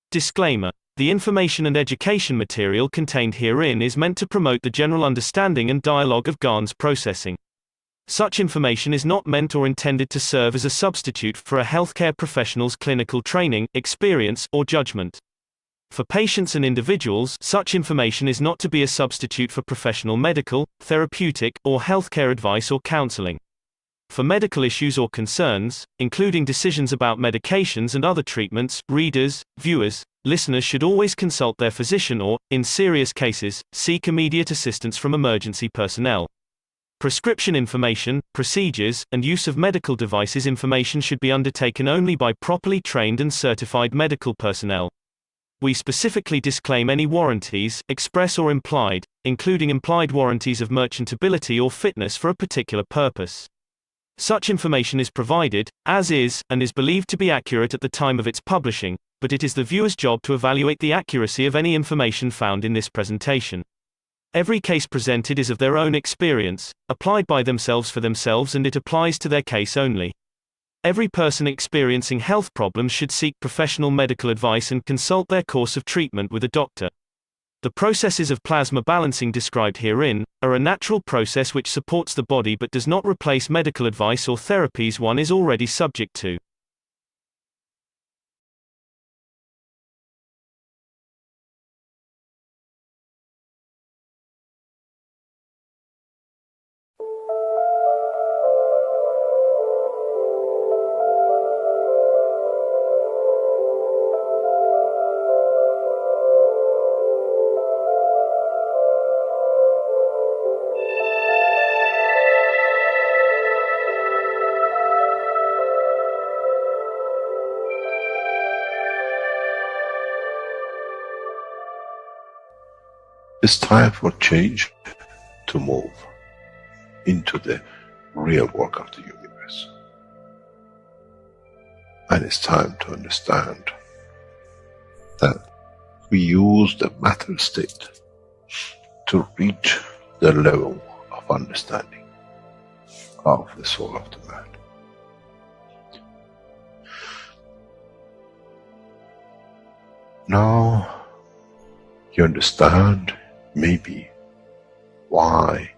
Disclaimer. The information and education material contained herein is meant to promote the general understanding and dialogue of GAN's processing. Such information is not meant or intended to serve as a substitute for a healthcare professional's clinical training, experience, or judgment. For patients and individuals, such information is not to be a substitute for professional medical, therapeutic, or healthcare advice or counseling. For medical issues or concerns, including decisions about medications and other treatments, readers, viewers, listeners should always consult their physician or, in serious cases, seek immediate assistance from emergency personnel. Prescription information, procedures, and use of medical devices information should be undertaken only by properly trained and certified medical personnel. We specifically disclaim any warranties, express or implied, including implied warranties of merchantability or fitness for a particular purpose. Such information is provided, as is, and is believed to be accurate at the time of its publishing, but it is the viewer's job to evaluate the accuracy of any information found in this presentation. Every case presented is of their own experience, applied by themselves for themselves, and it applies to their case only. Every person experiencing health problems should seek professional medical advice and consult their course of treatment with a doctor. The processes of plasma balancing described herein are a natural process which supports the body but does not replace medical advice or therapies one is already subject to. It's time for change to move into the real work of the universe. And it's time to understand that we use the matter state to reach the level of understanding of the soul of the man. Now you understand maybe why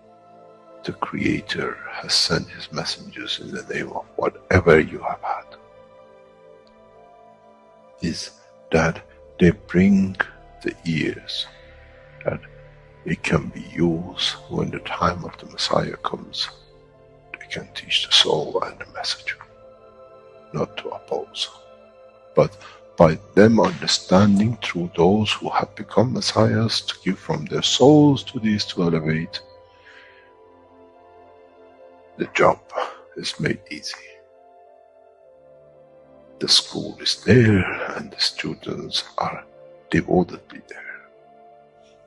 the Creator has sent His messengers in the name of whatever you have had. Is that they bring the ears, that it can be used when the time of the Messiah comes. They can teach the soul and the message, not to oppose, but by them understanding through those who have become messiahs, to give from their souls to these to elevate, the job is made easy. The school is there and the students are devotedly there.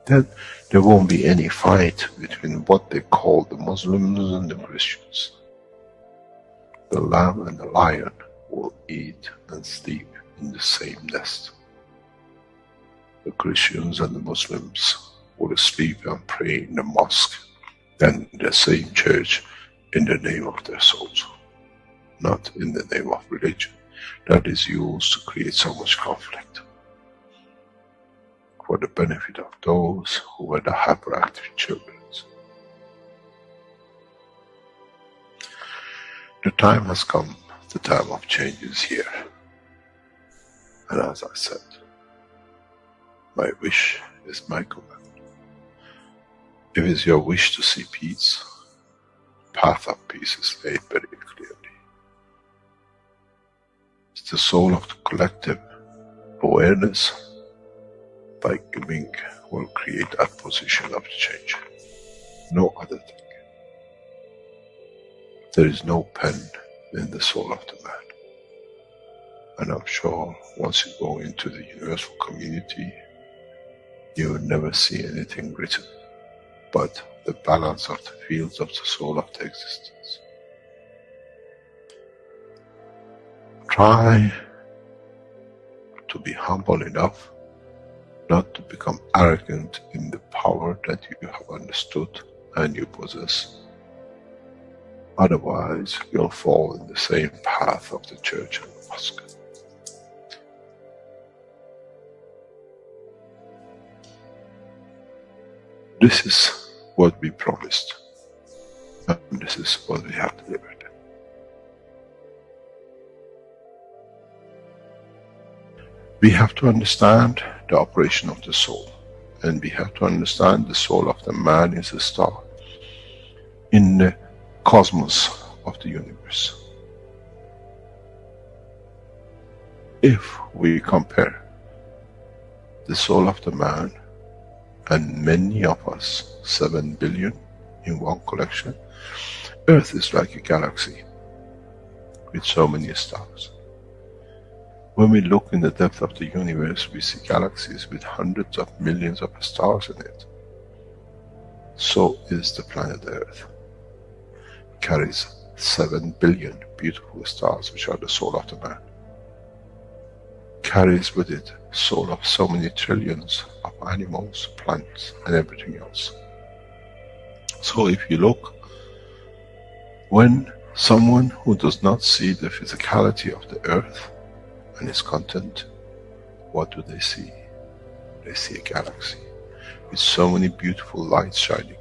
Then there won't be any fight between what they call the Muslims and the Christians. The lamb and the lion will eat and sleep in the same nest. The Christians and the Muslims will sleep and pray in the mosque and in the same church in the name of their souls, not in the name of religion that is used to create so much conflict for the benefit of those who were the hyperactive children. The time has come, the time of change is here. And as I said, my wish is my command. If it's your wish to see peace, the path of peace is laid very clearly. It's the soul of the collective awareness, by giving, will create that position of change. No other thing. There is no pen in the soul of the man. And I'm sure once you go into the universal community, you will never see anything written but the balance of the fields of the soul of the existence. Try to be humble enough not to become arrogant in the power that you have understood and you possess. Otherwise, you'll fall in the same path of the church and the mosque. This is what we promised, and this is what we have delivered. We have to understand the operation of the soul, and we have to understand the soul of the man is a star in the cosmos of the universe. If we compare the soul of the man and many of us, 7 billion in one collection, Earth is like a galaxy with so many stars. When we look in the depth of the universe, we see galaxies with hundreds of millions of stars in it. So is the planet Earth. It carries 7 billion beautiful stars, which are the soul of the man. Carries with it soul of so many trillions of animals, plants, and everything else. So if you look, when someone who does not see the physicality of the earth and its content, what do they see? They see a galaxy with so many beautiful lights shining,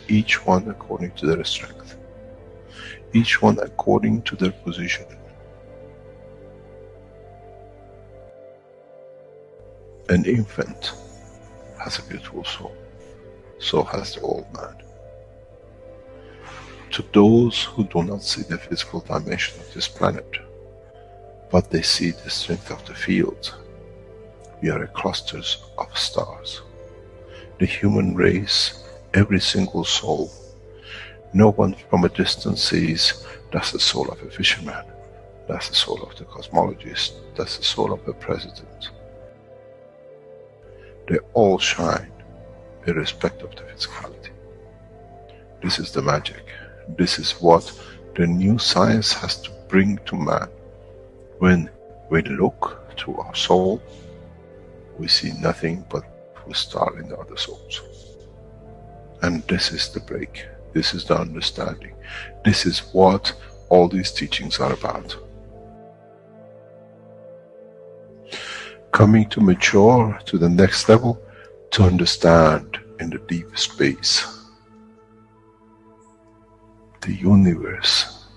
each one according to their strength, each one according to their position. An infant has a beautiful soul, so has the old man. To those who do not see the physical dimension of this planet, but they see the strength of the field, we are clusters of stars. The human race, every single soul, no one from a distance sees that's the soul of a fisherman, that's the soul of the cosmologist, that's the soul of the president. They all shine irrespective of the physicality. This is the magic. This is what the new science has to bring to man. When we look to our soul, we see nothing but a star in the other souls. And this is the break. This is the understanding. This is what all these teachings are about. Coming to mature to the next level, to understand in the deep space, the universe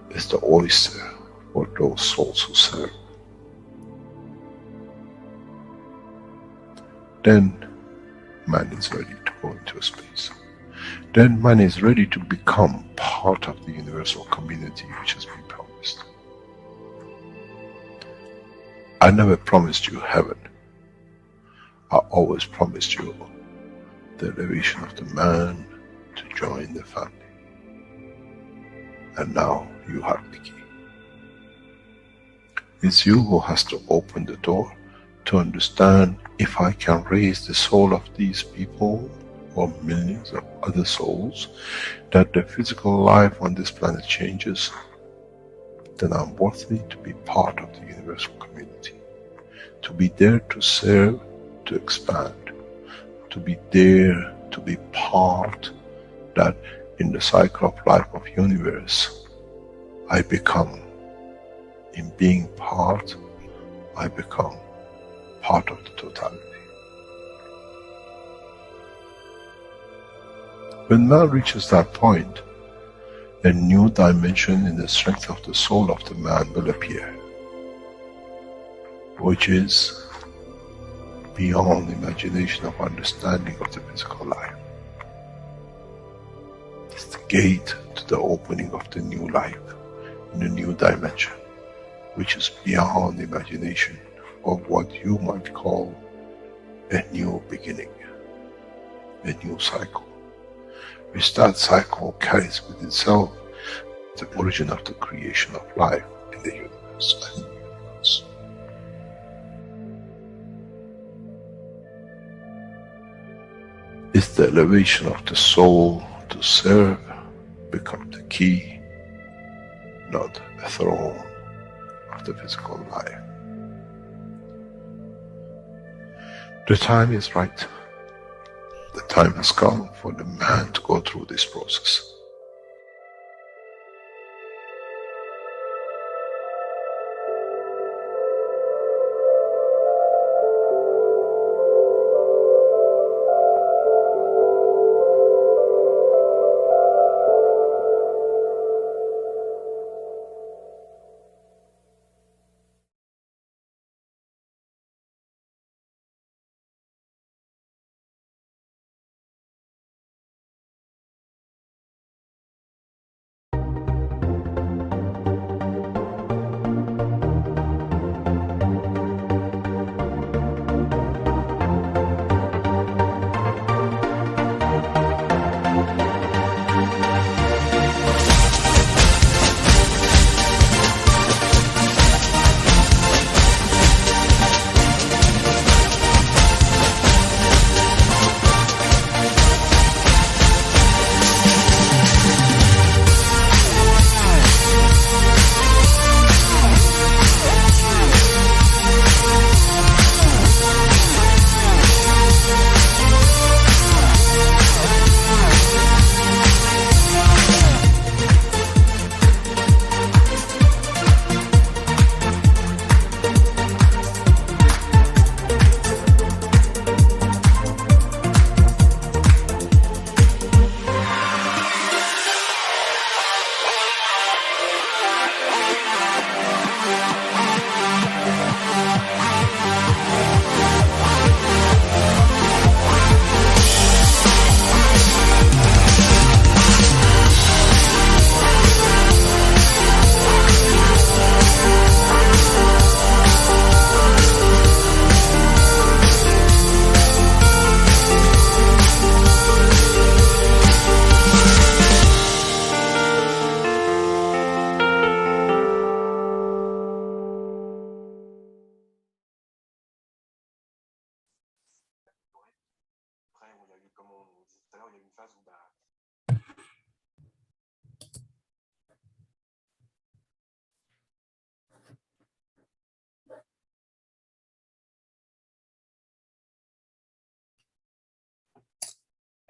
is the oyster for those souls who serve. Then man is ready to go into space. Then man is ready to become part of the universal community which has been promised. I never promised you heaven. I always promised you the elevation of the man to join the family. And now you have the key. It's you who has to open the door to understand, if I can raise the soul of these people or millions of other souls, that the physical life on this planet changes, then I'm worthy to be part of the universal community. To be there to serve, to expand. To be there to be part, that in the cycle of life of universe, I become, in being part, I become part of the totality. When man reaches that point, a new dimension in the strength of the soul of the man will appear, which is beyond imagination of understanding of the physical life. It's the gate to the opening of the new life, in a new dimension, which is beyond imagination of what you might call a new beginning, a new cycle, which that cycle carries with itself the origin of the creation of life in the universe and in the universe. It's the elevation of the soul to serve become the key, not a throne of the physical life. The time is right. The time has come for the man to go through this process.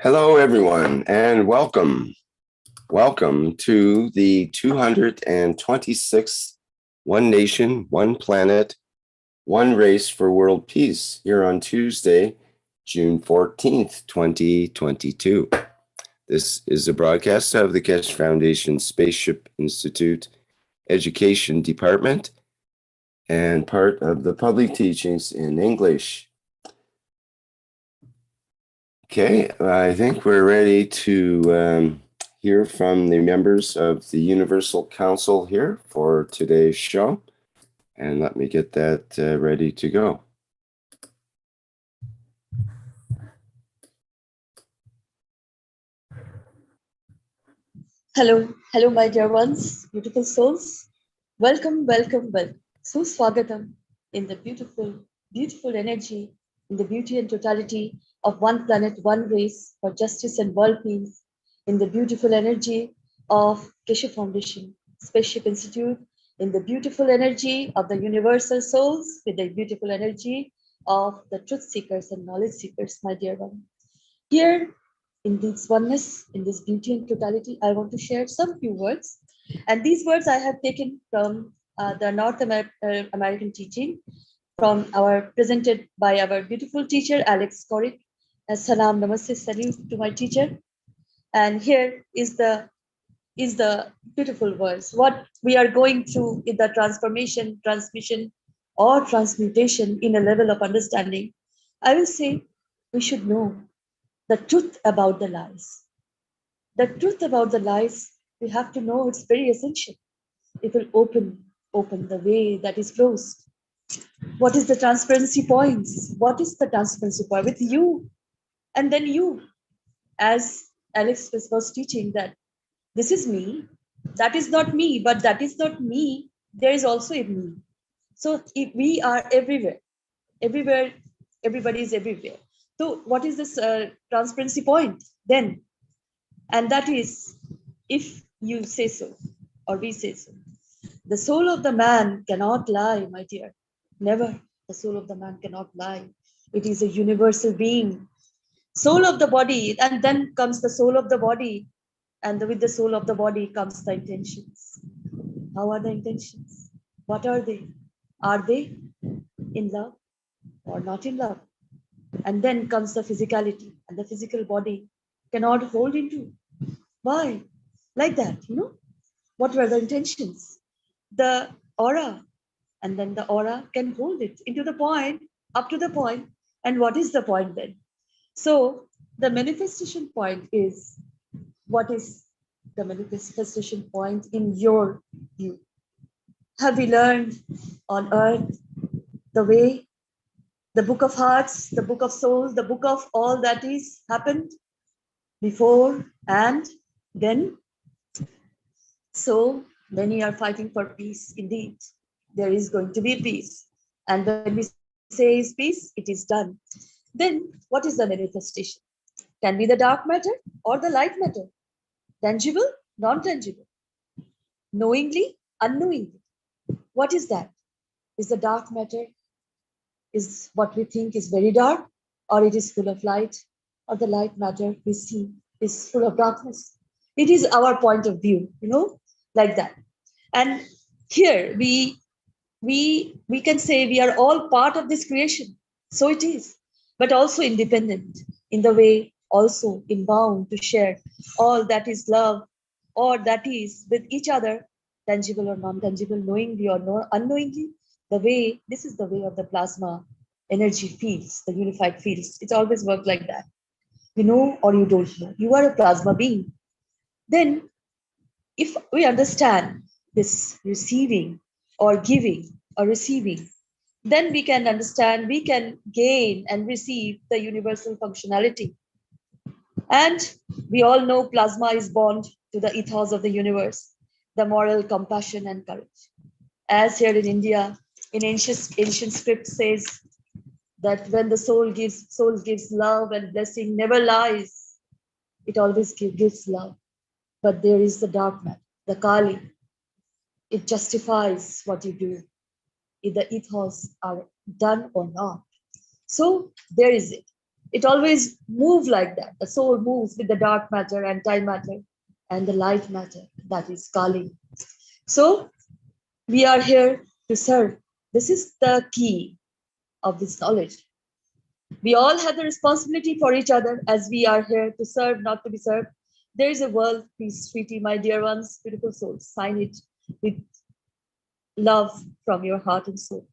Hello, everyone, and welcome. Welcome to the 226th One Nation, One Planet, One Race for World Peace here on Tuesday, June 14th, 2022. This is a broadcast of the Keshe Foundation Spaceship Institute Education Department and part of the public teachings in English. Okay, I think we're ready to hear from the members of the Universal Council here for today's show. And let me get that ready to go. Hello, hello, my dear ones, beautiful souls. Welcome, welcome, welcome. Swagatam in the beautiful, beautiful energy, in the beauty and totality of one planet, one race for justice and world peace, in the beautiful energy of Keshe Foundation, Spaceship Institute, in the beautiful energy of the universal souls, with the beautiful energy of the truth seekers and knowledge seekers, my dear one. Here, in this oneness, in this beauty and totality, I want to share some few words. And these words I have taken from the North American teaching, presented by our beautiful teacher, Alex Korik. Salam, namaste, salute to my teacher. And here is the beautiful words. What we are going through in the transformation, transmission, or transmutation in a level of understanding, I will say we should know the truth about the lies. The truth about the lies, we have to know it's very essential. It will open the way that is closed. What is the transparency points? What is the transparency point with you? And then you, as Alex was teaching, that this is me, that is not me, but that is not me, there is also a me. So if we are everywhere, everybody is everywhere. So what is this transparency point then? And that is, if you say so, or we say so. The soul of the man cannot lie, my dear. Never. The soul of the man cannot lie. It is a universal being. Soul of the body, and then comes the soul of the body. And with the soul of the body comes the intentions. How are the intentions? What are they? Are they in love or not in love? And then comes the physicality, and the physical body cannot hold into. Why? Like that, What were the intentions? The aura, and then the aura can hold it into the point, up to the point. And what is the point then? So the manifestation point is, what is the manifestation point in your view? Have we learned on earth the way, the book of hearts, the book of souls, the book of all that is happened before and then? So many are fighting for peace. Indeed, there is going to be peace. And when we say is peace, it is done. Then what is the manifestation? Can be the dark matter or the light matter. Tangible, non-tangible. Knowingly, unknowingly. What is that? Is the dark matter, is what we think is very dark, or it is full of light, or the light matter we see is full of darkness? It is our point of view, like that. And here we can say we are all part of this creation. So it is, but also independent in the way, also inbound to share all that is love, or that is with each other, tangible or non-tangible, knowingly or unknowingly. The way, this is the way of the plasma energy fields, the unified fields. It's always worked like that. You know or you don't know. You are a plasma being. Then, if we understand this receiving or giving or receiving, then we can understand, we can gain and receive the universal functionality. And we all know plasma is bound to the ethos of the universe, the moral compassion and courage. As here in India, in ancient script says that when the soul gives love and blessing, never lies. It always gives love. But there is the dark matter, the Kali. It justifies what you do, if the ethos are done or not. So there is it. It always moves like that. The soul moves with the dark matter, antimatter, and the light matter, that is Kali. So we are here to serve. This is the key of this knowledge. We all have the responsibility for each other, as we are here to serve, not to be served. There is a world peace treaty, my dear ones, beautiful souls. Sign it with love from your heart and soul.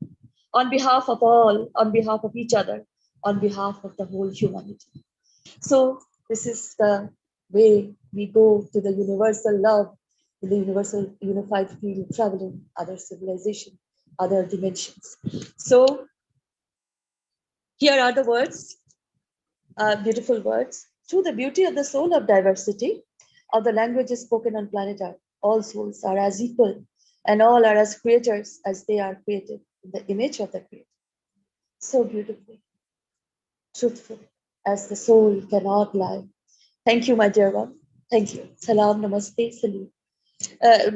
On behalf of all, on behalf of each other, on behalf of the whole humanity. So this is the way we go to the universal love, in the universal unified field, traveling other civilization, other dimensions. So here are the words, beautiful words. Through the beauty of the soul of diversity of the languages spoken on planet Earth, all souls are as equal and all are as creators as they are created in the image of the Creator. So beautifully, truthful, as the soul cannot lie. Thank you, my dear one. Thank you. Salam, namaste, salam.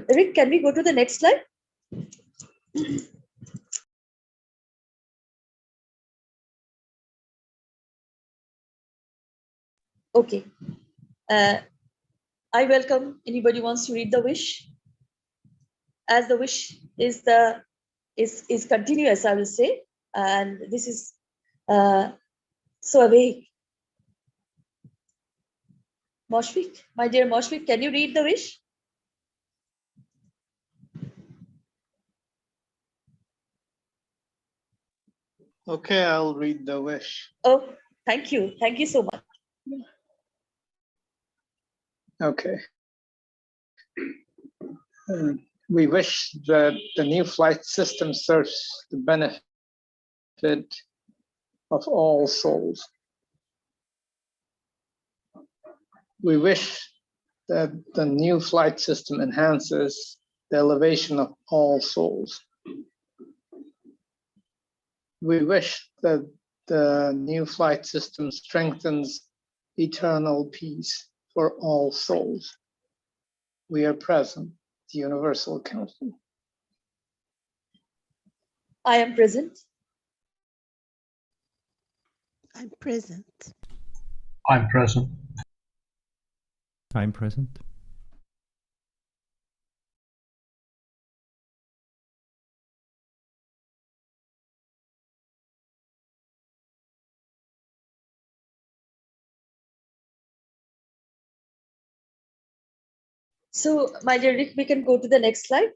Rick, can we go to the next slide? Okay. I welcome anybody wants to read the wish. As the wish is continuous, I will say, and this is so awake. Moshfik, my dear Moshfik, can you read the wish? Okay, I'll read the wish. Oh, thank you. Thank you so much. Okay. We wish that the new flight system serves the benefit of all souls. We wish that the new flight system enhances the elevation of all souls. We wish that the new flight system strengthens eternal peace for all souls. We are present, the Universal Council. I am present. I'm present. I'm present. I'm present. So, my dear Rick, we can go to the next slide.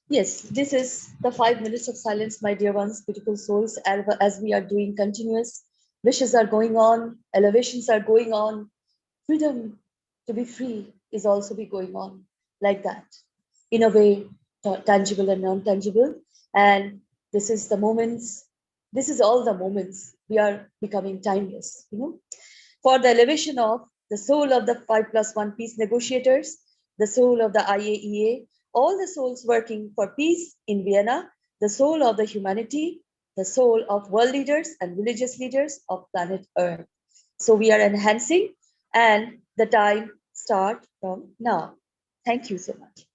Yes, this is the 5 minutes of silence, my dear ones, beautiful souls, as we are doing continuous. Wishes are going on, elevations are going on. Freedom to be free is also be going on like that, in a way, tangible and non-tangible. And this is the moments, this is all the moments we are becoming timeless, for the elevation of the soul of the 5+1 peace negotiators, the soul of the IAEA, all the souls working for peace in Vienna, the soul of the humanity, the soul of world leaders and religious leaders of planet Earth. So we are enhancing, and the time starts from now. Thank you so much.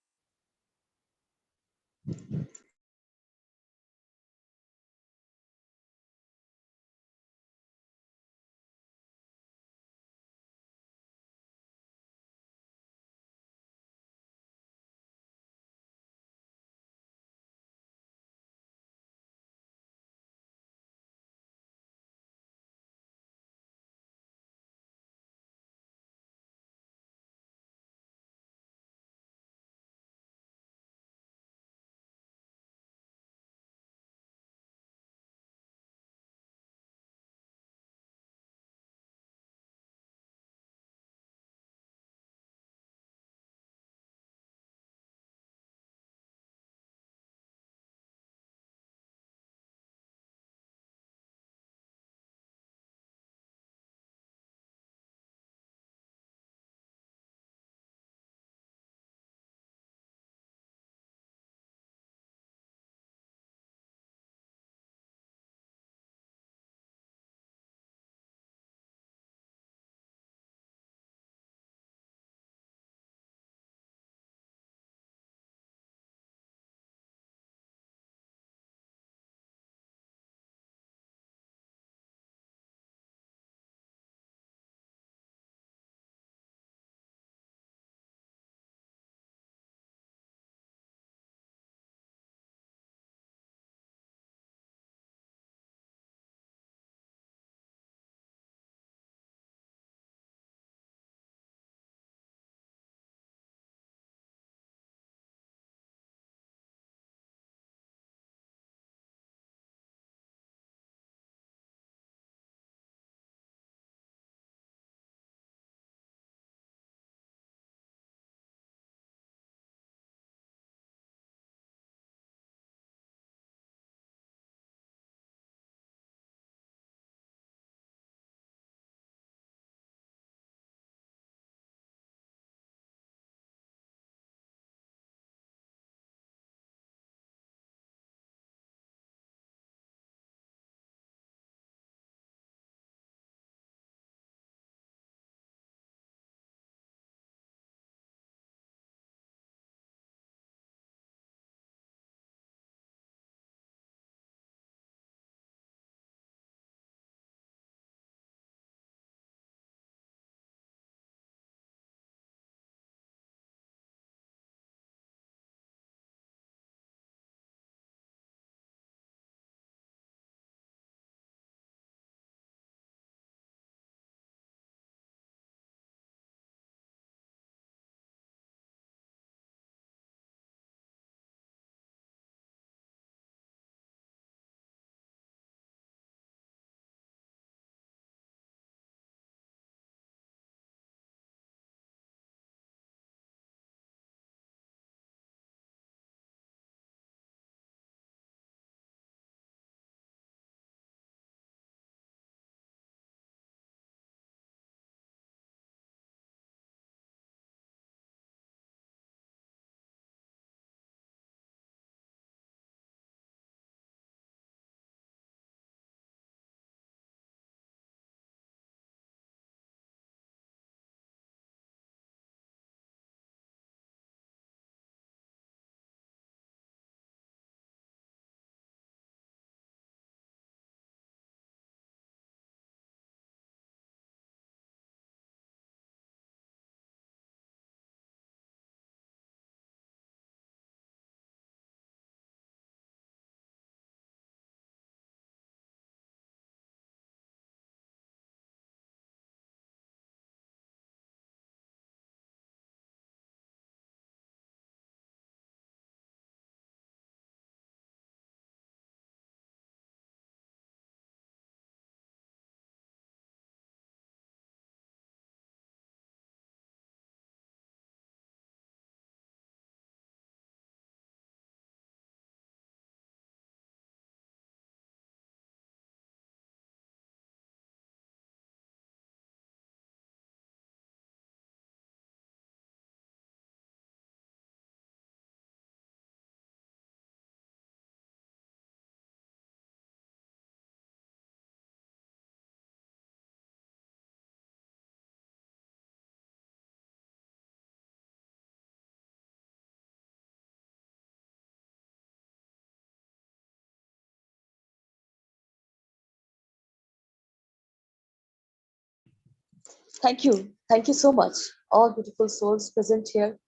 Thank you. Thank you so much. All beautiful souls present here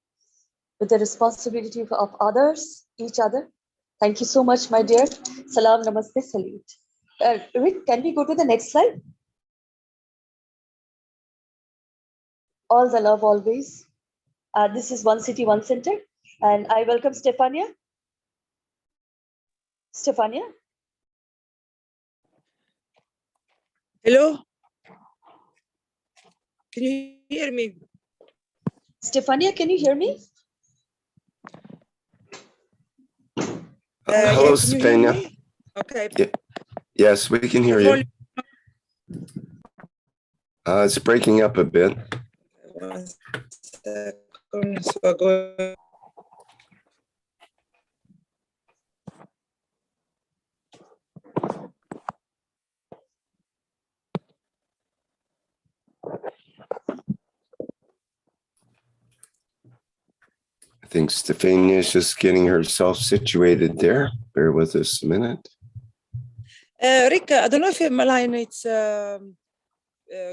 with the responsibility of others, each other. Thank you so much, my dear. Salam, namaste, salute. Rick, can we go to the next slide? All the love always. This is One City, One Center. And I welcome Stefania. Stefania? Hello? Can you hear me? Stefania, can you hear me? Hello, yeah, can you hear Stefania. me? Okay. Yeah. Yes, we can hear you. It's breaking up a bit. 1 second. So I go. I think Stefania is just getting herself situated there. Bear with us a minute. Rick, I don't know if my line is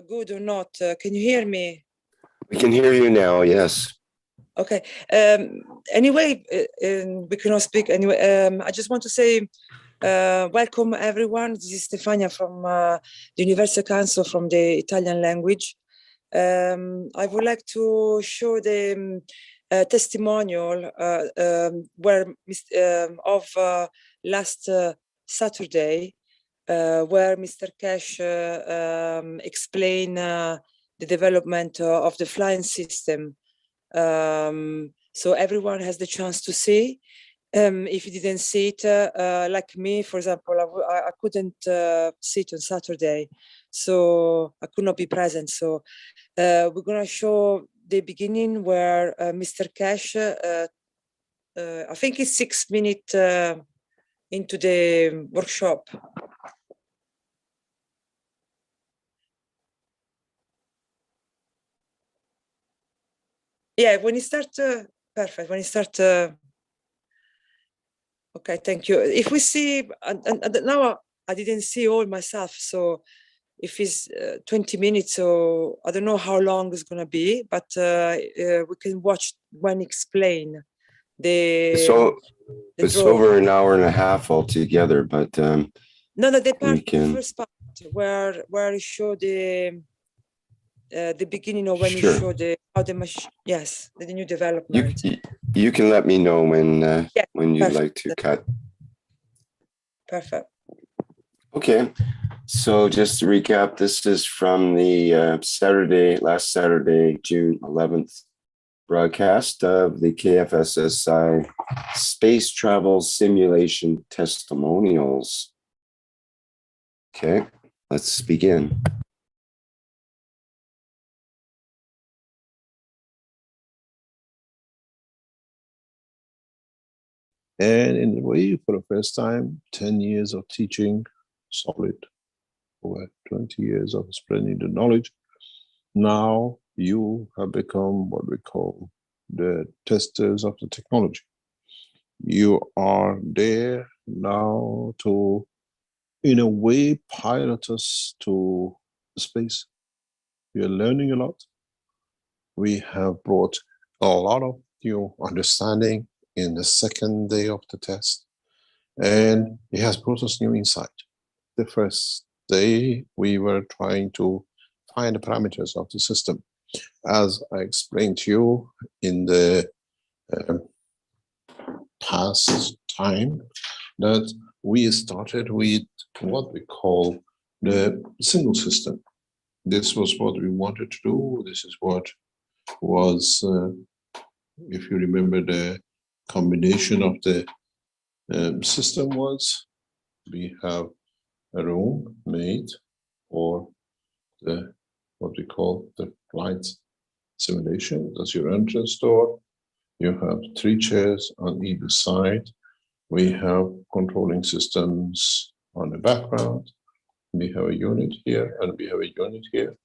good or not. Can you hear me? We can hear you now, yes. Okay. Anyway, we cannot speak anyway. I just want to say welcome everyone. This is Stefania from the Universal Council from the Italian language. I would like to show the testimonial where of last Saturday, where Mr. Keshe explained the development of the flying system. So everyone has the chance to see. If you didn't see it, like me, for example, I couldn't see it on Saturday, so I could not be present. So we're gonna show the beginning where Mr. Keshe, I think it's 6 minutes into the workshop. Yeah, when you start, perfect. When you start, okay, thank you. If we see, and now I didn't see all myself, so if it's 20 minutes, so I don't know how long it's gonna be, but we can watch when explain the. So the it's drawing. over an hour and a half altogether, but No, the part, can... the first part where you show the beginning of when Sure. you show the how the machine, yes, the new development. You can let me know when Yeah, when you'd perfect. like to cut. Perfect. Okay, so just to recap, this is from the last Saturday, June 11th broadcast of the KF SSI Space Travel Simulation Testimonials. Okay, let's begin. And in a way, for the first time, 10 years of teaching, solid, over 20 years of spreading the knowledge. Now you have become what we call the testers of the technology. You are there now to, in a way, pilot us to space. We are learning a lot. We have brought a lot of new understanding in the second day of the test, and it has brought us new insight. The first day we were trying to find the parameters of the system. As I explained to you in the past time, that we started with what we call the single system. This was what we wanted to do. This is what was, if you remember, the combination of the system was, we have a room made for the what we call the flight simulation. That's your entrance door. You have 3 chairs on either side. We have controlling systems on the background. We have a unit here and we have a unit here.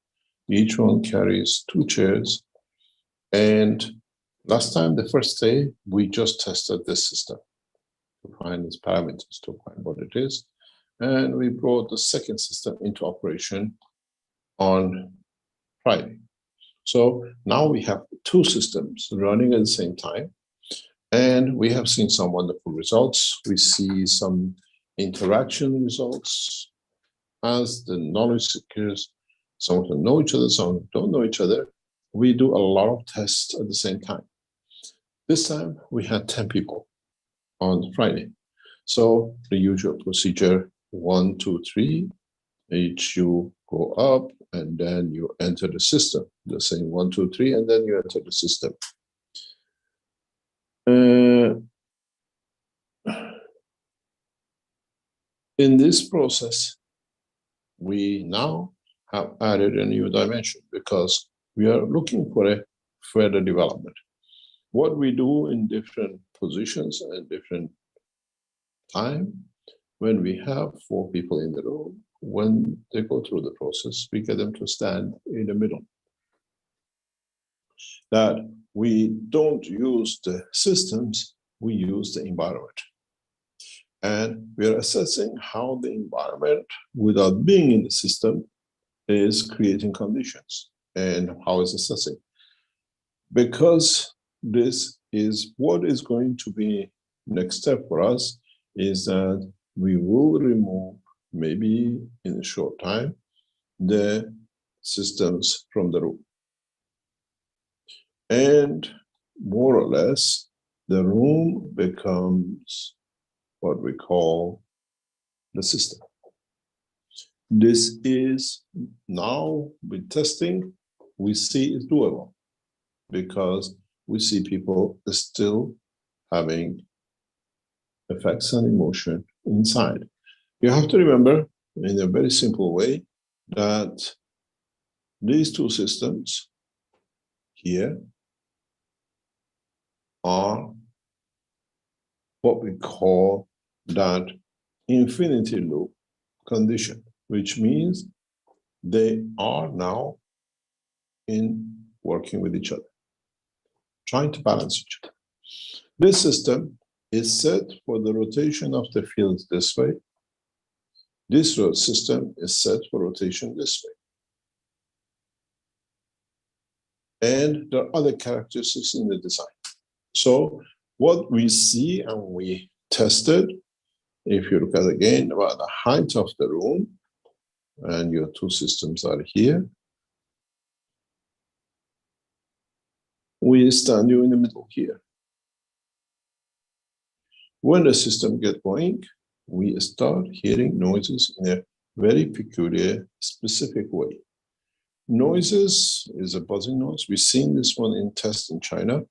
Each one carries 2 chairs. And last time, the first day, we just tested this system to find its parameters, to find what it is. And we brought the second system into operation on Friday. So now we have two systems running at the same time, and we have seen some wonderful results. We see some interaction results as the knowledge seekers, some of them know each other, some of them don't know each other. We do a lot of tests at the same time. This time we had 10 people on Friday. So the usual procedure, 1, 2, 3, each you go up and then you enter the system. The same 1, 2, 3, and then you enter the system. In this process, we now have added a new dimension because we are looking for a further development. What we do in different positions and different time, when we have 4 people in the room, when they go through the process, we get them to stand in the middle. That we don't use the systems, we use the environment. And we are assessing how the environment, without being in the system, is creating conditions and how it's assessing. Because this is what is going to be next step for us, is that we will remove, maybe in a short time, the systems from the room. And more or less, the room becomes what we call the system. This is now, with testing, we see it's doable because we see people still having effects and emotion inside. You have to remember, in a very simple way, that these two systems here are what we call that infinity loop condition, which means they are now in working with each other, trying to balance each other. This system is set for the rotation of the fields this way. This system is set for rotation this way. And there are other characteristics in the design. So what we see and we tested, if you look at again about the height of the room, and your two systems are here, we stand you in the middle here. When the system gets going, we start hearing noises in a very peculiar, specific way. Noises is a buzzing noise. We've seen this one in tests in China,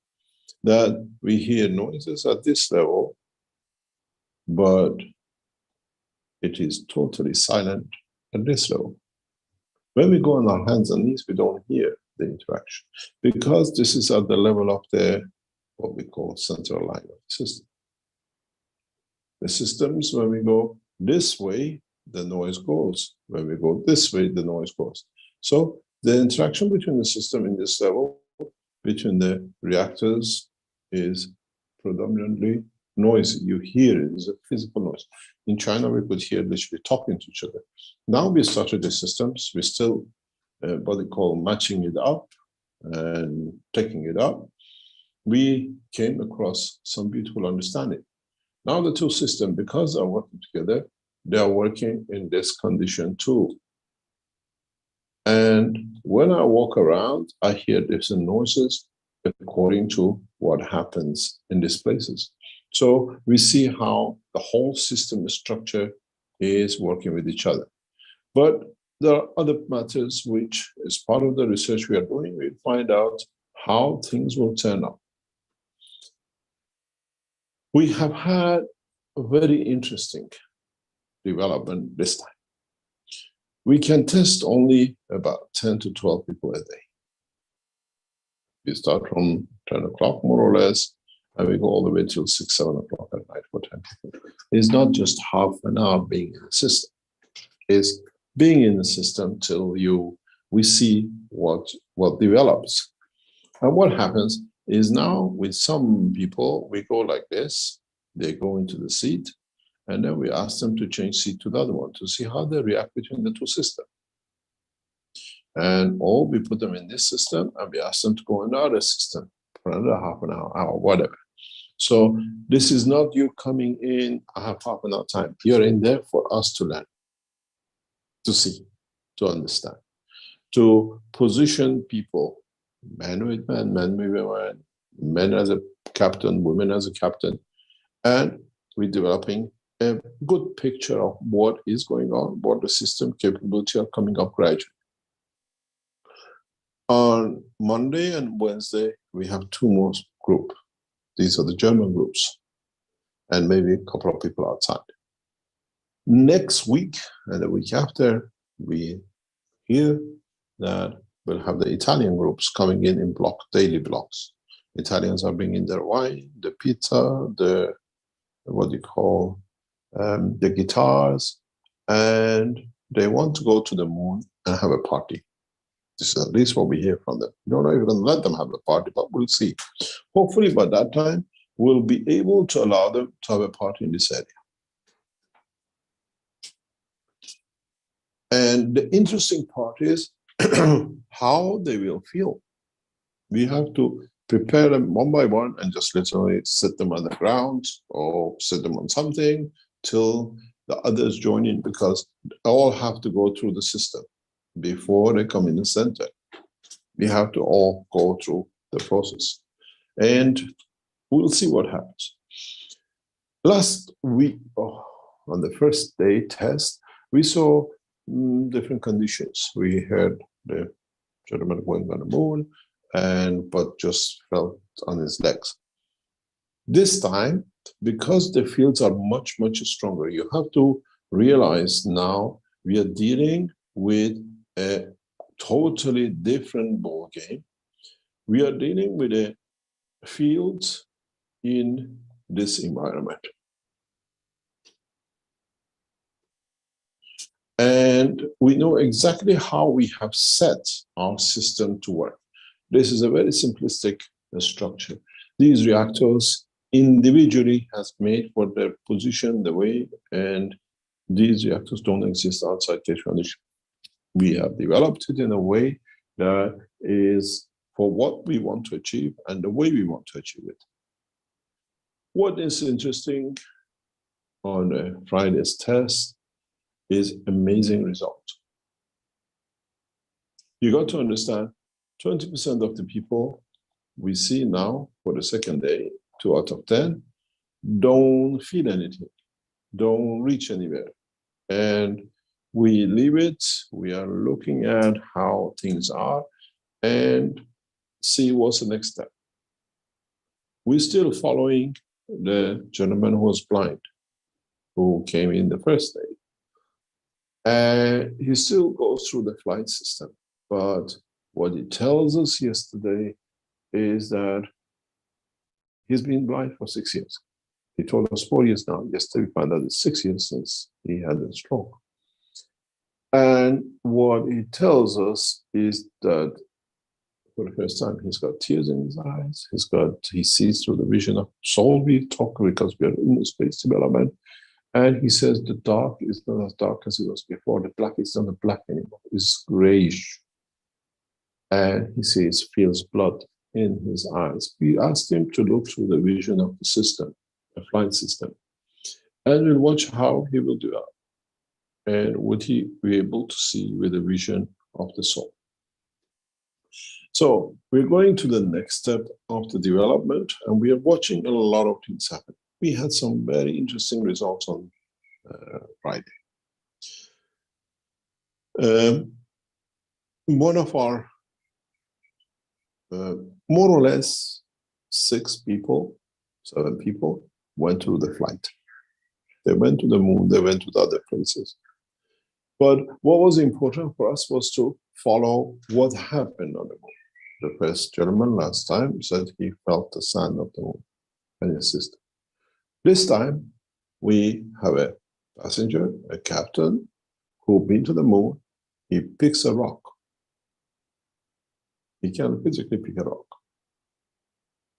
that we hear noises at this level, but it is totally silent at this level. When we go on our hands and knees, we don't hear the interaction because this is at the level of the, what we call central line of the system. The systems, when we go this way, the noise goes. When we go this way, the noise goes. So the interaction between the system in this level, between the reactors, is predominantly noisy. You hear it, it's a physical noise. In China, we could hear literally talking to each other. Now we started the systems, we still what they call matching it up and taking it up. We came across some beautiful understanding. Now the two systems, because they're working together, they are working in this condition too. And when I walk around, I hear different noises according to what happens in these places. So we see how the whole system structure is working with each other. But there are other matters which, as part of the research we are doing, we find out how things will turn out. We have had a very interesting development this time. We can test only about 10 to 12 people a day. We start from 10 o'clock, more or less, and we go all the way till 6, 7 o'clock at night for 10 people. It's not just half an hour being in the system. It's being in the system till we see what develops. And what happens is now with some people, we go like this, they go into the seat, and then we ask them to change seat to the other one to see how they react between the two systems. And or we put them in this system and we ask them to go in another system for another half an hour, whatever. So this is not you coming in, I have half an hour time. You're in there for us to learn, to see, to understand, to position people, man with man, man with woman, men as a captain, women as a captain, and we're developing a good picture of what is going on, what the system capability are coming up gradually. On Monday and Wednesday, we have 2 more groups. These are the German groups, and maybe a couple of people outside. Next week and the week after, we hear that we'll have the Italian groups coming in daily blocks. Italians are bringing their wine, the pizza, the the guitars, and they want to go to the moon and have a party. This is at least what we hear from them. We don't know if we're going to let them have a party, but we'll see. Hopefully by that time, we'll be able to allow them to have a party in this area. And the interesting part is how they will feel. We have to prepare them one by one and just literally sit them on the ground or sit them on something till the others join in, because they all have to go through the system before they come in the center. We have to all go through the process. And we'll see what happens. Last week, on the first day test, we saw different conditions. We heard the gentleman going on the moon, but just felt on his legs. This time, because the fields are much, much stronger, you have to realize now we are dealing with a totally different ball game. We are dealing with a field in this environment. And we know exactly how we have set our system to work. This is a very simplistic structure. These reactors individually has made for their position, the way, and these reactors don't exist outside Keshe Foundation. We have developed it in a way that is for what we want to achieve and the way we want to achieve it. What is interesting on Friday's test is amazing result. You got to understand, 20% of the people we see now for the second day, 2 out of 10, don't feel anything, don't reach anywhere. And we leave it, we are looking at how things are and see what's the next step. We're still following the gentleman who was blind, who came in the first day. And he still goes through the flight system. But what he tells us yesterday is that he's been blind for 6 years. He told us 4 years now. Yesterday we found out it's 6 years since he had a stroke. And what he tells us is that for the first time, he's got tears in his eyes. He sees through the vision of soul. We talk because we are in the space development. And he says the dark is not as dark as it was before. The black is not black anymore. It's grayish. And he says, feels blood in his eyes. We asked him to look through the vision of the system, the flight system. And we'll watch how he will do that. And would he be able to see with the vision of the soul? So we're going to the next step of the development, and we are watching a lot of things happen. We had some very interesting results on Friday. One of our more or less 7 people went through the flight. They went to the moon, they went to the other places. But what was important for us was to follow what happened on the moon. The first gentleman last time said he felt the sand of the moon and his system. This time, we have a passenger, a captain, who's been to the moon. He picks a rock. He can physically pick a rock.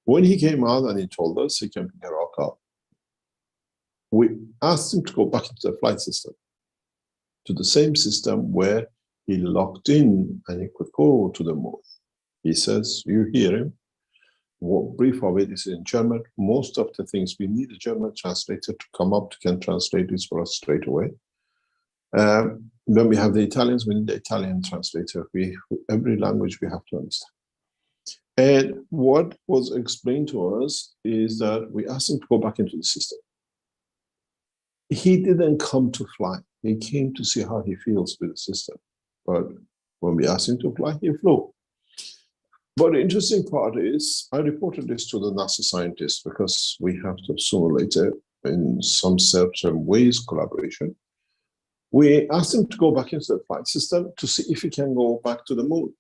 When he came out and he told us he can pick a rock up, we asked him to go back into the flight system, to the same system where he locked in and he could go to the moon. He says, you hear him. What brief of it is in German. Most of the things we need a German translator to come up to can translate this for us straight away. When we have the Italians, we need the Italian translator. Every language we have to understand. And what was explained to us is that we asked him to go back into the system. He didn't come to fly. He came to see how he feels with the system. But when we asked him to fly, he flew. But the interesting part is, I reported this to the NASA scientists because we have to sooner or later, in some certain ways, collaboration. We asked him to go back into the flight system to see if he can go back to the moon.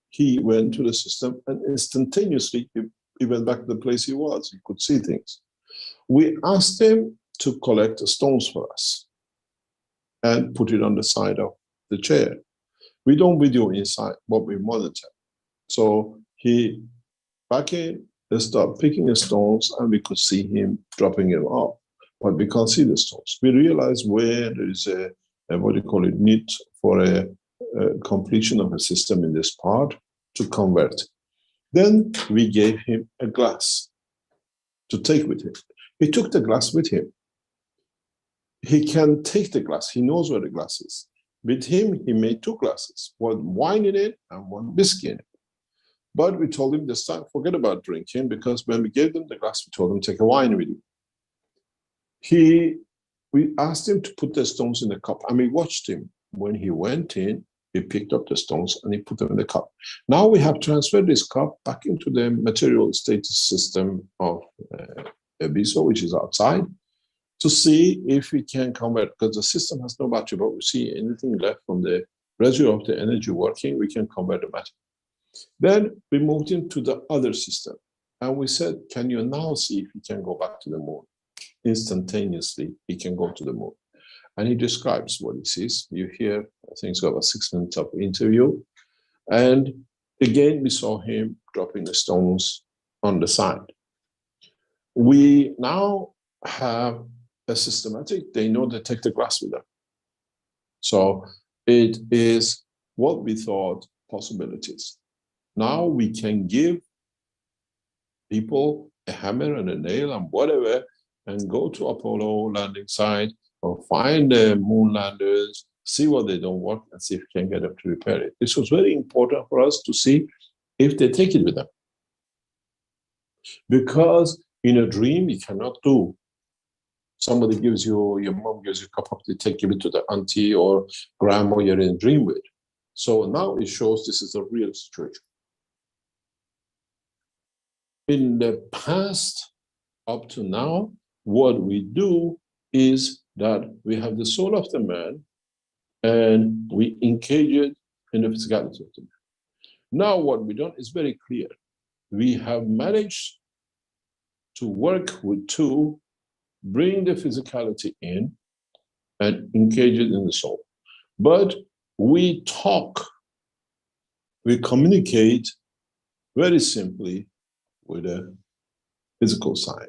He went to the system and instantaneously he went back to the place he was. He could see things. We asked him to collect the stones for us and put it on the side of the chair. We don't video inside, but we monitor. So he back in, they start picking the stones and we could see him dropping them off, but we can't see the stones. We realized where there is a what do you call it, need for a completion of a system in this part to convert. Then we gave him a glass to take with him. He took the glass with him. He can take the glass. He knows where the glass is. With him, he made two glasses, one wine in it and one whiskey in it. But we told him this time, forget about drinking, because when we gave them the glass, we told him, take a wine with you. We asked him to put the stones in the cup, and we watched him. When he went in, he picked up the stones and he put them in the cup. Now we have transferred this cup back into the material status system of EBISO, which is outside, to see if we can convert, because the system has no battery, but we see anything left from the residue of the energy working, we can convert the matter. Then we moved him to the other system, and we said, can you now see if he can go back to the moon? Instantaneously, he can go to the moon. And he describes what he sees. You hear, I think it's got about 6 minutes of interview. And again, we saw him dropping the stones on the side. We now have a systematic, they know they take the glass with them. So it is what we thought possibilities. Now we can give people a hammer and a nail and whatever, and go to Apollo landing site or find the moon landers, see what they don't work, and see if we can get them to repair it. This was very important for us to see if they take it with them. Because in a dream, you cannot do. Somebody gives you, your mom gives you a cup of tea, take it to the auntie or grandma you're in a dream with. So now it shows this is a real situation. In the past, up to now, what we do is that we have the soul of the man and we engage it in the physicality of the man. Now what we've done is very clear. We have managed to work with two, bring the physicality in and engage it in the soul. But we talk, we communicate very simply with the physical side.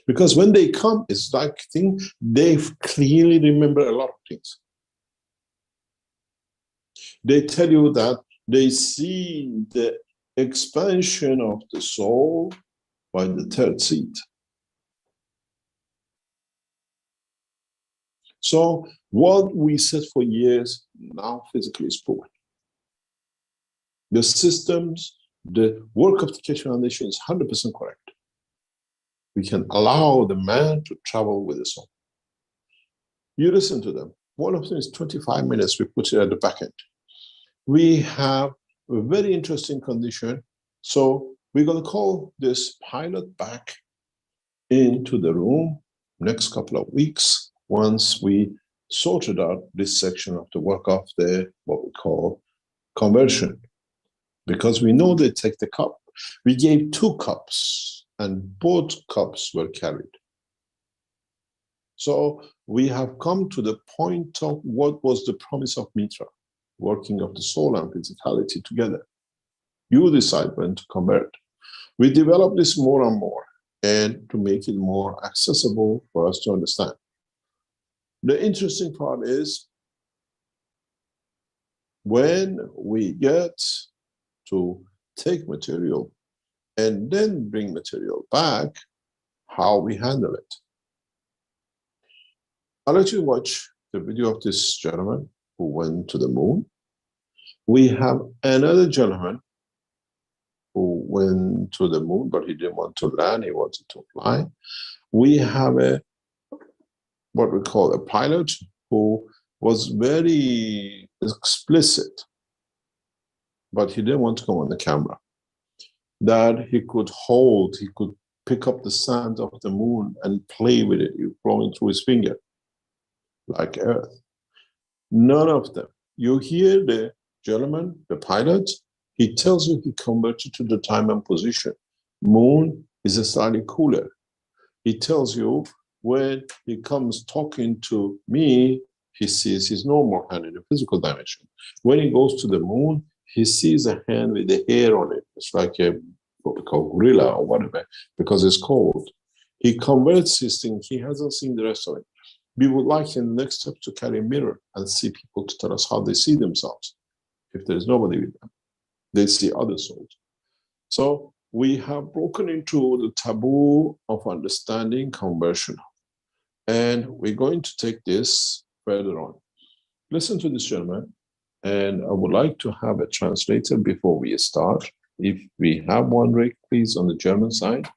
Because when they come, it's like they clearly remember a lot of things. They tell you that they see the expansion of the soul by the third seat. So what we said for years now physically is proven. The systems, the work of the Keshe Foundation is 100% correct. We can allow the man to travel with the soul. You listen to them. One of them is 25 minutes. We put it at the back end. We have a very interesting condition. So we're going to call this pilot back into the room next couple of weeks once we sorted out this section of the work of the what we call conversion. Because we know they take the cup. We gave 2 cups and both cups were carried. So we have come to the point of what was the promise of Mitra, working of the soul and physicality together. You decide when to convert. We develop this more and more and to make it more accessible for us to understand. The interesting part is when we get to take material and then bring material back, how we handle it. I'll let you watch the video of this gentleman who went to the moon. We have another gentleman who went to the moon, but he didn't want to land, he wanted to fly. We have what we call a pilot who was very explicit, but he didn't want to come on the camera, that he could hold, he could pick up the sand of the moon and play with it, flowing through his finger, like Earth. None of them. You hear the gentleman, the pilot, he tells you he converted to the time and position. Moon is slightly cooler. He tells you when he comes talking to me, he sees his normal hand in the physical dimension. When he goes to the moon, he sees a hand with the hair on it. It's like a what we call gorilla or whatever, because it's cold. He converts his thing. He hasn't seen the rest of it. We would like in the next step to carry a mirror and see people to tell us how they see themselves. If there's nobody with them, they see other souls. So we have broken into the taboo of understanding conversion. And we're going to take this further on. Listen to this gentleman, and I would like to have a translator before we start. If we have one, Rick, please, on the German side.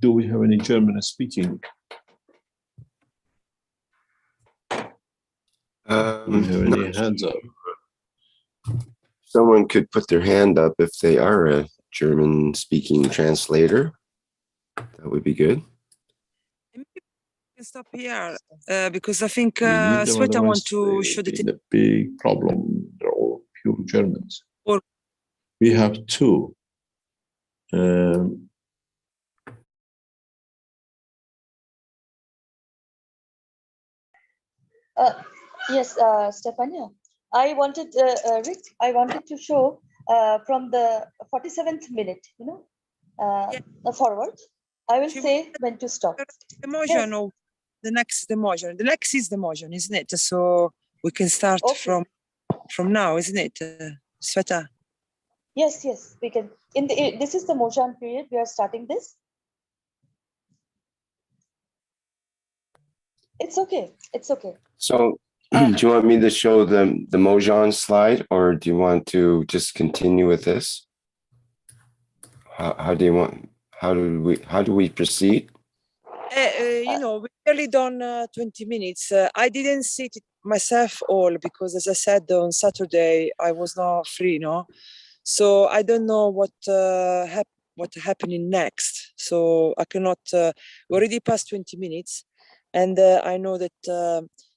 Do we have any German speaking? Do we have any hands up? Someone could put their hand up if they are a German-speaking translator. That would be good. We can stop here because I think We need them, Sweta otherwise want to show the big problem. They're all pure Germans. Or we have two. Yes, Stefania. I wanted, Rick, I wanted to show from the 47th minute, you know, forward. I will say when to stop. the motion, or the next the motion. The next is the motion, isn't it? So we can start from now, isn't it, Sweta? Yes, yes, we can. This is the motion period. We are starting this. It's okay. It's okay. So do you want me to show the Mojan slide, or do you want to just continue with this? How do you want? How do we proceed? You know, we barely done 20 minutes. I didn't see it myself all because, as I said, on Saturday I was not free, no. So I don't know what happening next. So I cannot. We already passed 20 minutes, and I know that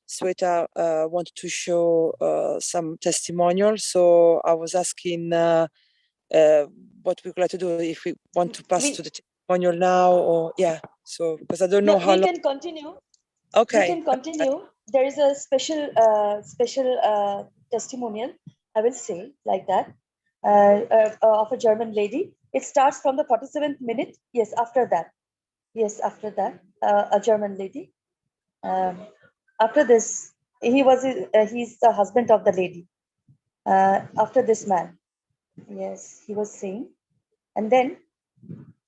Sweta wanted to show some testimonials. So I was asking what we would like to do, if we want to pass to the testimonial now, or so because I don't know how long. We can continue. Okay, we can continue. There is a special testimonial, I will say like that, of a German lady. It starts from the 47th minute. Yes, after that. Yes, after that, a German lady. After this, he's the husband of the lady. After this man, yes, he was saying, and then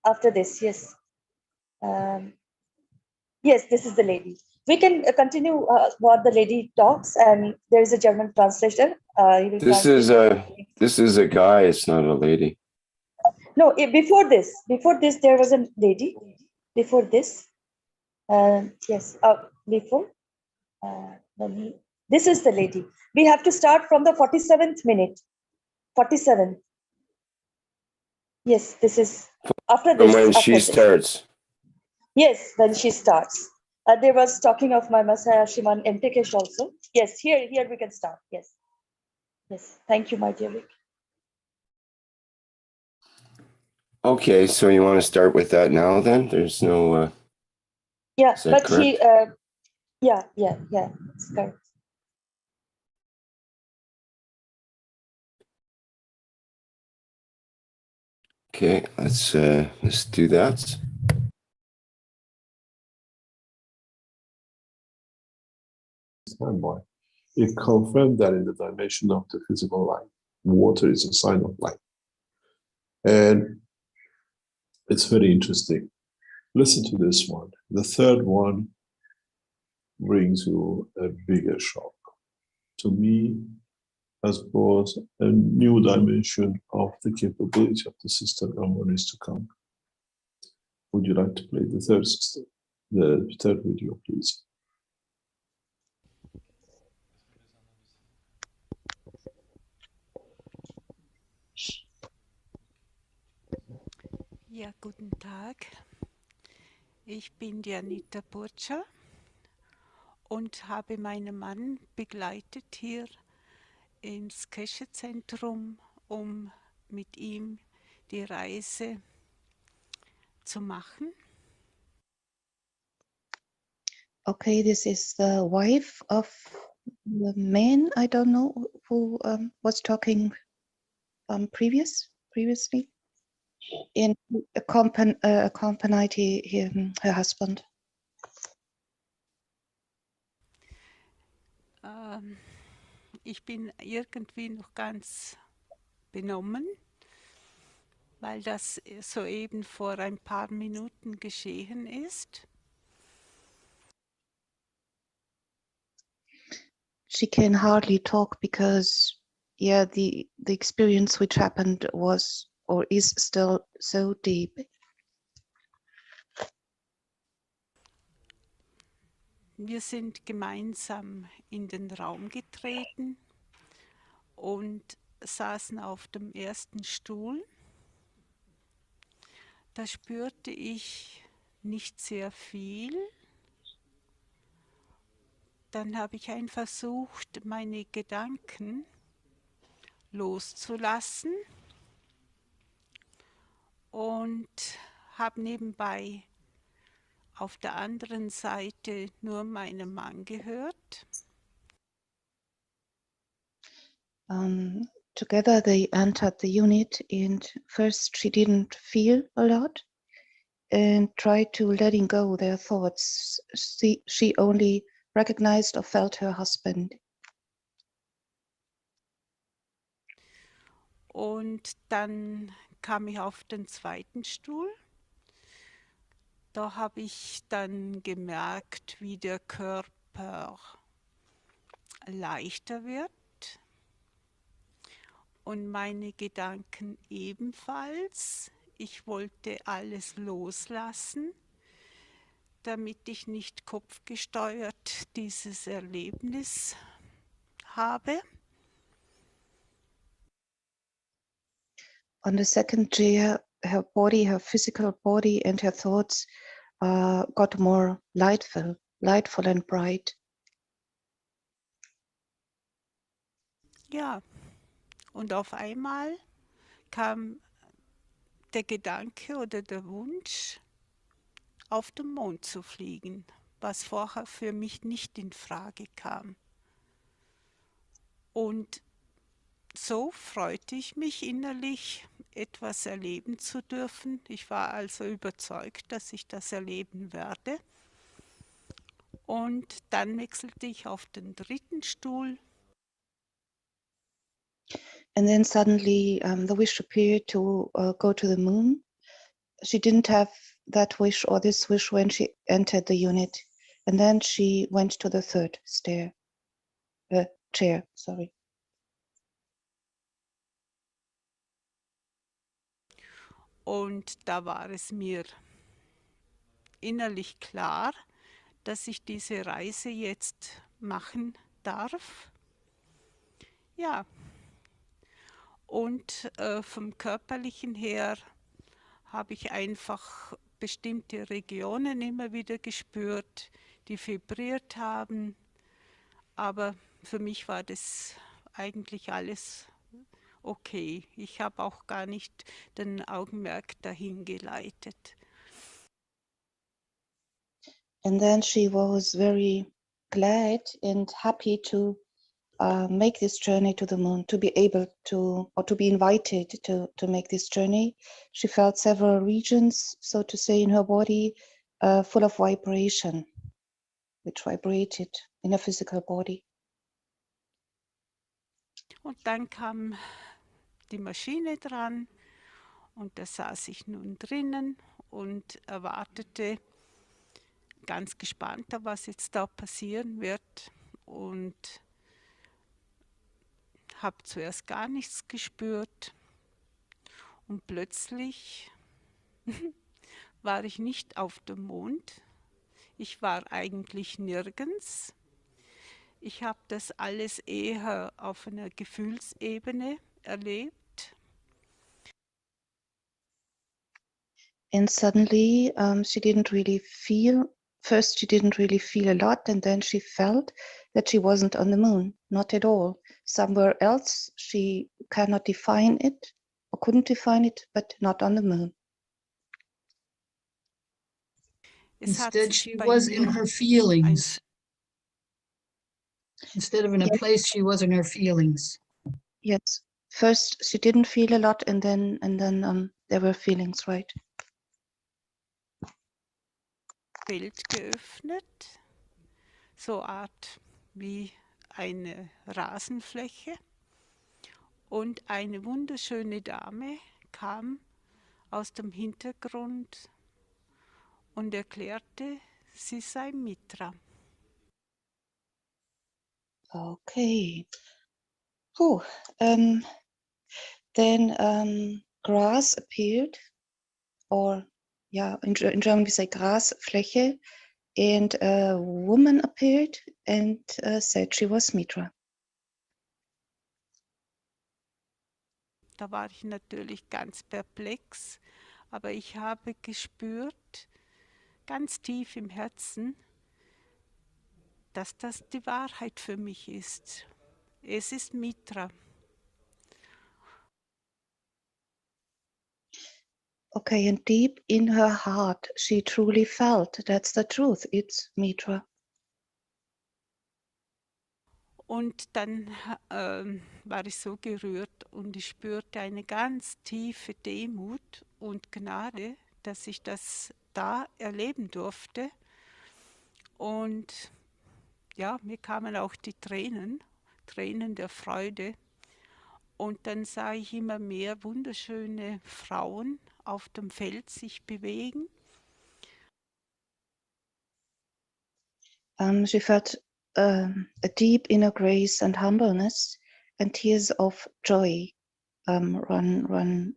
after this, yes, yes, this is the lady. We can continue what the lady talks, and there is a German translation. This is a guy. It's not a lady. No, before this, there was a lady. Before this, yes, before. This is the lady. We have to start from the 47th minute. 47. Yes, this is after this. From when she starts. Yes, when she starts. They was talking of my Masaya Shiman Mtekesh also. Yes, here we can start. Yes. Yes. Thank you, my dear Rick. Okay, so you want to start with that now then? There's no yeah, but correct? he yeah, it's correct. Okay, let's do that. time. Why? It confirmed that in the dimension of the physical light, water is a sign of light. And it's very interesting. Listen to this one. The third one brings you a bigger shock. To me, has brought a new dimension of the capability of the system and what is to come. Would you like to play the third system, the third video, please? Ja, guten Tag. Ich bin die Anita und habe meinen Mann begleitet hier ins Keshe-Zentrum, um mit ihm die Reise zu machen. Okay, this is the wife of the man, I don't know, who was talking previously, and accompanied her husband. Ich bin irgendwie noch ganz benommen, weil das soeben vor ein paar Minuten geschehen ist. She can hardly talk because, yeah, the experience which happened was or is still so deep. Wir sind gemeinsam in den Raum getreten und saßen auf dem ersten Stuhl. Da spürte ich nicht sehr viel. Dann habe ich einfach versucht, meine Gedanken loszulassen und habe nebenbei auf der anderen Seite nur meinen Mann gehört. Together they entered the unit, and first she didn't feel a lot and tried to letting go their thoughts. She only recognized or felt her husband. Und dann kam ich auf den zweiten Stuhl. Da habe ich dann gemerkt, wie der Körper leichter wird und meine Gedanken ebenfalls. Ich wollte alles loslassen, damit ich nicht kopfgesteuert dieses Erlebnis habe. On the second chair, her body, her physical body and her thoughts got more lightful and bright. Ja, und auf einmal kam der Gedanke oder der Wunsch, auf den Mond zu fliegen, was vorher für mich nicht in Frage kam. Und so freute ich mich innerlich, etwas erleben zu dürfen. Ich war also überzeugt, dass ich das erleben werde. Und dann wechselte ich auf den dritten Stuhl. And then suddenly the wish appeared to go to the moon. She didn't have that wish or this wish when she entered the unit. And then she went to the third chair. Sorry. Und da war es mir innerlich klar, dass ich diese Reise jetzt machen darf. Ja, und vom Körperlichen her habe ich einfach bestimmte Regionen immer wieder gespürt, die vibriert haben. Aber für mich war das eigentlich alles okay. Ich habe auch gar nicht den Augenmerk dahin geleitet. And then she was very glad and happy to make this journey to the moon, to be able to, or to be invited to make this journey. She felt several regions, so to say, in her body full of vibration, which vibrated in a physical body. Und dann kam die Maschine dran und da saß ich nun drinnen und erwartete ganz gespannt, was jetzt da passieren wird, und habe zuerst gar nichts gespürt und plötzlich war ich nicht auf dem Mond. Ich war eigentlich nirgends. Ich habe das alles eher auf einer Gefühlsebene erlebt. And suddenly she didn't really feel, first she didn't really feel a lot, and then she felt that she wasn't on the moon, not at all. Somewhere else, she cannot define it or couldn't define it, but not on the moon. Instead, she was in her feelings. Instead of in a place, she was in her feelings. Yes. First, she didn't feel a lot, and then there were feelings, right? Feld geöffnet, so Art wie eine Rasenfläche, und eine wunderschöne Dame kam aus dem Hintergrund und erklärte, sie sei Mitra. Okay. Then grass appeared, or yeah, in German we say Grasfläche, and a woman appeared and said she was Mitra. Da war ich natürlich ganz perplex, aber ich habe gespürt, ganz tief im Herzen, dass das die Wahrheit für mich ist. Es ist Mitra. Okay, and deep in her heart, she truly felt that's the truth. It's Mitra. Und dann war ich so gerührt und ich spürte eine ganz tiefe Demut und Gnade, dass ich das da erleben durfte. Und ja, mir kamen auch die Tränen der Freude. Und dann sah ich immer mehr wunderschöne Frauen auf dem Feld sich bewegen. She felt a deep inner grace and humbleness, and tears of joy run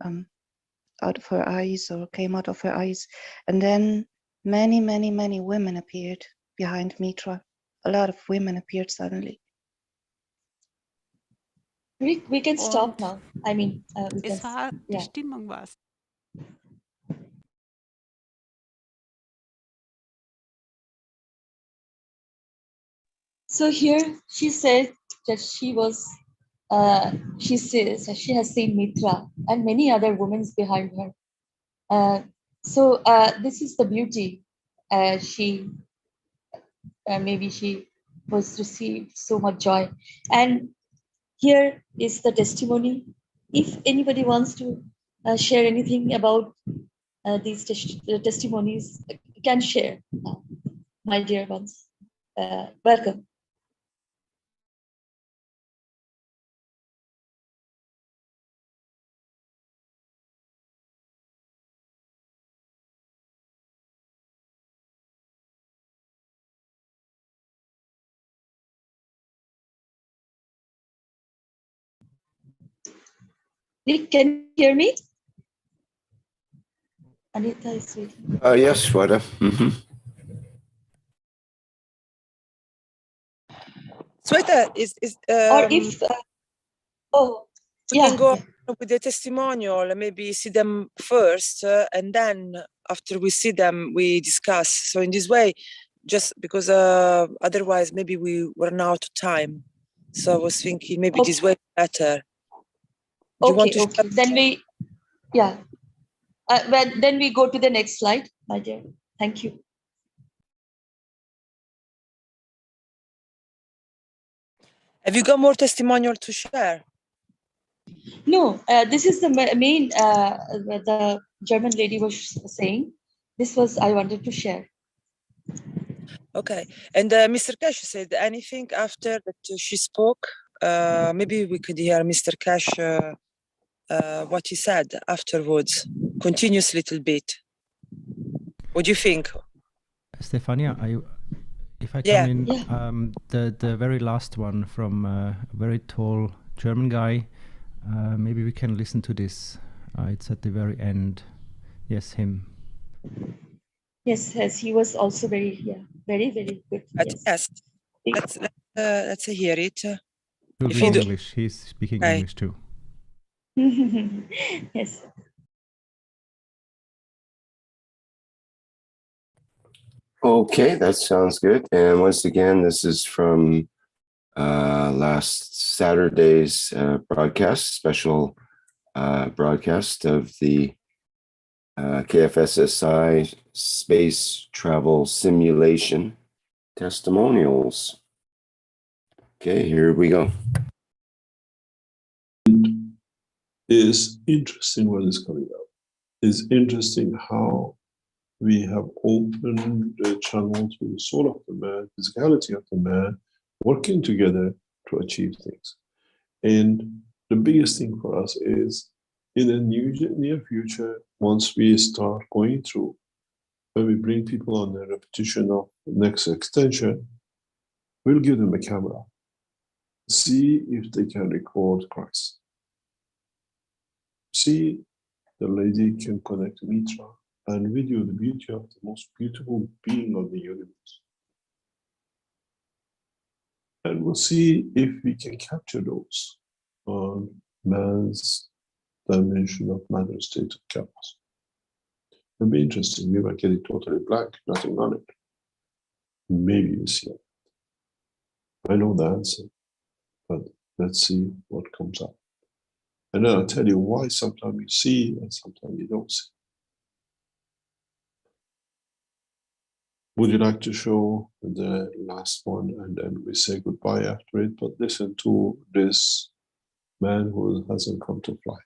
out of her eyes, or came out of her eyes. And then many women appeared behind Mitra. A lot of women appeared suddenly. We can stop now. I mean, es war, die Stimmung war es. So here she said that she was, she says that she has seen Mitra and many other women behind her. So this is the beauty. Maybe she was received so much joy. And here is the testimony. If anybody wants to share anything about these testimonies, you can share, my dear ones. Welcome. Nick, can you hear me? Anita is waiting. Yes, Shweta. Shweta is or if we can go with the testimonial, maybe see them first, and then after we see them, we discuss. So in this way, just because otherwise maybe we run out of time. So I was thinking maybe this way better. Okay. Then we, well, then we go to the next slide, my dear. Thank you. Have you got more testimonial to share? No, this is the main, the German lady was saying. This was, I wanted to share. Okay. And Mr. Keshe said anything after that she spoke? Maybe we could hear Mr. Keshe what he said afterwards. Continuous little bit. What do you think? Stefania, if I come Yeah. in, Yeah. the very last one from a very tall German guy, maybe we can listen to this. It's at the very end. Yes, him. Yes, he was also very, very, very good. Yes. Let's hear it. Will If be you in do- English. He's speaking Okay. English too. Yes. Okay, that sounds good. And once again, this is from last Saturday's broadcast, special broadcast of the KF SSI Space Travel Simulation Testimonials. Okay, here we go. It's interesting what is coming up. It's interesting how we have opened the channel to the soul of the man, physicality of the man, working together to achieve things. And the biggest thing for us is in the near future, once we start going through, when we bring people on the repetition of the next extension, we'll give them a camera. See if they can record Christ. See the lady can connect Mitra and video the beauty of the most beautiful being of the universe. And we'll see if we can capture those on man's dimension of matter state of chaos. It'll be interesting. We might get it totally blank, nothing on it. Maybe you see it. I know the answer, but let's see what comes up. And then I'll tell you why sometimes you see and sometimes you don't see. Would you like to show the last one and then we say goodbye after it? But listen to this man who hasn't come to fly.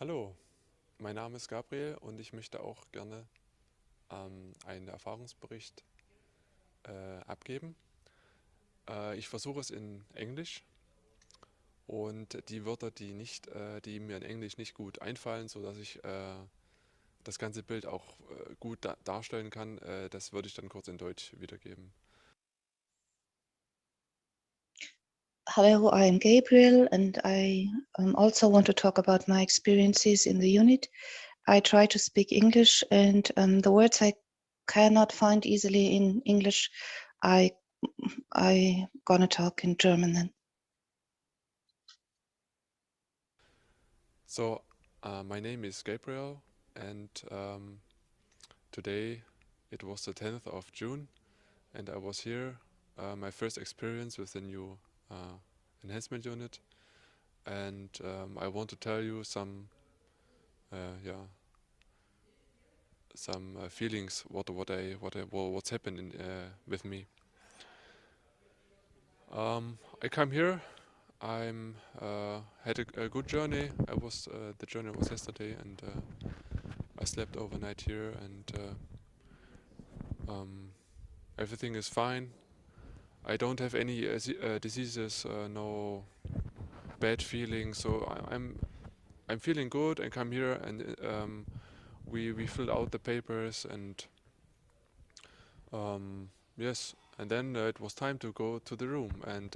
Hallo, mein Name ist Gabriel und ich möchte auch gerne einen Erfahrungsbericht abgeben. Ich versuche es in Englisch und die Wörter, die mir in Englisch nicht gut einfallen, sodass ich das ganze Bild auch gut darstellen kann, das würde ich dann kurz in Deutsch wiedergeben. Hello, I'm Gabriel, and I also want to talk about my experiences in the unit. I try to speak English, and the words I cannot find easily in English, I gonna talk in German then. So, my name is Gabriel, and today it was the 10th of June, and I was here, my first experience with the new enhancement unit, and I want to tell you some feelings what's happened with me. I come here. Had a good journey. The journey was yesterday, and I slept overnight here, and everything is fine. I don't have any diseases, no bad feelings. So I'm feeling good, and come here, and we filled out the papers, and yes, and then it was time to go to the room, and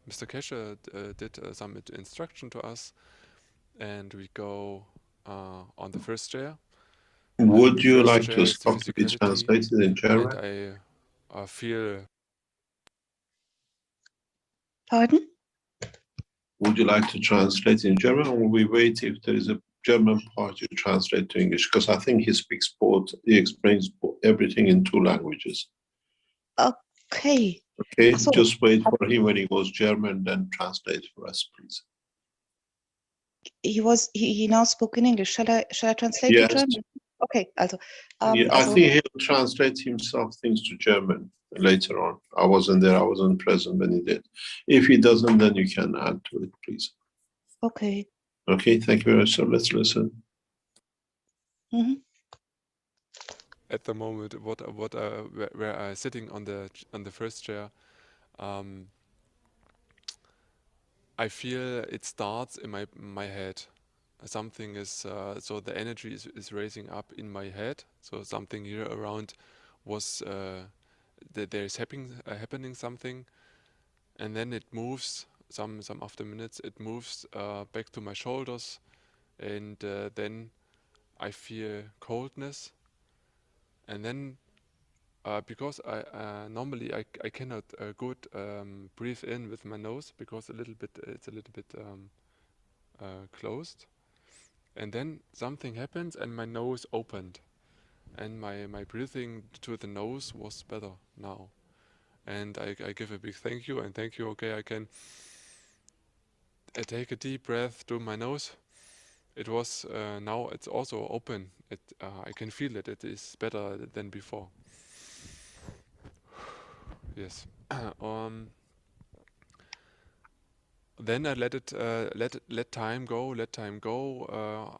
Mr. Keshe did some instruction to us, and we go on the first chair. Would you like to stop to be translated in German? And I feel. Pardon? Would you like to translate in German, or will we wait if there is a German part you translate to English? Because I think he speaks both. He explains everything in two languages. Okay. Okay, so, just wait for him when he goes German, then translate for us, please. He now spoke in English. Shall I translate to German? Okay, also. I think he'll translate himself things to German. later on. I wasn't there, I wasn't present when he did. If he doesn't, then you can add to it, please. Okay. Okay, thank you very much. So let's listen. At the moment, where I sitting on the first chair, I feel it starts in my head. Something is so the energy is raising up in my head. So something here around was there is happening something, and then it moves. Some after minutes it moves back to my shoulders, and then I feel coldness, and then because I normally I cannot good breathe in with my nose because it's a little bit closed, and then something happens and my nose opened, and my breathing to the nose was better now, and I give a big thank you and thank you. Okay, I can take a deep breath through my nose. It was now it's also open. I can feel it. It is better than before. Yes. Then I let time go. Let time go.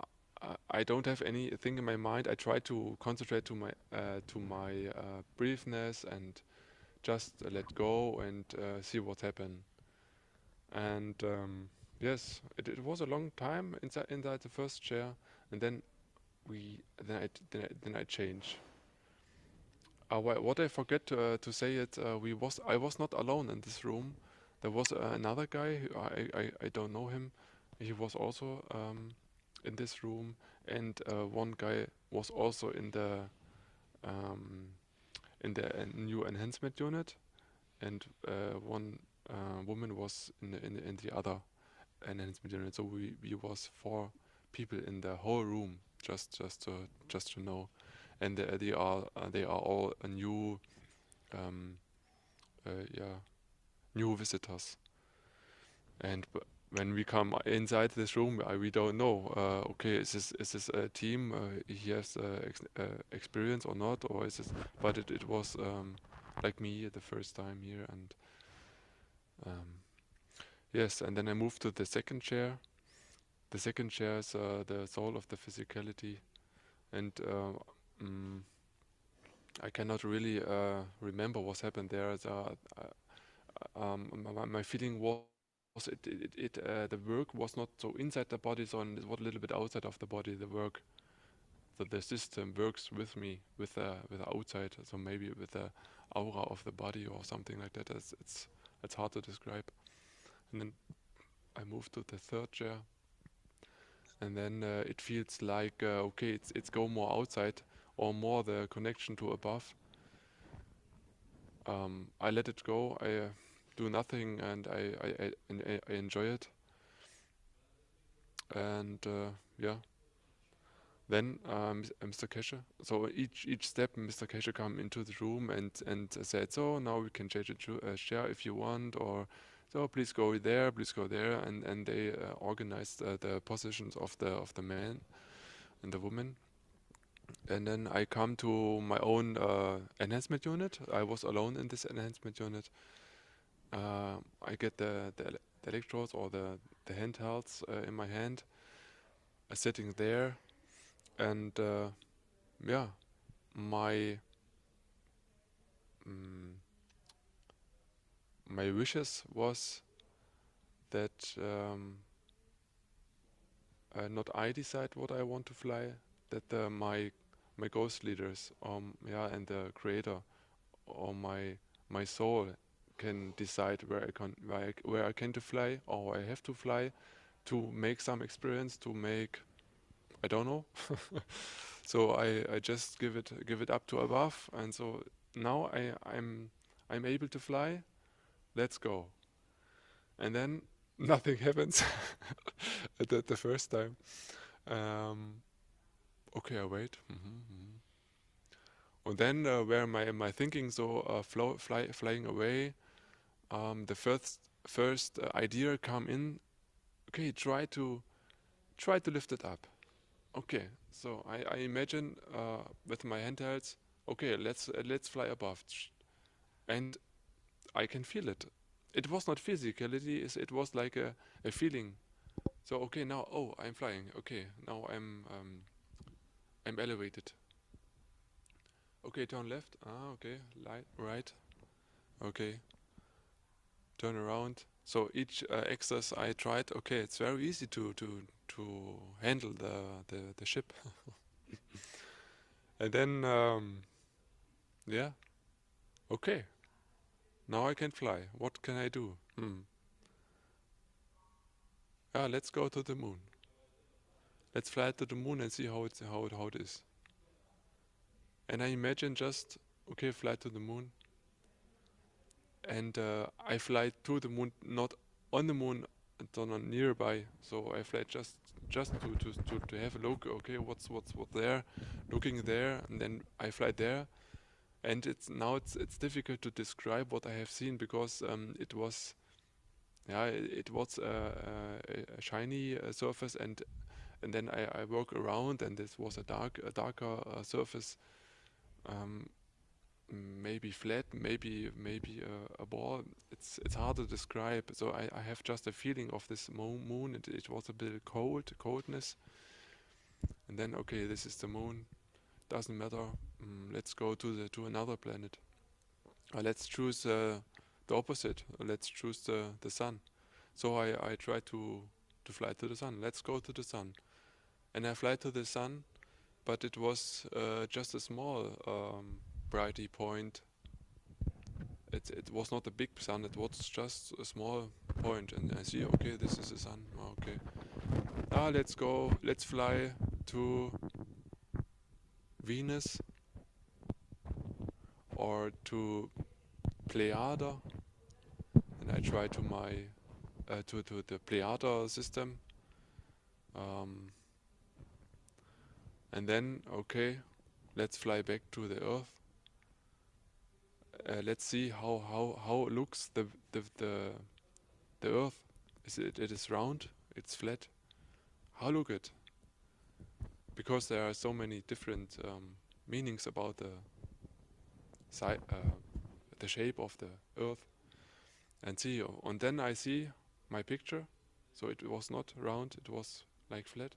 I don't have anything in my mind. I try to concentrate to my briefness and just let go and see what happened. And yes, it was a long time inside the first chair, and then then I change. What I forget to say it, I was not alone in this room. There was another guy who I don't know him. He was also in this room, and one guy was also in the new enhancement unit, and one woman was in the other enhancement unit. So we was 4 people in the whole room, just to know, and they are all a new new visitors. And when we come inside this room, we don't know. Okay, is this a team? He has experience or not, or is this? But it was like me the first time here, and yes. And then I moved to the second chair. The second chair is the soul of the physicality, and I cannot really remember what happened there. My feeling was the work was not so inside the body, so it was a little bit outside of the body. The work, the system works with me, with the outside. So maybe with the aura of the body or something like that. It's hard to describe. And then I moved to the third chair, and then it feels like okay, it's go more outside or more the connection to above. I let it go. I do nothing, and I enjoy it. And yeah. Then Mr. Keshe. So each step, Mr. Keshe come into the room and said, so now we can change a chair if you want, or so please go there, and they organized the positions of the man and the woman. And then I come to my own enhancement unit. I was alone in this enhancement unit. I get the electrodes or the handhelds in my hand, sitting there, and yeah, my my wishes was that not I decide what I want to fly, that my ghost leaders, and the creator, or my soul can decide where I can to fly, or I have to fly, to make some experience, to make, I don't know. So I just give it up to above, and so now I'm able to fly. Let's go. And then nothing happens at the first time. Okay, I wait. And then where my thinking so flying away, the first idea come in. Okay, try to lift it up. Okay, so I imagine with my handhelds. Okay, let's fly above. and I can feel it. It was not physicality, it was like a feeling. So okay, now, oh, I'm flying. Okay, now I'm elevated. Okay, turn left. Ah, okay, right. Okay, turn around. So each exercise I tried. Okay, it's very easy to handle the ship. And then yeah, okay. Now I can fly. What can I do? Let's go to the moon. Let's fly to the moon and see how it is. And I imagine just, okay, fly to the moon. And I fly to the moon, not on the moon, but nearby. So I fly just to have a look. Okay, what's there, looking there, and then I fly there. And it's difficult to describe what I have seen, because it was a shiny surface, and then I walk around, and this was a darker surface, maybe flat, maybe a ball. It's hard to describe. So I have just a feeling of this moon. It was a bit coldness, and then okay, this is the moon. Doesn't matter. Let's go to another planet. Let's choose the opposite. Let's choose the sun. So I try to fly to the sun. Let's go to the sun. And I fly to the sun, but it was just a small brighty point. It was not a big sun, it was just a small point. And I see, okay, this is the sun. Okay. Let's fly to Venus, or to Pleiada. And I try to the Pleiada system. And then, okay, let's fly back to the Earth. Let's see how looks the Earth. It is round, it's flat. How look it? Because there are so many different meanings about the shape of the Earth. And then I see my picture. So it was not round, it was like flat,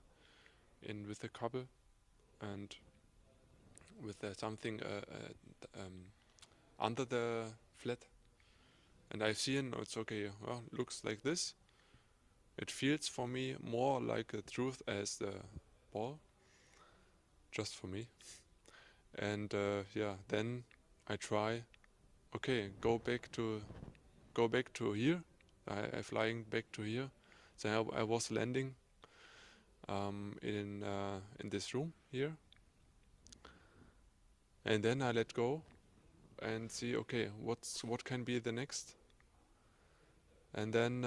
with a couple, and with something under the flat. And I've seen, it's okay, well, looks like this. It feels for me more like a truth as the ball, just for me. And then I try, okay, go back to here. I flying back to here. So I was landing in this room here. And then I let go and see, okay, what can be the next. And then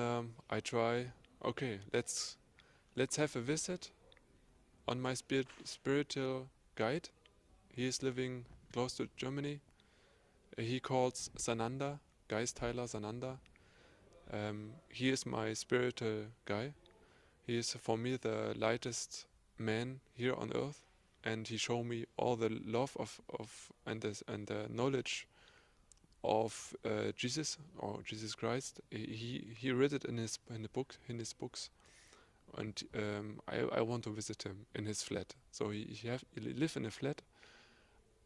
I try, okay, let's have a visit on my spiritual guide. He is living close to Germany. He calls Sananda, Geistheiler Sananda. He is my spiritual guy. He is for me the lightest man here on earth, and he showed me all the love and the knowledge of Jesus, or Jesus Christ. He read it in his books, and I want to visit him in his flat. So he live in a flat.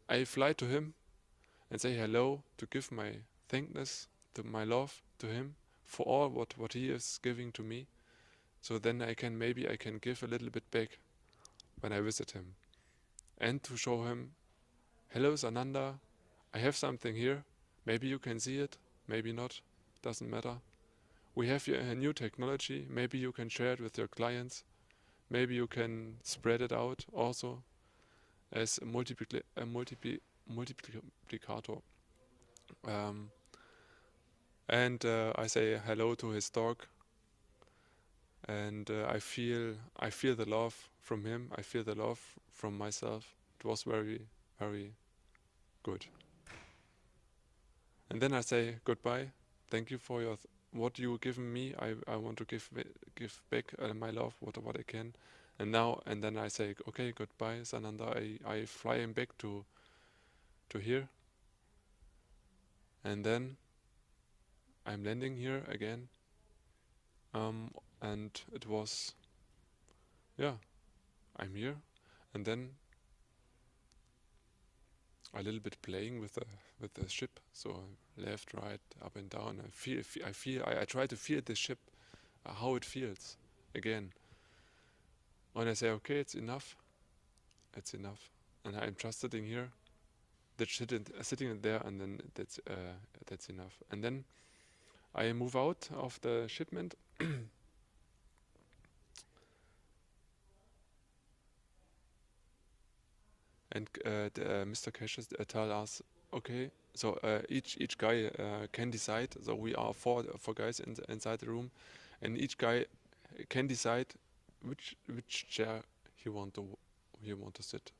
I fly to him and say hello, to give my thankness, to my love to him for all what he is giving to me. So then I can give a little bit back when I visit him, and to show him, hello Sananda, I have something here. Maybe you can see it, maybe not, doesn't matter. We have here a new technology, maybe you can share it with your clients, maybe you can spread it out also as a multiplicator. And I say hello to his dog, and I feel the love from him, I feel the love from myself. It was very, very good. And then I say goodbye. Thank you for what you given me. I want to give back my love, what I can. And then I say, okay, goodbye, Sananda. I fly him back to here. and then I'm landing here again, and it was, yeah, I'm here, and then a little bit playing with the ship, so left, right, up and down. I try to feel the ship, how it feels again. And I say, okay, it's enough, and I'm just sitting here, sitting there, and then that's enough. And then I move out of the shipment. And Mr. Keshe tell us, okay, so each guy can decide. So we are four guys inside the room, and each guy can decide which chair he want to sit.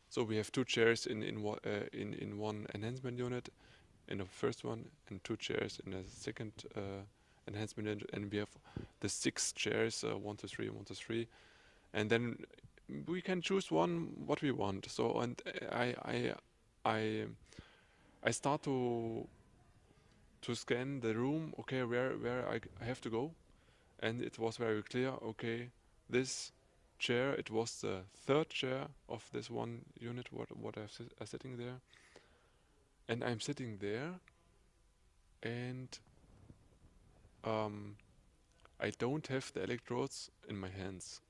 So we have 2 chairs in one enhancement unit, in the first one, and 2 chairs in the second enhancement unit, and we have the 6 chairs, 1 to 3, 1 to 3, and then we can choose one what we want. So, and I start to scan the room. Okay, where I have to go, and it was very clear. Okay, this chair, it was the 3rd chair of this one unit. What I'm sitting there, and I'm sitting there, and I don't have the electrodes in my hands.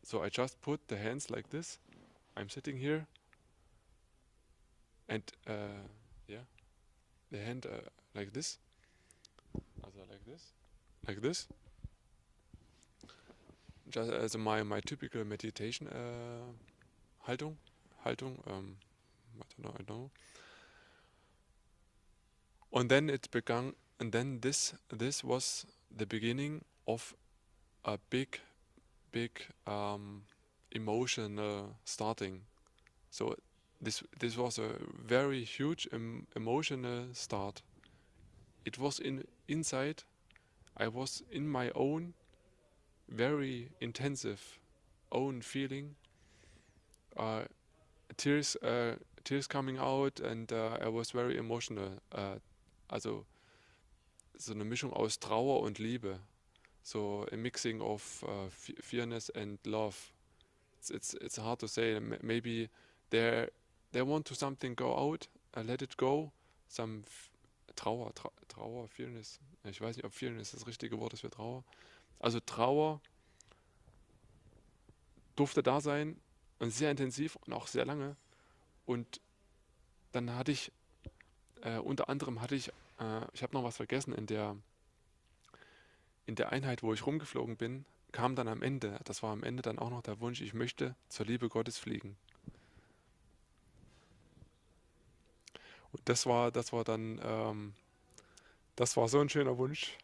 So I just put the hands like this. I'm sitting here, and yeah, the hand like this, also like this. Just as my typical meditation Haltung. I don't know. And then it began, and then this was the beginning of a big emotional starting. So this was a very huge emotional start. It was inside. I was in my own very intensive own feeling. Tears coming out, and I was very emotional. Also so eine Mischung aus Trauer und Liebe. So a mixing of fearness and love. It's hard to say. Maybe they want to something go out, let it go. Some Trauer, Fearness. Ich weiß nicht, ob Fearness das richtige Wort ist für Trauer. Also Trauer durfte da sein, und sehr intensiv und auch sehr lange. Und dann hatte ich, unter anderem ich habe noch was vergessen, in der Einheit, wo ich rumgeflogen bin, kam dann am Ende dann auch noch der Wunsch, ich möchte zur Liebe Gottes fliegen. Und das war dann, das war so ein schöner Wunsch.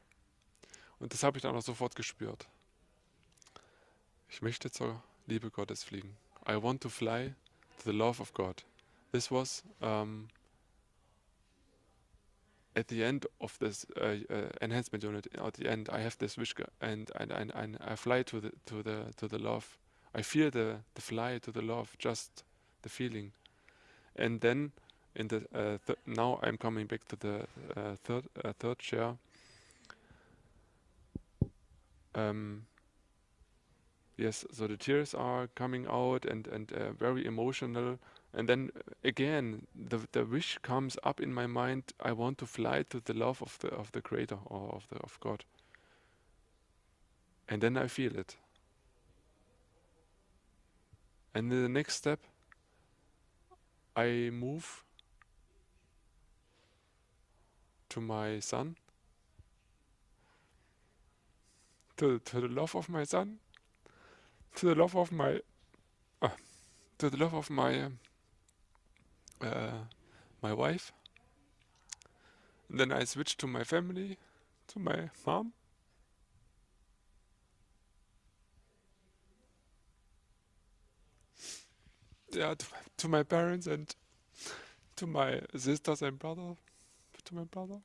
Und das habe ich dann auch sofort gespürt. Ich möchte zur Liebe Gottes fliegen. I want to fly to the love of God. This was at the end of this enhancement unit. At the end, I have this wish, and I fly to the love. I feel the fly to the love, just the feeling. And then in the now I'm coming back to the third chair. Yes, so the tears are coming out, and very emotional. And then again, the wish comes up in my mind. I want to fly to the love of the Creator, or of God. And then I feel it. And in the next step, I move to my son, to the love of my son, to the love of my my wife. And then I switch to my family, to my mom. Yeah, to my parents, and to my sisters and brother, to my brother.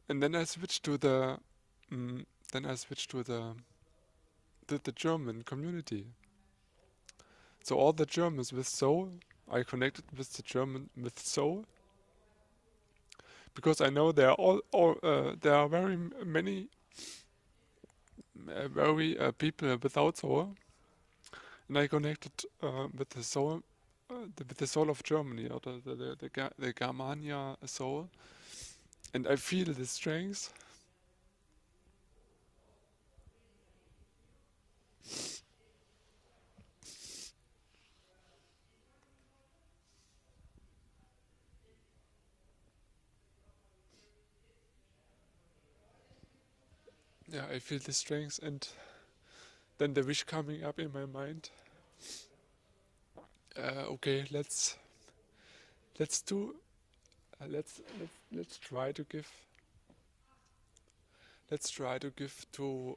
And then I switch to the the German community. So all the Germans with soul, I connected with the German with soul. because I know there are very many people without soul, and I connected with the soul, with the soul of Germany, or the Germania soul, and I feel the strength. Yeah, I feel the strength, and then the wish coming up in my mind. Okay, let's try to give. Let's try to give to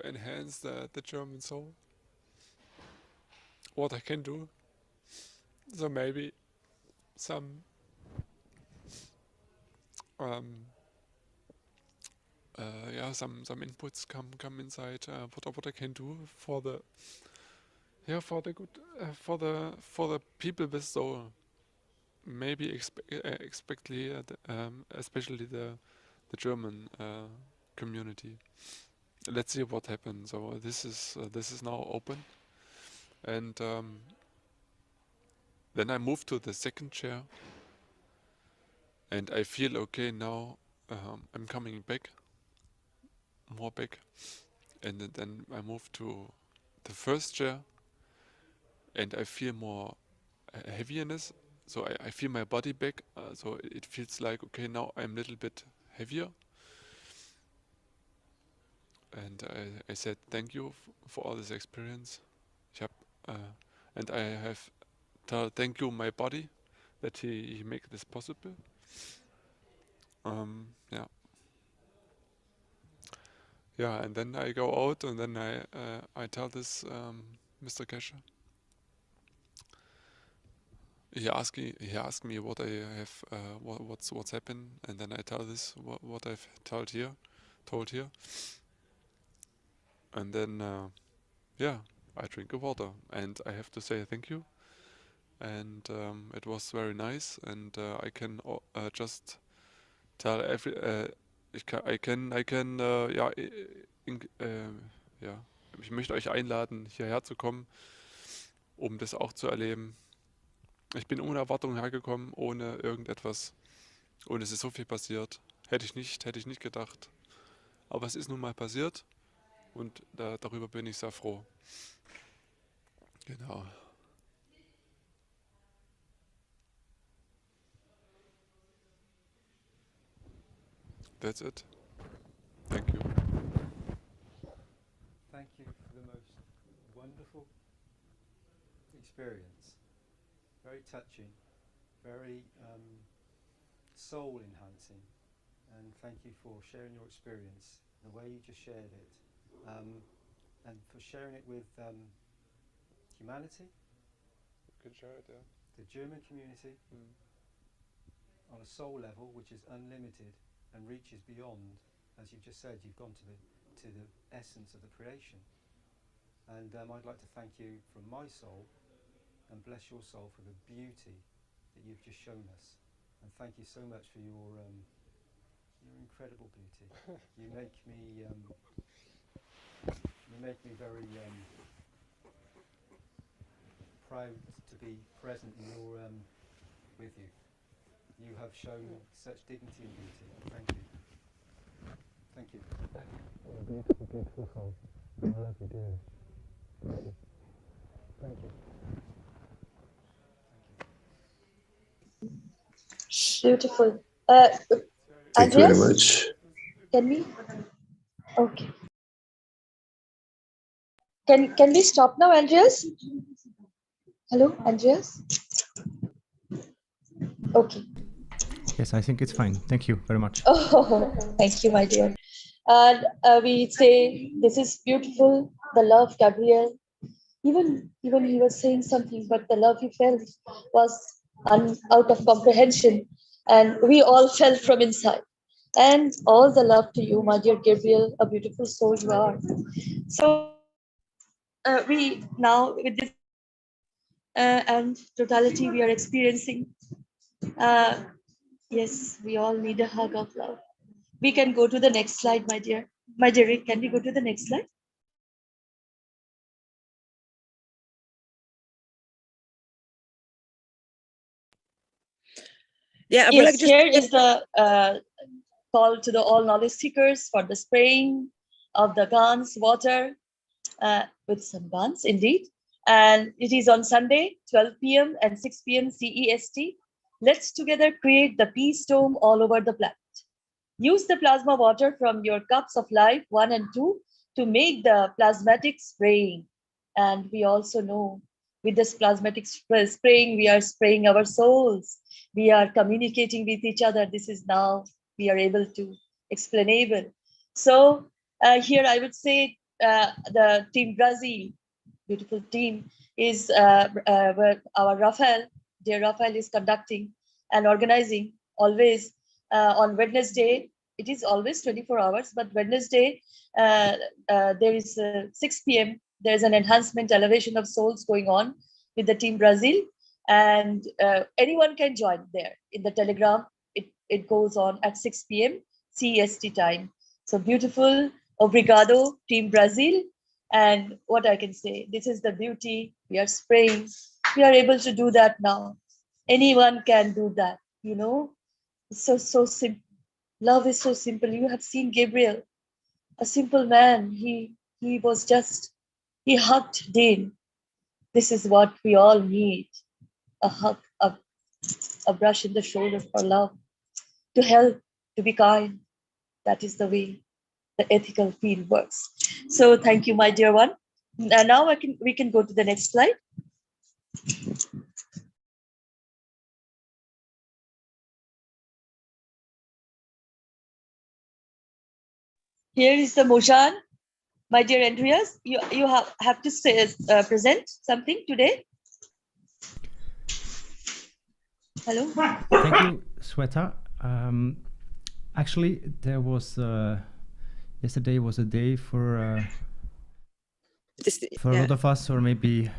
enhance the German soul. What I can do. So maybe some some inputs come inside. What I can do for the good for the people with soul. Maybe especially the German community. Let's see what happens. So this is now open, and then I move to the second chair, and I feel okay now. I'm coming back, more back, and then I move to the first chair, and I feel more heaviness. So I feel my body back. So it feels like okay, now I'm a little bit heavier. And I said thank you for all this experience. And I have thank you my body that he make this possible. Yeah, and then I go out, and then I tell this Mr. Keshe. He asked me what I have what's happened, and then I tell this what I've told here, and then I drink a water, and I have to say thank you, and it was very nice, and I can just tell ich möchte euch einladen, hierher zu kommen, um das auch zu erleben. Ich bin ohne Erwartung hergekommen, ohne irgendetwas, und es ist so viel passiert. Hätte ich nicht gedacht. Aber es ist nun mal passiert, und darüber bin ich sehr froh. Genau. That's it. Thank you. Thank you for the most wonderful experience. Very touching, very soul enhancing, and thank you for sharing your experience, the way you just shared it, and for sharing it with humanity. You can share it, yeah. The German community, on a soul level, which is unlimited and reaches beyond, as you've just said, you've gone to the essence of the creation. And I'd like to thank you from my soul, and bless your soul for the beauty that you've just shown us. And thank you so much for your incredible beauty. You make me very proud to be present in your with you. You have shown such dignity and beauty. Thank you. Thank you. Beautiful, beautiful soul. I love you dearly. Thank you. Thank you. Beautiful. Thank you very Andreas? much. Can we? Okay. Can we stop now, Andreas? Hello, Andreas? Okay. Yes, I think it's fine. Thank you very much. Oh, thank you, my dear. And we say, this is beautiful, the love, Gabriel. Even he was saying something, but the love he felt was out of comprehension. And we all felt from inside. And all the love to you, my dear Gabriel, a beautiful soul you are. So we now, with this and totality we are experiencing, Yes, we all need a hug of love. We can go to the next slide, my dear. My dear, can we go to the next slide? Yeah, yes, here is the call to the all knowledge seekers for the spraying of the guns, water, with some guns, indeed. And it is on Sunday, 12 p.m. and 6 p.m. CEST. Let's together create the peace dome all over the planet. Use the plasma water from your cups of life 1 and 2 to make the plasmatic spraying. And we also know with this plasmatic spraying, we are spraying our souls. We are communicating with each other. This is now we are able to explainable. So here I would say the team Brazil, beautiful team, is where our Rafael, dear Rafael, is conducting and organizing always on Wednesday. It is always 24 hours, but Wednesday there is 6 p.m. There is an enhancement elevation of souls going on with the team Brazil, and anyone can join there in the Telegram. It goes on at 6 p.m. CEST time. So beautiful. Obrigado, Team Brazil. And what I can say, this is the beauty. We are spraying. We are able to do that now. Anyone can do that, you know. It's so simple. Love is so simple. You have seen Gabriel, a simple man. He was just, he hugged Dean. This is what we all need. A hug, a brush in the shoulder for love, to help, to be kind. That is the way the ethical field works. So thank you, my dear one. And now we can go to the next slide. Here is the Moshan. My dear Andreas, you have to say, present something today. Hello. Thank you, Sweta. Actually, there was yesterday was a day for a lot of us, or maybe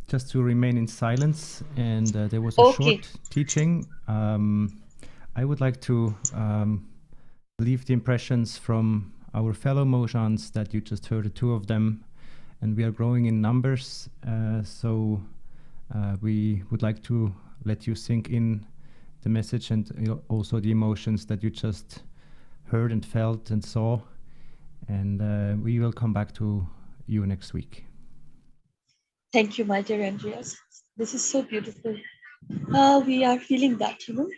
just to remain in silence. And there was a short teaching. I would like to leave the impressions from our fellow Mojans that you just heard, the two of them, and we are growing in numbers. So we would like to let you sink in the message and also the emotions that you just heard and felt and saw. And we will come back to you next week. Thank you, my dear Andreas. This is so beautiful. We are feeling that, you know.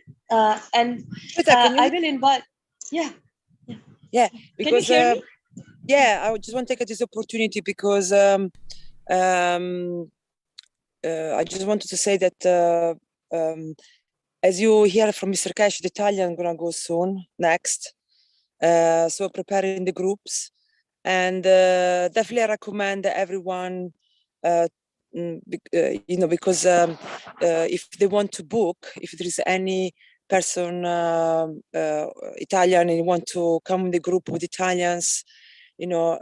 And I will invite. Yeah. Because can you hear me? yeah, I just want to take this opportunity because I just wanted to say that as you hear from Mr. Keshe, the Italian gonna go soon next. So preparing the groups, and definitely I recommend everyone, you know, because if they want to book, if there is any person Italian and want to come in the group with Italians, you know,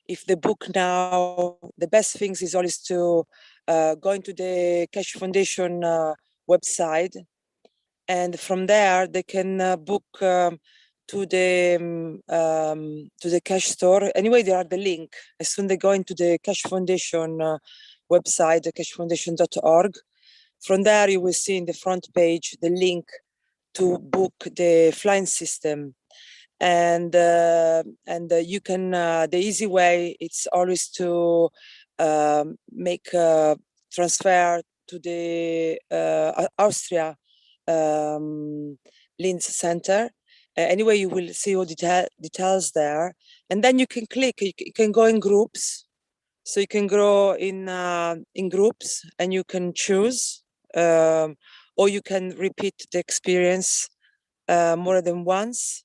if they book now, the best things is always to go into the Keshe Foundation website, and from there they can book to the Keshe store. Anyway, there are the link. As soon as they go into the Keshe Foundation website, keshefoundation.org, from there you will see in the front page the link to book the flying system. And you can, the easy way, it's always to make a transfer to the Austria Linz Center. Anyway, you will see all details there. And then you can click, you can go in groups. So you can go in groups and you can choose, or you can repeat the experience more than once.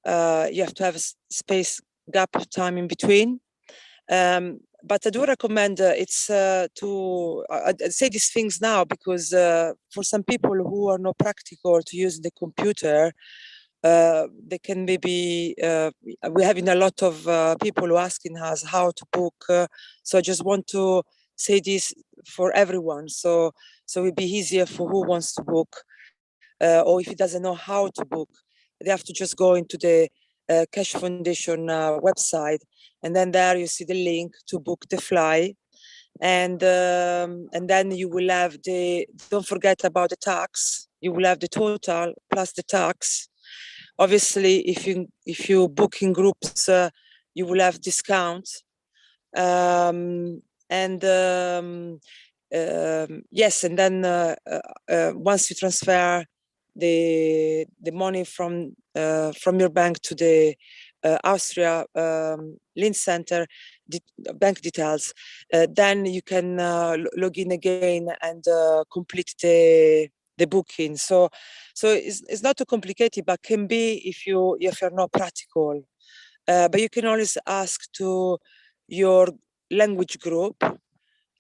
You have to have a space gap time in between. But I do recommend it's to I'd say these things now because for some people who are not practical to use the computer, they can maybe we're having a lot of people who are asking us how to book. So I just want to say this for everyone. So it'll be easier for who wants to book. or if he doesn't know how to book, they have to just go into the Keshe Foundation website, and then there you see the link to book the fly, and then you will have don't forget about the tax. You will have the total plus the tax. Obviously, if you book in groups, you will have discounts. Yes, and then once you transfer the money from your bank to the Austria Link Center bank details, then you can log in again and complete the booking. So it's not too complicated, but can be if you're not practical. But you can always ask to your language group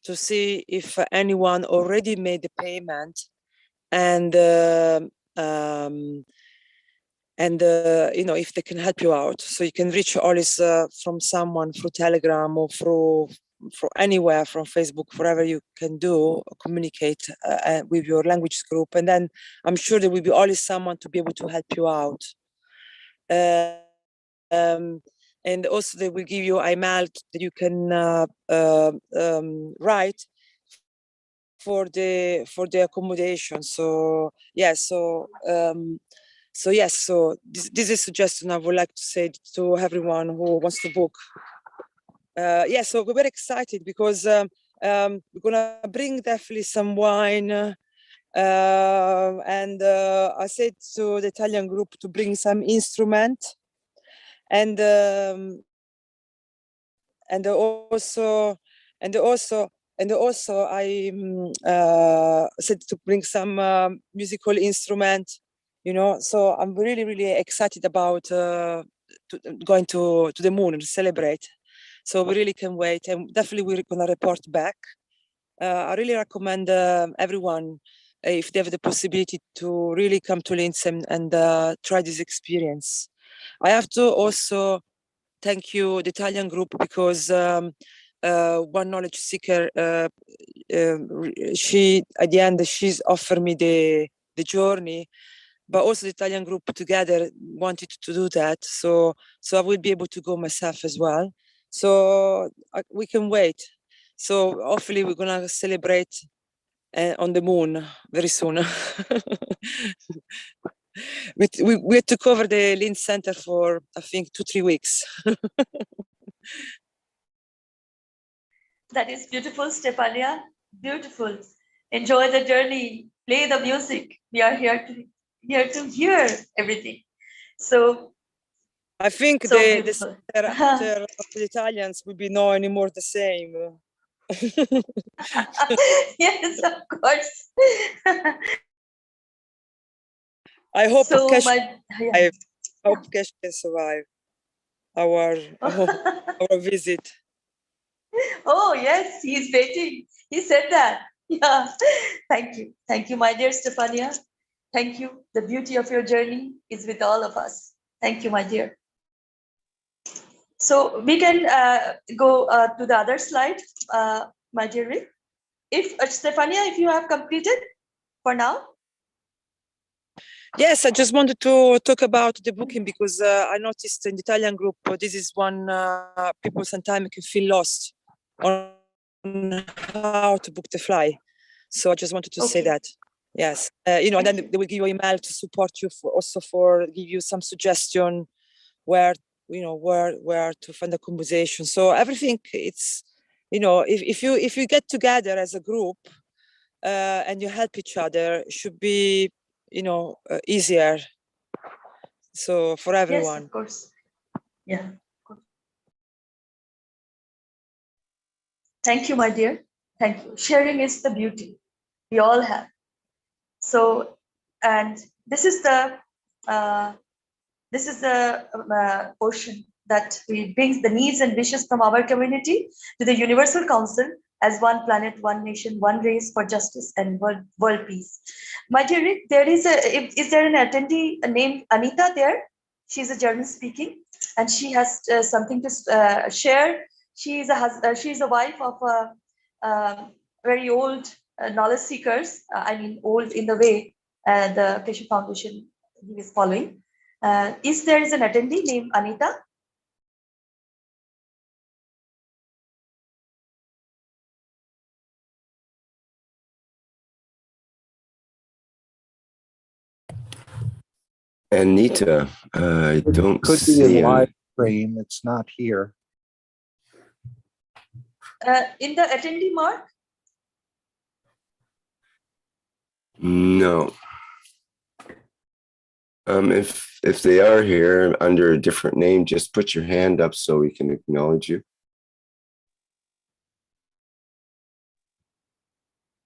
to see if anyone already made the payment, and if they can help you out. So you can reach always from someone through Telegram or through anywhere, from Facebook, wherever you can communicate with your language group, and then I'm sure there will be always someone to be able to help you out. And also they will give you email that you can write for the accommodation. So yes, so this is a suggestion I would like to say to everyone who wants to book. So we're very excited because we're gonna bring definitely some wine, and I said to the Italian group to bring some instrument, and also I said to bring some musical instrument, so I'm really, really excited about going to the moon and celebrate. So we really can wait, and definitely we're gonna report back. I really recommend everyone, if they have the possibility, to really come to Linz and try this experience. I have to also thank you, the Italian group, because one knowledge seeker, she at the end she's offered me the journey, but also the Italian group together wanted to do that, so I will be able to go myself as well. So we can wait. So hopefully we're gonna celebrate on the moon very soon. We had to cover the Linz Center for, I think, 2-3 weeks. That is beautiful, Stefania. Beautiful. Enjoy the journey. Play the music. We are here to hear everything. So I think the center after the Italians will be no anymore the same. Yes, of course. I hope Keshe can survive our visit. Oh yes, he's waiting. He said that. Yeah. Thank you, my dear Stefania. Thank you. The beauty of your journey is with all of us. Thank you, my dear. So we can go to the other slide, my dear Rick. If Stefania, if you have completed for now. Yes, I just wanted to talk about the booking because I noticed in the Italian group, this is one people sometimes can feel lost on how to book the fly. So I just wanted to say that. Yes, and then they will give you email to support you, for give you some suggestion where to find a conversation. So everything, it's if you get together as a group and you help each other, it should be easier. So for everyone. Yes, of course. Yeah. Thank you, my dear. Thank you. Sharing is the beauty we all have. So, and this is the portion that we brings the needs and wishes from our community to the Universal Council as one planet, one nation, one race for justice and world peace. My dear Rick, is there an attendee named Anita there? She's a German speaking, and she has something to share. She's a wife of a very old knowledge seekers. I mean, old in the way the Keshe Foundation he is following. Is there an attendee named Anita? Anita, I don't could be see a him. live stream. It's not here. In the attendee mark? No. If they are here under a different name, just put your hand up so we can acknowledge you.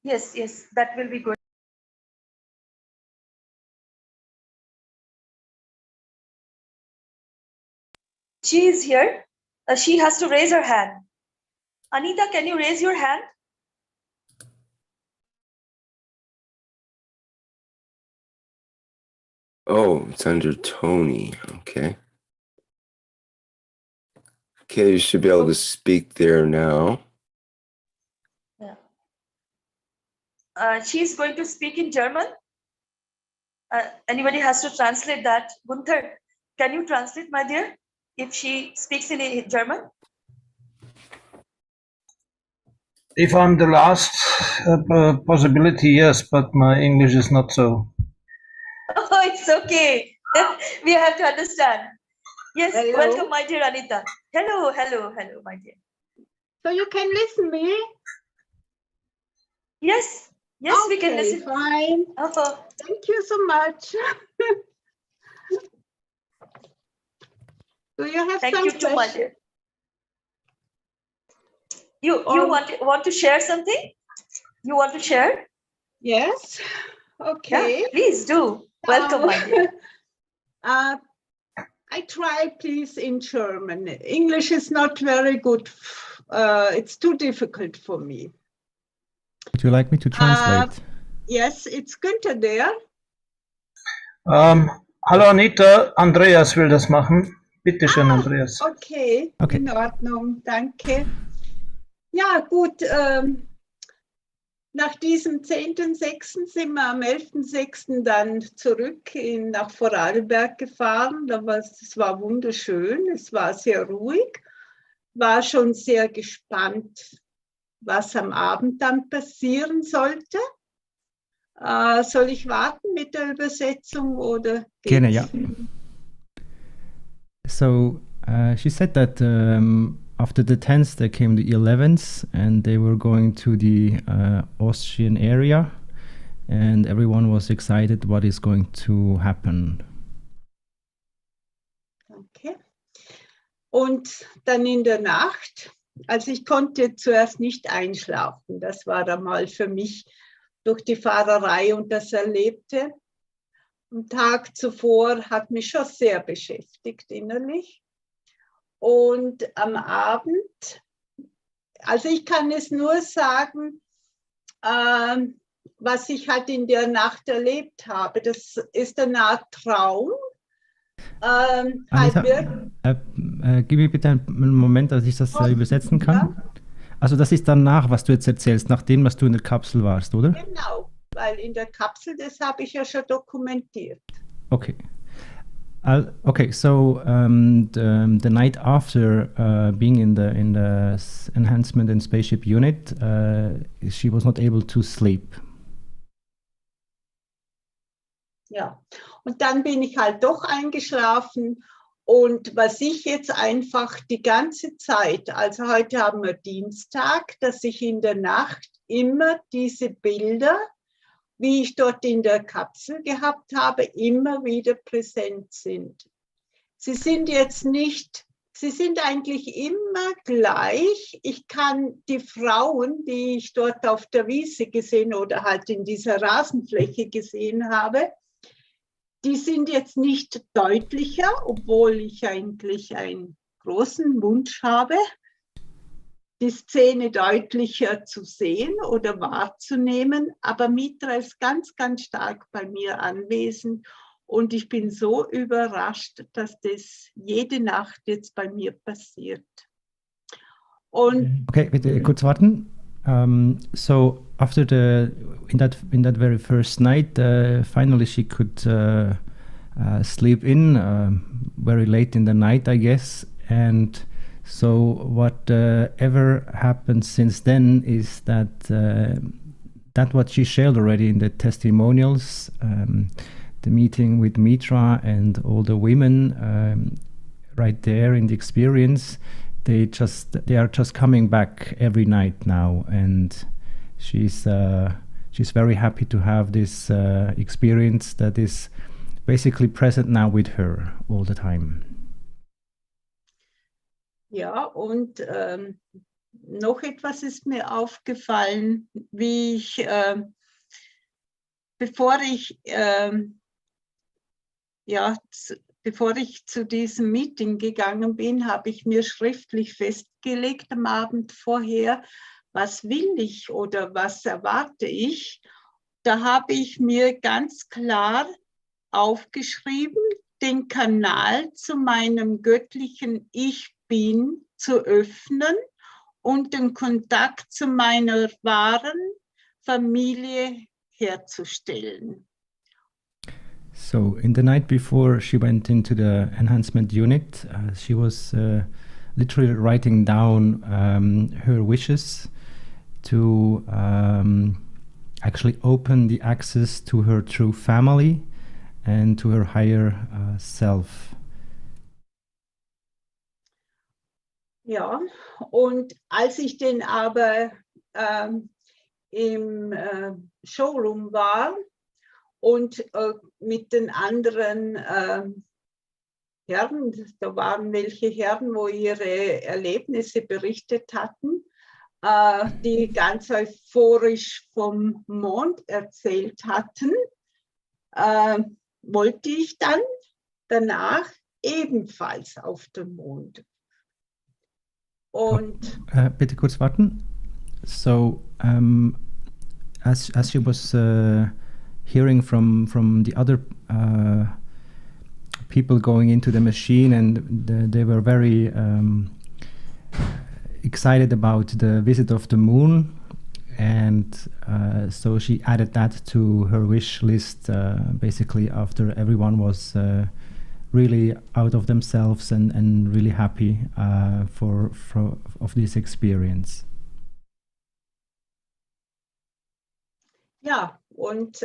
Yes, that will be good. She is here. She has to raise her hand. Anita, can you raise your hand? Oh, it's under Tony. Okay. Okay, you should be able to speak there now. Yeah. She's going to speak in German. Anybody has to translate that. Gunther, can you translate, my dear, if she speaks in German? If I'm the last possibility, yes, but my English is not so. Oh, it's okay. We have to understand. Yes, hello. Welcome, my dear Anita. Hello, my dear. So you can listen me? Yes, okay, we can listen. Fine. Thank you so much. Do you have Thank some you too much. questions? You want to share something? You want to share? Yes. Okay. Yeah, please do. Welcome, my dear. I try, please, in German. English is not very good. It's too difficult for me. Would you like me to translate? Yes, it's Günther there. Hallo Anita, Andreas will das machen. Bitte schön, Andreas. Okay, in Ordnung, danke. Ja, gut. Nach diesem 10.6. sind wir am 11.6. dann zurück nach Vorarlberg gefahren. Es war wunderschön, es war sehr ruhig, war schon sehr gespannt, was am Abend dann passieren sollte. Soll ich warten mit der Übersetzung oder geht's? Gerne, ja. So she said that after the 10th there came the 11th and they were going to the Austrian area and everyone was excited what is going to happen. Okay. Und dann in der Nacht, also ich konnte zuerst nicht einschlafen, das war einmal für mich durch die Fahrerei und das Erlebte. Am Tag zuvor hat mich schon sehr beschäftigt innerlich. Und am Abend, also ich kann es nur sagen, was ich halt in der Nacht erlebt habe. Das ist eine Art Traum. Anita, gib mir bitte einen Moment, dass ich das übersetzen kann. Ja. Also das ist danach, was du jetzt erzählst, nachdem, was du in der Kapsel warst, oder? Genau, weil in der Kapsel, das habe ich ja schon dokumentiert. Okay. Okay, so the night after being in the enhancement and spaceship unit, she was not able to sleep. Ja, und dann bin ich halt doch eingeschlafen. Und was ich jetzt einfach die ganze Zeit, also heute haben wir Dienstag, dass ich in der Nacht immer diese Bilder, wie ich dort in der Kapsel gehabt habe, immer wieder präsent sind. Sie sind jetzt nicht, sie sind eigentlich immer gleich. Ich kann die Frauen, die ich dort auf der Wiese gesehen oder halt in dieser Rasenfläche gesehen habe, die sind jetzt nicht deutlicher, obwohl ich eigentlich einen großen Wunsch habe, die Szene deutlicher zu sehen oder wahrzunehmen. Aber Mitra ist ganz, ganz stark bei mir anwesend und ich bin so überrascht, dass das jede Nacht jetzt bei mir passiert. Und okay, bitte kurz warten. So after in that very first night, finally she could sleep in very late in the night, I guess. And so whatever happened since then is that what she shared already in the testimonials, the meeting with Mitra and all the women right there in the experience, they are just coming back every night now, and she's very happy to have this experience that is basically present now with her all the time. Ja, und noch etwas ist mir aufgefallen, wie ich, bevor ich zu diesem Meeting gegangen bin, habe ich mir schriftlich festgelegt am Abend vorher, was will ich oder was erwarte ich. Da habe ich mir ganz klar aufgeschrieben, den Kanal zu meinem göttlichen Ich Bin zu öffnen und den Kontakt zu meiner wahren Familie herzustellen. So in the night before she went into the enhancement unit, she was literally writing down her wishes to actually open the access to her true family and to her higher self. Ja, und als ich dann aber im Showroom war und mit den anderen Herren, da waren welche Herren, wo ihre Erlebnisse berichtet hatten, die ganz euphorisch vom Mond erzählt hatten, wollte ich dann danach ebenfalls auf den Mond. Und bitte kurz warten. So as she was hearing from the other people going into the machine, and they were very excited about the visit of the moon, and so she added that to her wish list basically after everyone was really out of themselves and really happy of this experience. Ja, und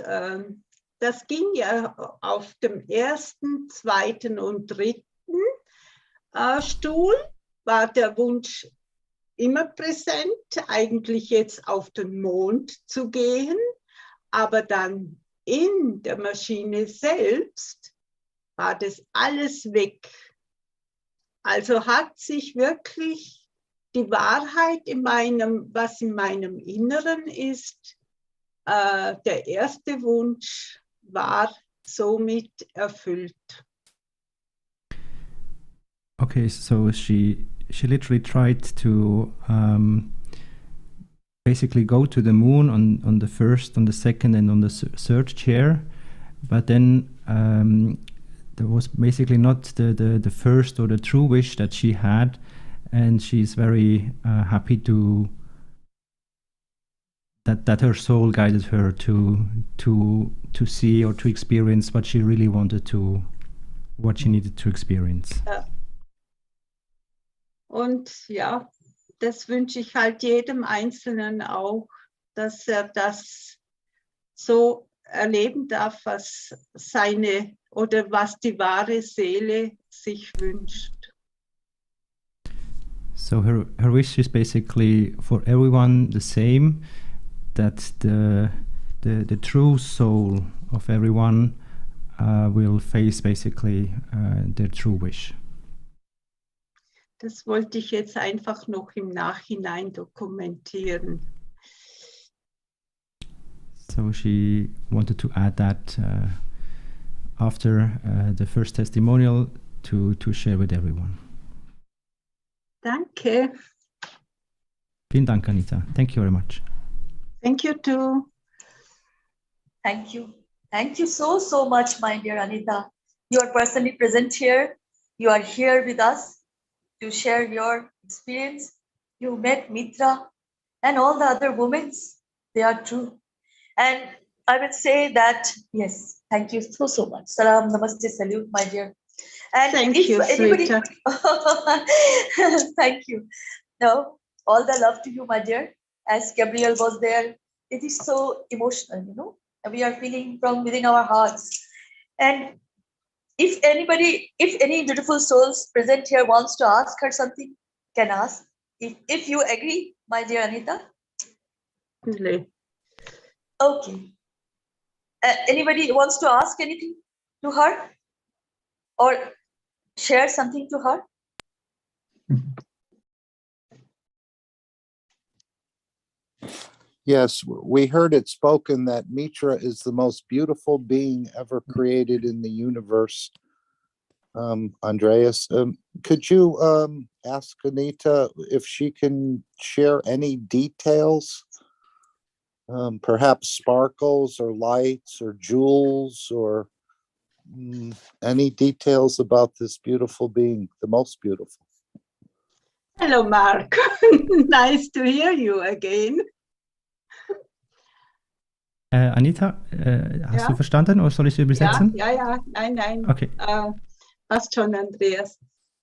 das ging ja auf dem 1., 2. und 3. Stuhl, war der Wunsch immer präsent, eigentlich jetzt auf den Mond zu gehen, aber dann in der Maschine selbst war das alles weg. Also hat sich wirklich die Wahrheit was in meinem Inneren ist, der erste Wunsch war somit erfüllt. Okay, so she literally tried to basically go to the moon on the first, on the second, and on the third chair, but then there was basically not the first or the true wish that she had, and she's very happy to that her soul guided her to see or to experience what she really wanted to, what she needed to experience. Ja. Und ja, das wünsche ich halt jedem Einzelnen auch, dass er das so erleben darf, was seine oder was die wahre Seele sich wünscht. So her wish is basically for everyone the same, that the true soul of everyone will face basically their true wish. Das wollte ich jetzt einfach noch im Nachhinein dokumentieren. So she wanted to add that after the first testimonial to share with everyone. Danke. Vielen Dank, Anita. Thank you very much. Thank you too. Thank you. Thank you so much, my dear Anita. You are personally present here. You are here with us to share your experience. You met Mitra. And all the other women, they are true. And I would say that, yes, thank you so, so much. Salam, namaste, salute, my dear. And Thank if you, anybody, sweetheart. thank you. No, all the love to you, my dear. As Gabriel was there, it is so emotional, you know. We are feeling from within our hearts. And if any beautiful souls present here wants to ask her something, can ask. If you agree, my dear Anita. Really? Okay. Anybody wants to ask anything to her or share something to her? Yes, we heard it spoken that Mitra is the most beautiful being ever created in the universe. Andreas, could you ask Anita if she can share any details, perhaps sparkles or lights or jewels or any details about this beautiful being, the most beautiful? Hello, Mark. Nice to hear you again. Anita, hast du verstanden oder soll ich übersetzen? Ja, nein. Okay. Passt schon, Andreas.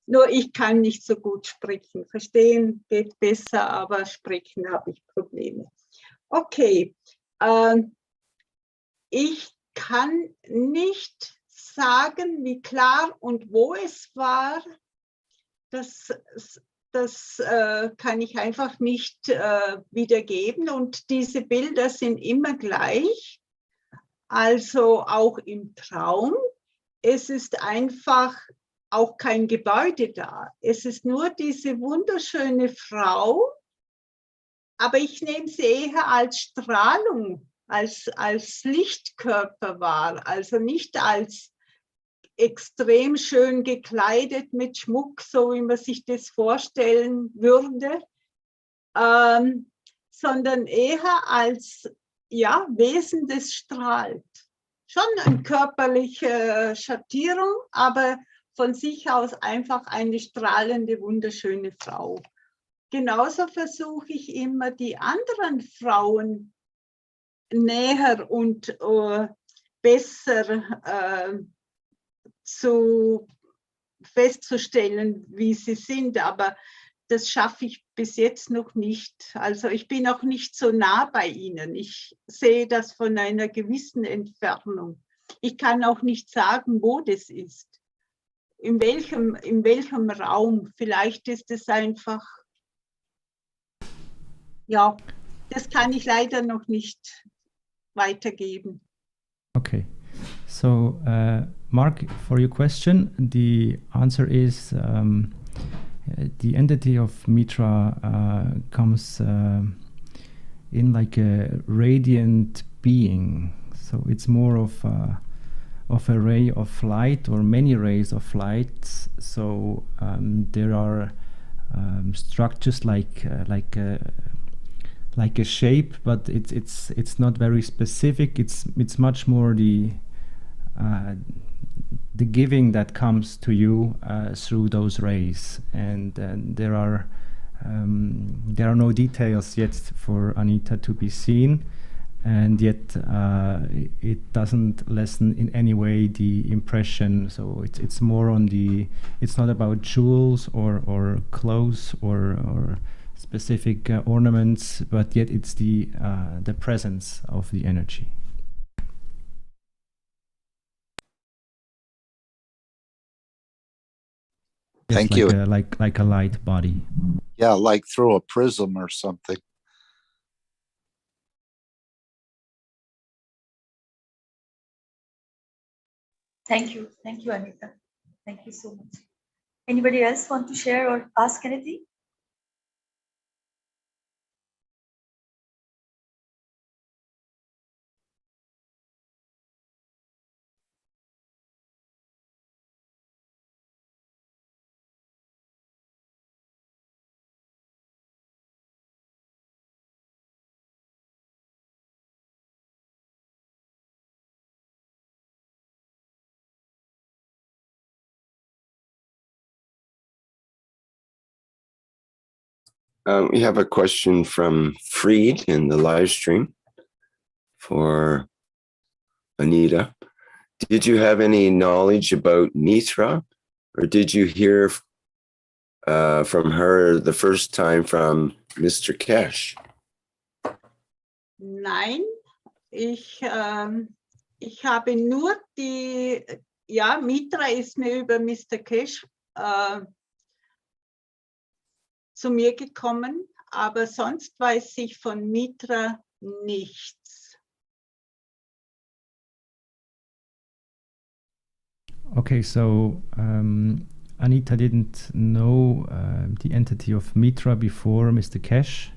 Nur ich kann nicht so gut sprechen. Verstehen geht besser, aber sprechen habe ich Probleme. Okay. Ich kann nicht sagen, wie klar und wo es war. Das kann ich einfach nicht wiedergeben. Und diese Bilder sind immer gleich, also auch im Traum. Es ist einfach auch kein Gebäude da. Es ist nur diese wunderschöne Frau, aber ich nehme sie eher als Strahlung, als Lichtkörper wahr, also nicht als extrem schön gekleidet mit Schmuck, so wie man sich das vorstellen würde, sondern eher als Wesen, das strahlt. Schon eine körperliche Schattierung, aber von sich aus einfach eine strahlende, wunderschöne Frau. Genauso versuche ich immer, die anderen Frauen näher und besser festzustellen, wie sie sind, aber das schaffe ich bis jetzt noch nicht. Also ich bin auch nicht so nah bei ihnen. Ich sehe das von einer gewissen Entfernung. Ich kann auch nicht sagen, wo das ist. In welchem Raum. Vielleicht ist es einfach, das kann ich leider noch nicht weitergeben. Okay. So, Mark, for your question, the answer is the entity of Mitra comes in like a radiant being. So it's more of a ray of light or many rays of light. So there are structures like a shape, but it's not very specific. It's much more the giving that comes to you through those rays, and there are no details yet for Anita to be seen, and yet it doesn't lessen in any way the impression. So it's more on it's not about jewels or clothes or specific ornaments, but yet it's the presence of the energy. Thank you. Like a light body. Yeah, like through a prism or something. Thank you, Anita. Thank you so much. Anybody else want to share or ask anything? We have a question from Freed in the live stream for Anita. Did you have any knowledge about Mitra, or did you hear from her the first time from Mr. Keshe? Nein, ich habe nur Mitra ist mir über Mr. Keshe zu mir gekommen, aber sonst weiß ich von Mitra nichts. Okay, so Anita didn't know the entity of Mitra before Mr. Keshe.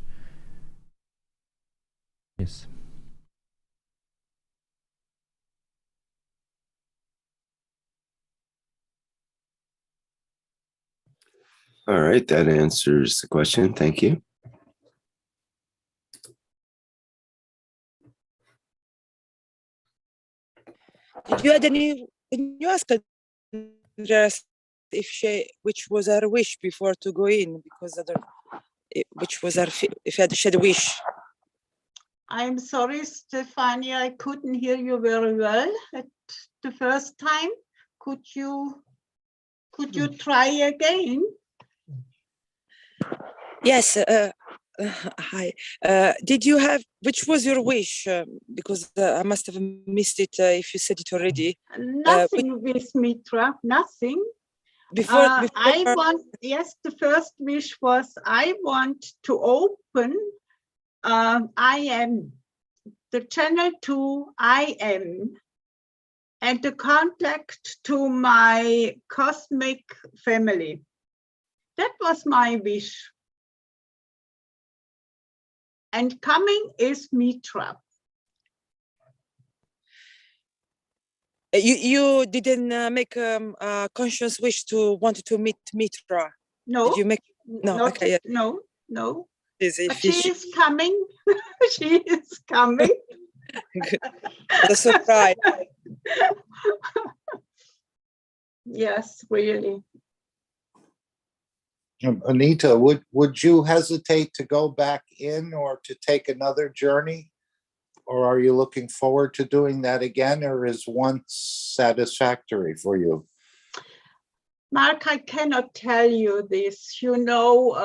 Yes. All right, that answers the question. Thank you. Did you ask Andreas which was her wish before to go in? Because which was her, if she had a wish? I'm sorry, Stefania, I couldn't hear you very well at the first time. Could you try again? Yes. Hi. Did you have, which was your wish? Because I must have missed it if you said it already. Nothing with Mitra, nothing. Before I want, yes, the first wish was I want to open IM, the channel to IM, and the contact to my cosmic family. That was my wish. And coming is Mitra. You didn't make a conscious wish to want to meet Mitra? No. Did you make? No. Not, okay. Yeah. No. But she is coming. She is coming. The surprise. Yes, really. Anita, would you hesitate to go back in or to take another journey? Or are you looking forward to doing that again, or is one satisfactory for you? Mark, I cannot tell you this. You know,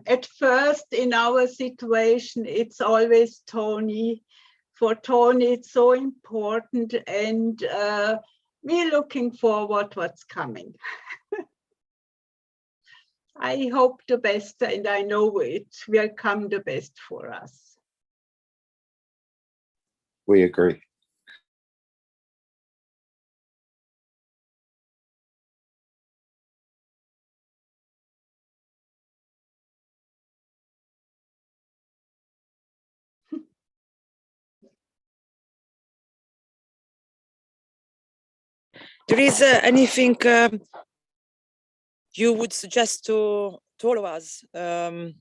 at first in our situation, it's always Tony. For Tony, it's so important, and we're looking forward what's coming. I hope the best, and I know it will come the best for us. We agree. There is anything you would suggest to all of us? I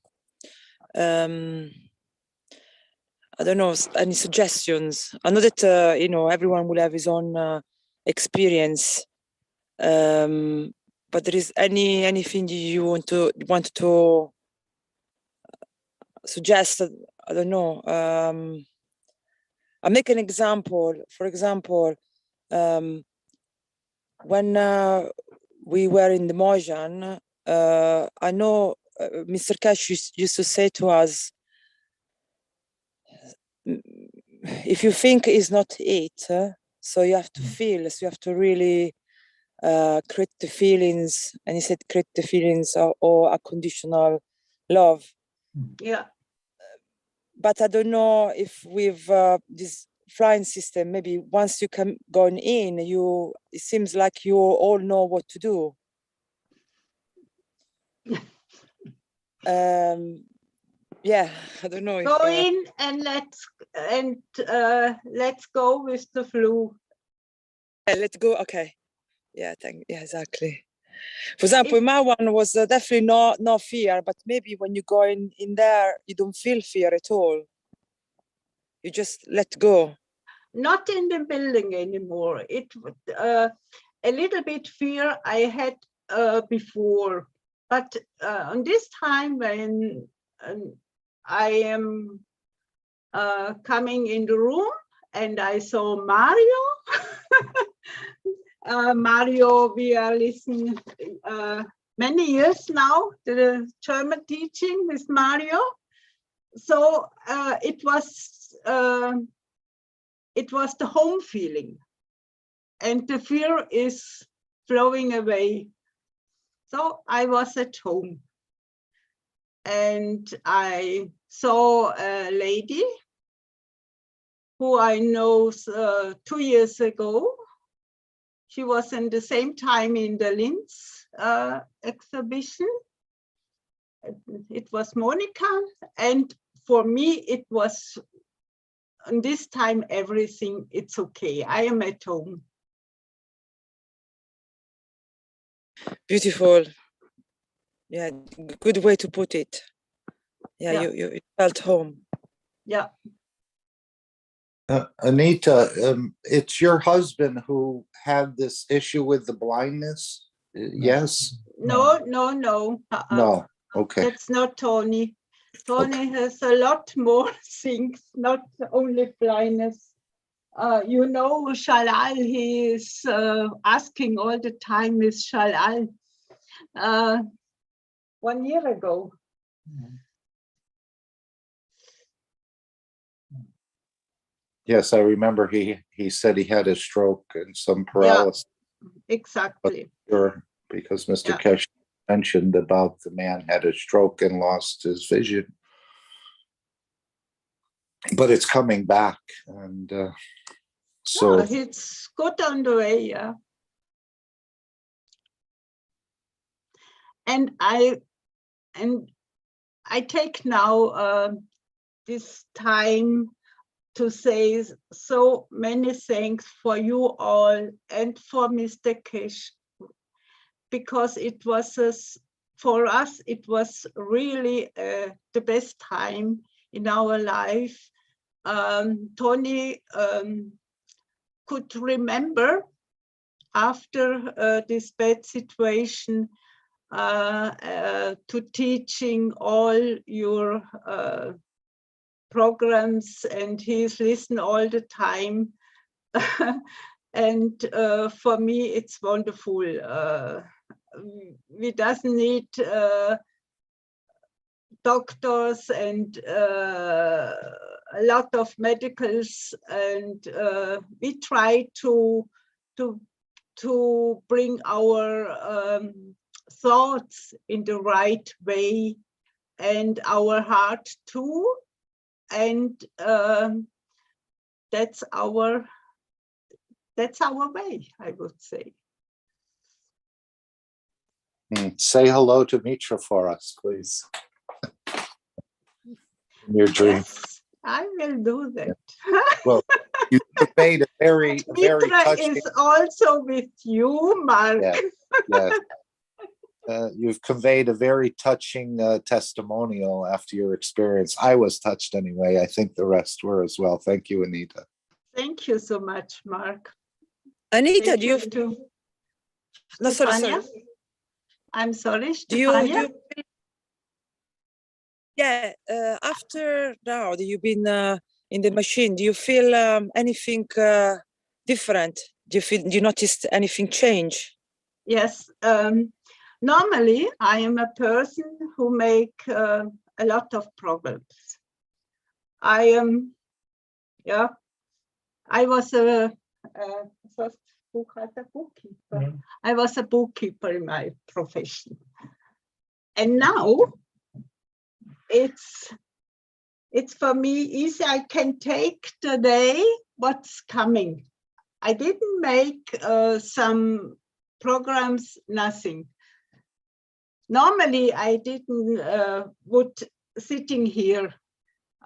don't know, any suggestions? I know that you know, everyone will have his own experience, but there is anything you want to suggest? I don't know. I'll make an example. For example, when we were in the Mojan, I know Mr. Keshe used to say to us, if you think it's not it, so you have to feel, so you have to really create the feelings, and he said create the feelings or unconditional love. Yeah. But I don't know if with this flying system, maybe once you can go in, it seems like you all know what to do. Yeah, I don't know. Go in and let's go with the flow. Yeah, let's go. Okay. Yeah, yeah, exactly. For example, my one was definitely no fear, but maybe when you go in there, you don't feel fear at all. You just let go. Not in the building anymore. It a little bit fear I had before, but on this time when I am coming in the room and I saw Mario. Mario, we are listening many years now to the German teaching with Mario. So it was the home feeling, and the fear is flowing away. So I was at home, and I saw a lady who I know 2 years ago. She was in the same time in the Linz exhibition. It was Monica, and for me it was, and this time everything, it's okay. I am at home. Beautiful. Yeah, good way to put it. Yeah, Yeah. you felt home. Yeah. Anita, it's your husband who had this issue with the blindness? Yes? No. No, okay. That's not Tony. Tony has a lot more things, not only blindness. You know, Shalal, he is asking all the time with Shalal 1 year ago. Yes, I remember he said he had a stroke and some paralysis. Yeah, exactly. Sure, because Mr. Keshe mentioned about the man had a stroke and lost his vision. But it's coming back, and so it's good on the way, yeah. And I take now this time to say so many thanks for you all and for Mr. Keshe, because it was for us, it was really the best time in our life. Tony could remember after this bad situation to teaching all your programs, and he's listened all the time. And for me, it's wonderful. We doesn't need doctors and a lot of medicals, and we try to bring our thoughts in the right way, and our heart too, and that's our way, I would say. Say hello to Mitra for us, please. In your dream. Yes, I will do that. Well, you conveyed a very Mitra touching. is also with you, Mark. Yes. You've conveyed a very touching testimonial after your experience. I was touched anyway. I think the rest were as well. Thank you, Anita. Thank you so much, Mark. Anita, do you? No, sorry. I'm sorry, Stefania? Yeah, after now that you've been in the machine, do you feel anything different? Do you notice anything change? Yes. Normally, I am a person who make a lot of problems. I am, I was a first bookkeeper. I was a bookkeeper in my profession. And now it's for me easy. I can take today what's coming. I didn't make some programs, nothing. Normally, I didn't would sitting here.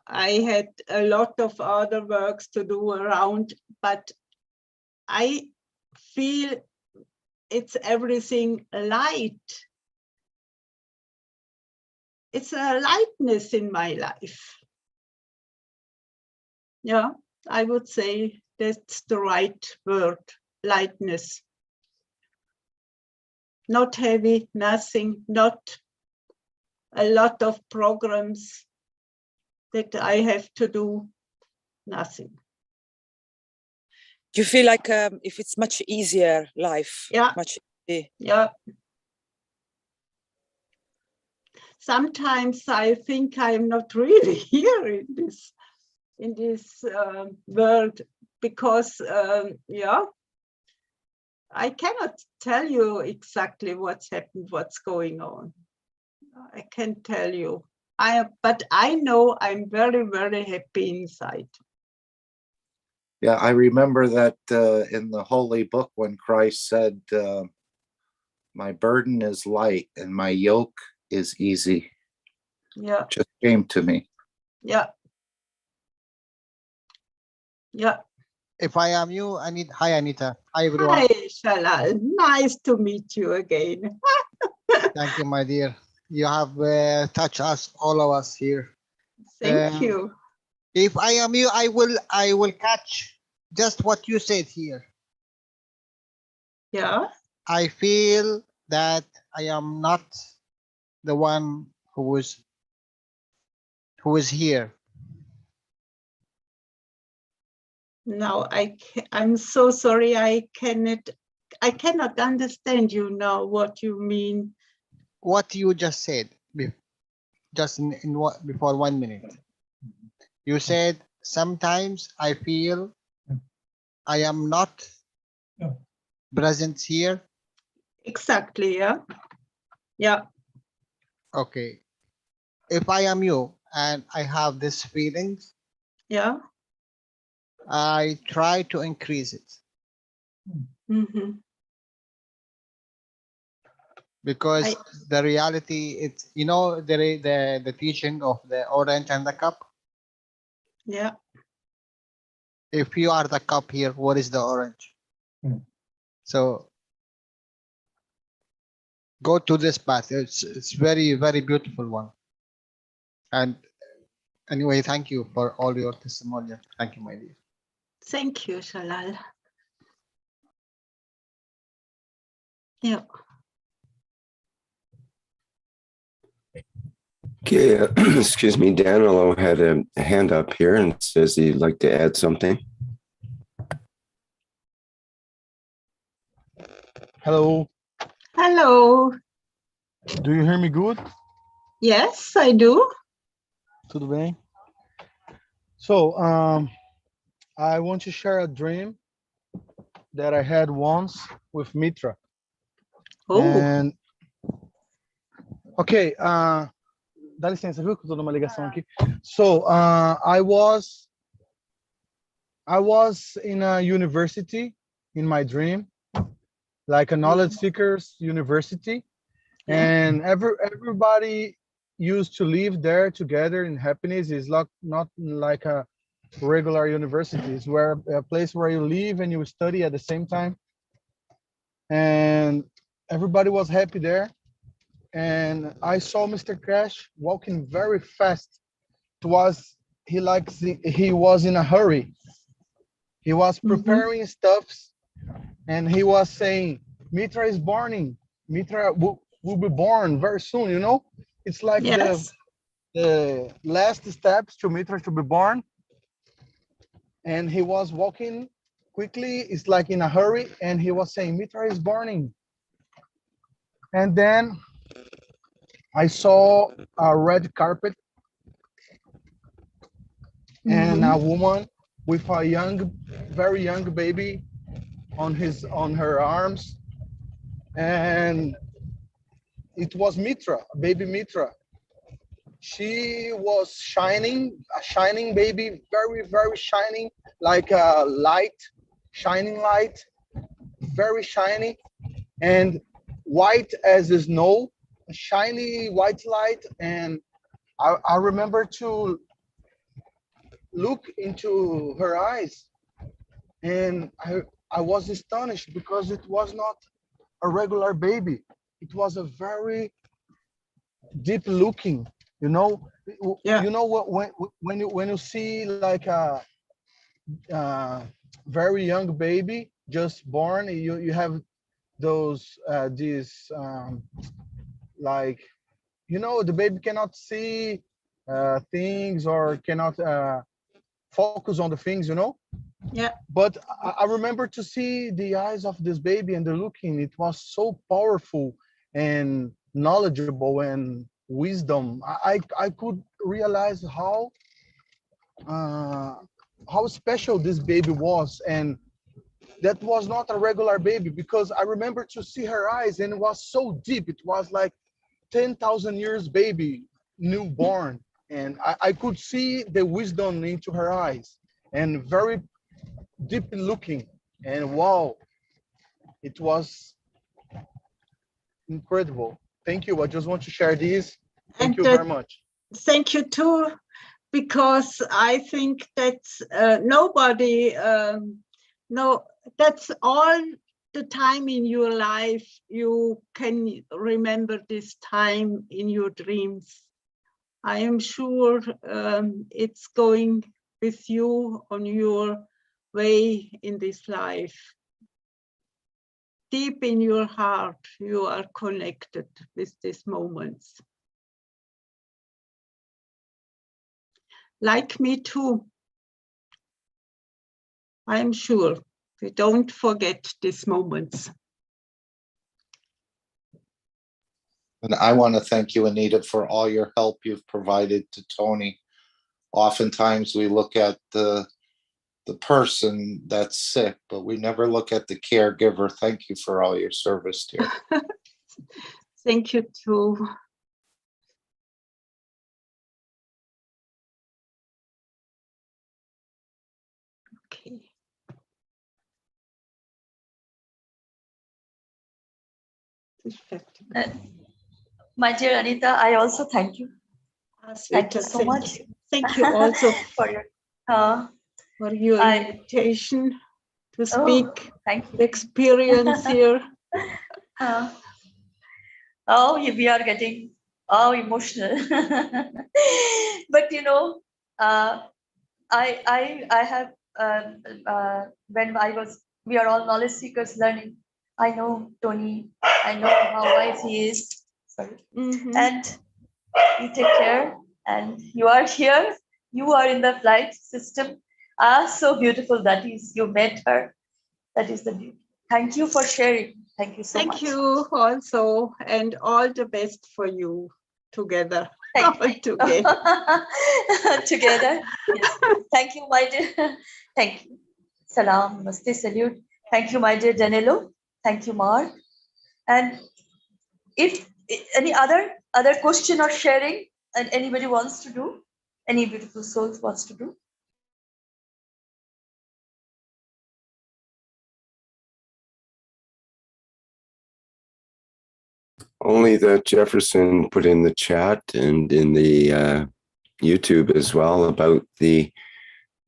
I had a lot of other works to do around, but I feel it's everything light. It's a lightness in my life. Yeah, I would say that's the right word, lightness. Not heavy, nothing, not a lot of programs that I have to do. Nothing. Do you feel like if it's much easier life? Yeah. Much easier. Yeah. Sometimes I think I'm not really here in this world, because yeah, I cannot tell you exactly what's happened, what's going on. I can't tell you. But I know I'm very, very happy inside. Yeah, I remember that in the Holy Book when Christ said, my burden is light and my yoke is easy. Yeah. It just came to me. Yeah. Yeah. If I am you, hi Anita. Hi everyone. Hi Shalal. Nice to meet you again. Thank you, my dear. You have touched us, all of us here. Thank you. If I am you, I will catch just what you said here. Yeah. I feel that I am not the one who is here. No, I'm so sorry. I cannot understand you now. What you mean? What you just said, just before 1 minute. You said sometimes I feel I am not present here. Exactly. Yeah. Yeah. Okay. If I am you and I have this feelings, yeah, I try to increase it. Mm-hmm. Because the reality, it's, you know, the teaching of the orange and the cup. Yeah. If you are the cup here, what is the orange? So go to this path. It's very, very beautiful one. And anyway, thank you for all your testimonial. Thank you, my dear. Thank you, Shalal. Yeah. Okay, excuse me, Danilo had a hand up here and says he'd like to add something. Hello. Hello. Do you hear me good? Yes, I do. Tudo bem? So, I want to share a dream that I had once with Mitra. Oh. And, okay, dá licença, viu, que eu tô numa ligação aqui. So, I was in a university in my dream, like a knowledge seekers university, and everybody used to live there together in happiness. Is not like a regular university. It's where a place where you live and you study at the same time, and everybody was happy there. And I saw Mr. Keshe walking very fast. He was in a hurry. He was preparing stuffs, and he was saying, Mitra is born. Mitra will be born very soon, you know? It's like the last steps to Mitra to be born. And he was walking quickly, it's like in a hurry, and he was saying, Mitra is born. And then I saw a red carpet and a woman with a very young baby on her arms, and it was Mitra, baby Mitra. She was shining, a shining baby, very, very shining, like a light, shining light, very shiny, and white as the snow, a shiny white light. And I remember to look into her eyes, and I was astonished because it was not a regular baby. It was a very deep looking, you know. You know what, when you see like a very young baby just born, you have those like you know, the baby cannot see things or cannot focus on the things, you know. Yeah. But I remember to see the eyes of this baby and the looking, it was so powerful and knowledgeable and wisdom. I could realize how special this baby was, and that was not a regular baby, because I remember to see her eyes and it was so deep. It was like 10,000 years baby, newborn, and I could see the wisdom into her eyes and very deep looking, and wow, it was incredible. Thank you. I just want to share this. Thank you very much. Thank you too, because I think that's nobody, no, that's all the time in your life you can remember this time in your dreams. I am sure it's going with you on your way in this life. Deep in your heart, you are connected with these moments. Like me too. I am sure we don't forget these moments. And I want to thank you, Anita, for all your help you've provided to Tony. Oftentimes we look at the person that's sick, but we never look at the caregiver. Thank you for all your service, dear. Thank you too. Okay. My dear Anita, I also thank you. Thank you so much. Thank you also for your invitation to speak. Thank you. The experience here. We are getting emotional. But you know, I have when we are all knowledge seekers learning. I know Tony. I know how wise he is. Sorry. And you take care. And you are here. You are in the flight system. So beautiful that is. You met her. That is the beauty. Thank you for sharing. Thank you so much. Thank you also, and all the best for you together. Thank you. Together. Yes. Thank you, my dear. Thank you. Salam, namaste, salute. Thank you, my dear Danilo. Thank you, Mark. And if any other question or sharing, and anybody wants to do, any beautiful souls wants to do. Only that Jefferson put in the chat and in the YouTube as well about the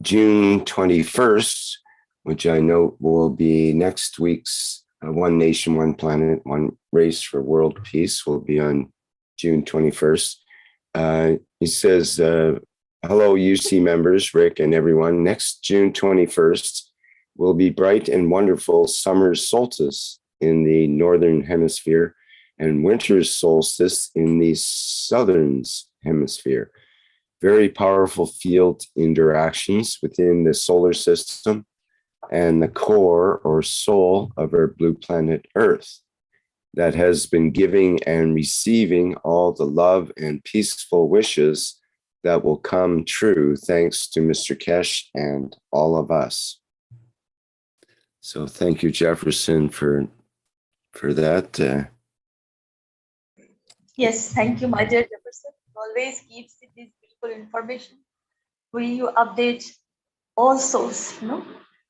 June 21st, which I know will be next week's One Nation, One Planet, One Race for World Peace will be on June 21st. He says, hello, UC members, Rick and everyone. Next June 21st will be bright and wonderful summer solstice in the Northern Hemisphere and winter solstice in the Southern Hemisphere. Very powerful field interactions within the solar system and the core or soul of our blue planet Earth that has been giving and receiving all the love and peaceful wishes that will come true thanks to Mr. Keshe and all of us. So thank you, Jefferson, for that. Yes, thank you, my dear Jefferson. Always keeps this beautiful information. We update all souls,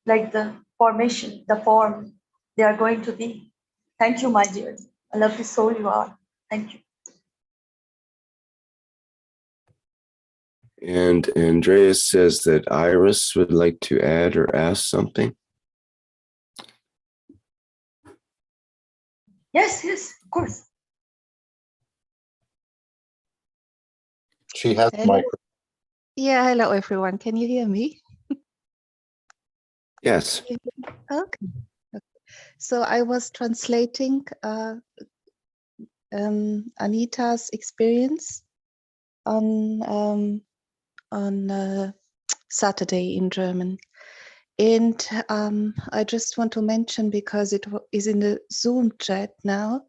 like the formation, the form they are going to be. Thank you, my dear. A lovely soul you are. Thank you. And Andreas says that Iris would like to add or ask something. Yes, of course. She has Hello. Yeah, hello everyone. Can you hear me? Yes. Okay. So I was translating Anita's experience on Saturday in German. And I just want to mention, because it is in the Zoom chat now,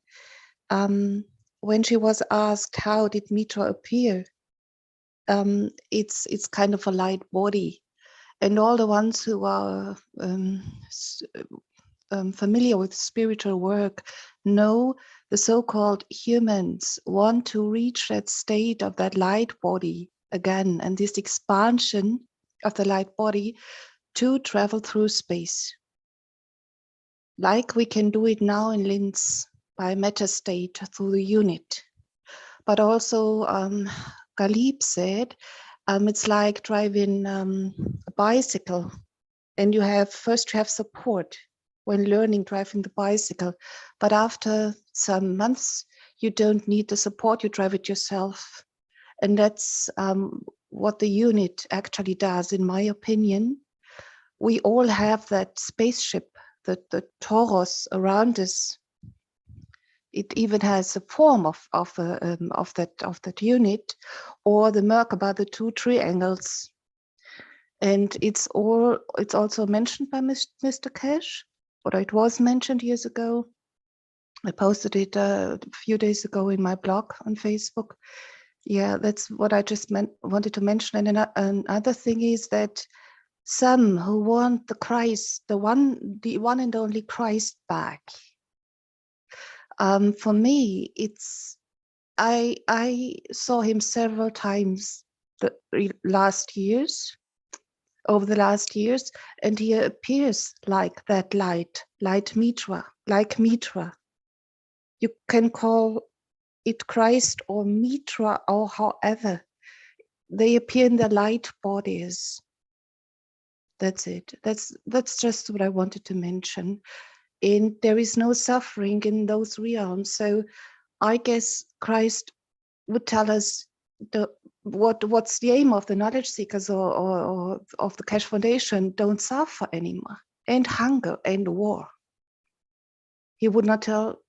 when she was asked how did Mitra appear, it's kind of a light body. And all the ones who are familiar with spiritual work know the so-called humans want to reach that state of that light body again, and this expansion of the light body to travel through space. Like we can do it now in Linz by meta state through the unit. But also, Galib said, it's like driving a bicycle, and you have support when learning driving the bicycle. But after some months, you don't need the support, you drive it yourself. And that's what the unit actually does, in my opinion. We all have that spaceship, the Taurus around us. It even has a form of that unit, or the Merkaba, the two triangles. And it's also mentioned by Mr. Keshe, or it was mentioned years ago. I posted it a few days ago in my blog on Facebook. Yeah, that's what I just wanted to mention. And another thing is that some who want the Christ, the one and only Christ back. For me, I saw him several times over the last years, and he appears like that light Mitra, like Mitra. You can call it Christ or Mitra or however. They appear in their light bodies. That's it. That's just what I wanted to mention. And there is no suffering in those realms. So I guess Christ would tell us what's the aim of the knowledge seekers or of the Keshe Foundation. Don't suffer anymore, and hunger and war. He would not tell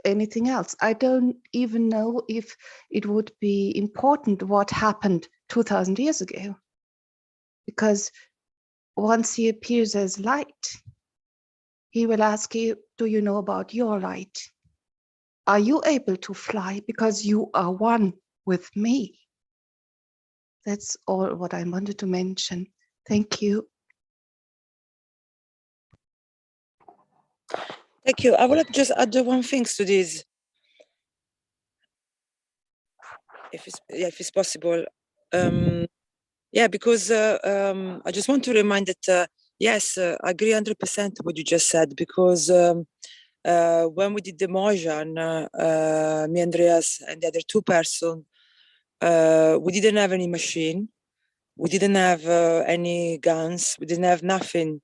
anything else. I don't even know if it would be important what happened 2000 years ago, because once he appears as light, he will ask you, do you know about your light? Are you able to fly because you are one with me? That's all what I wanted to mention. Thank you. Thank you. I would like to just add one thing to this, if it's possible. Yeah, because I just want to remind that, yes, I agree 100% what you just said, because when we did the Mojan, me, Andreas, and the other two person, we didn't have any machine. We didn't have any guns. We didn't have nothing.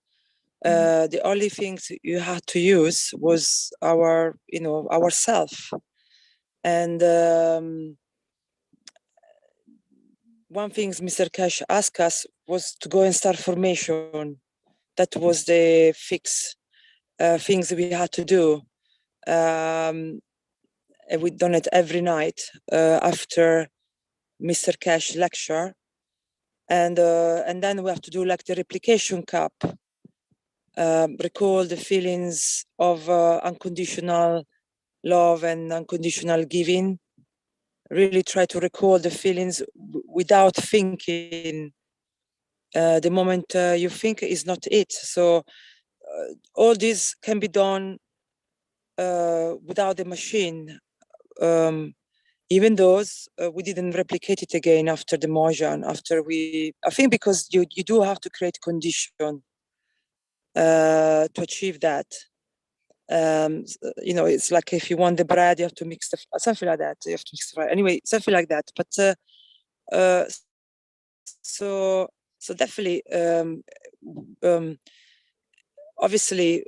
The only things you had to use was ourself. And one thing Mr. Keshe asked us was to go and start formation. That was the fix things we had to do. And we done it every night after Mr. Keshe lecture. And then we have to do like the replication cup. Recall the feelings of unconditional love and unconditional giving. Really try to recall the feelings without thinking. The moment you think is not it. So all this can be done without the machine. Even those we didn't replicate it again after the Mojan. I think because you do have to create condition to achieve that. It's like if you want the bread, you have to mix something like that. You have to mix the bread. Anyway, something like that. But so definitely, obviously,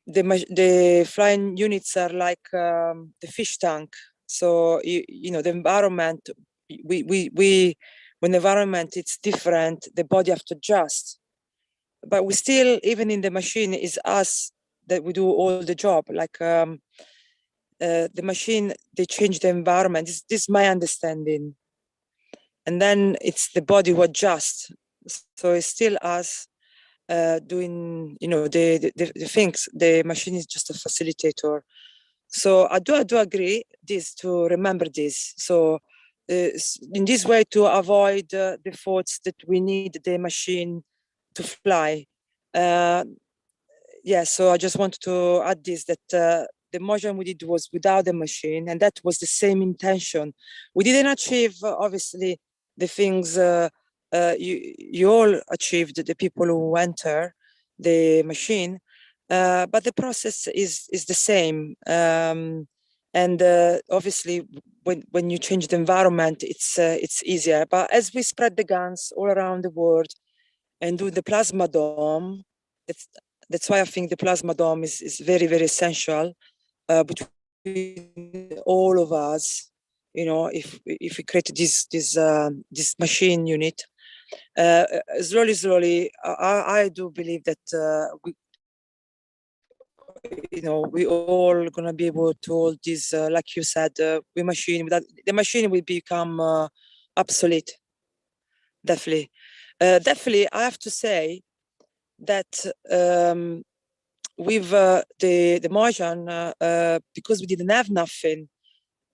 the flying units are like the fish tank. So the environment, when the environment it's different, the body have to adjust. But we still, even in the machine, is us that we do all the job. Like the machine, they change the environment. This is my understanding. And then it's the body who adjusts. So it's still us doing, you know, the things. The machine is just a facilitator. So I do agree this, to remember this. So in this way, to avoid the thoughts that we need the machine to fly. Yeah, so I just wanted to add this, that the motion we did was without the machine, and that was the same intention. We didn't achieve, obviously, the things you all achieved, the people who enter the machine, but the process is the same. And obviously, when you change the environment, it's easier. But as we spread the guns all around the world and do the plasma dome, that's why I think the plasma dome is very, very essential between all of us. You know, if we create this machine unit, slowly, I do believe that we all gonna be able to hold this, like you said, we machine. That the machine will become obsolete. Definitely, I have to say that with the motion, because we didn't have nothing,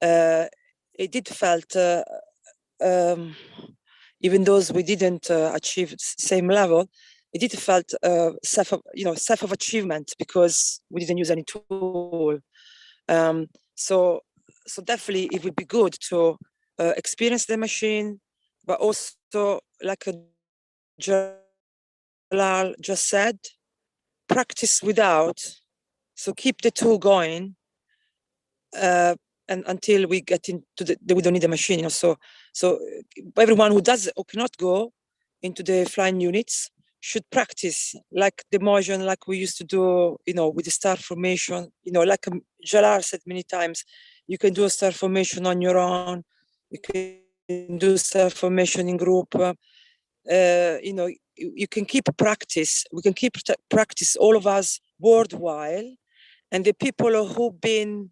it did felt, even though we didn't achieve the same level, it did felt self of achievement, because we didn't use any tool. So definitely it would be good to experience the machine, but also, like Jalal just said, practice without. So keep the tool going, and until we get into we don't need a machine. You know, so everyone who does or cannot go into the flying units should practice, like the motion, like we used to do, you know, with the star formation. You know, like Jalal said many times, you can do a star formation on your own. You can do star formation in group. You know, you can keep practice. We can keep practice, all of us, worldwide, and the people who've been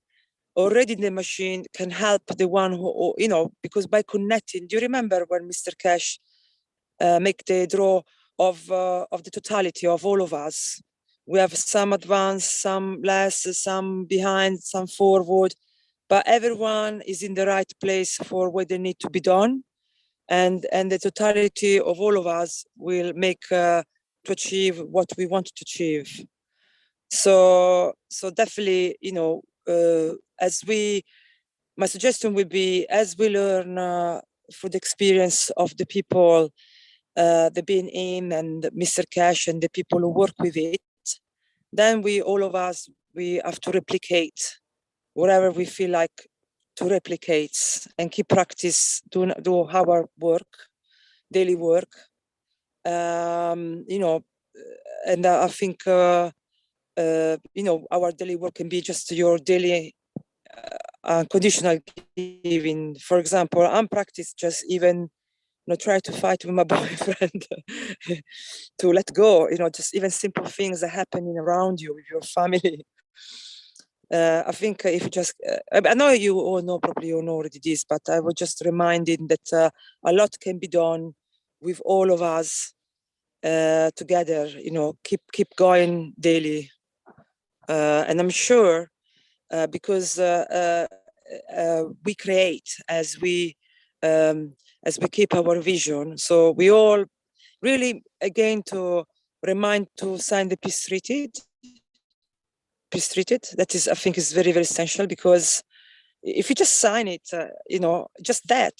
already in the machine can help the one who, you know, because by connecting. Do you remember when Mr. Keshe make the draw of the totality of all of us? We have some advanced, some less, some behind, some forward, but everyone is in the right place for what they need to be done. And the totality of all of us will make to achieve what we want to achieve. So definitely, you know, my suggestion would be, as we learn through the experience of the people, the being in and Mr. Keshe and the people who work with it, then all of us, we have to replicate whatever we feel like to replicate, and keep practice, do our work, daily work. You know, and I think, you know, our daily work can be just your daily unconditional giving. For example, I'm practice just even, you know, try to fight with my boyfriend to let go, you know, just even simple things that happening around you with your family. I think if you just, I know you all know, probably you know already this, but I was just reminded that a lot can be done with all of us together, you know, keep going daily. And I'm sure because we create as we keep our vision. So we all really, again, to remind to sign the peace treaty. That is, I think, is very, very essential, because if you just sign it, you know, just that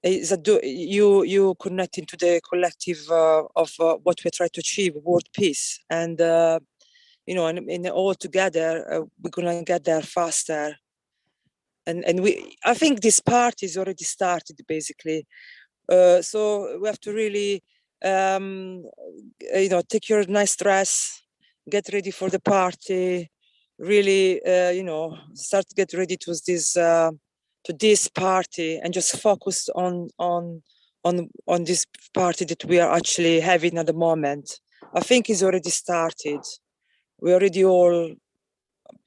is you connect into the collective of what we're trying to achieve, world peace, and you know, and all together we're gonna get there faster. And I think this part is already started, basically. So we have to really, you know, take your nice dress, get ready for the party, really, you know, start to get ready to this party, and just focus on this party that we are actually having at the moment. I think it's already started. We already all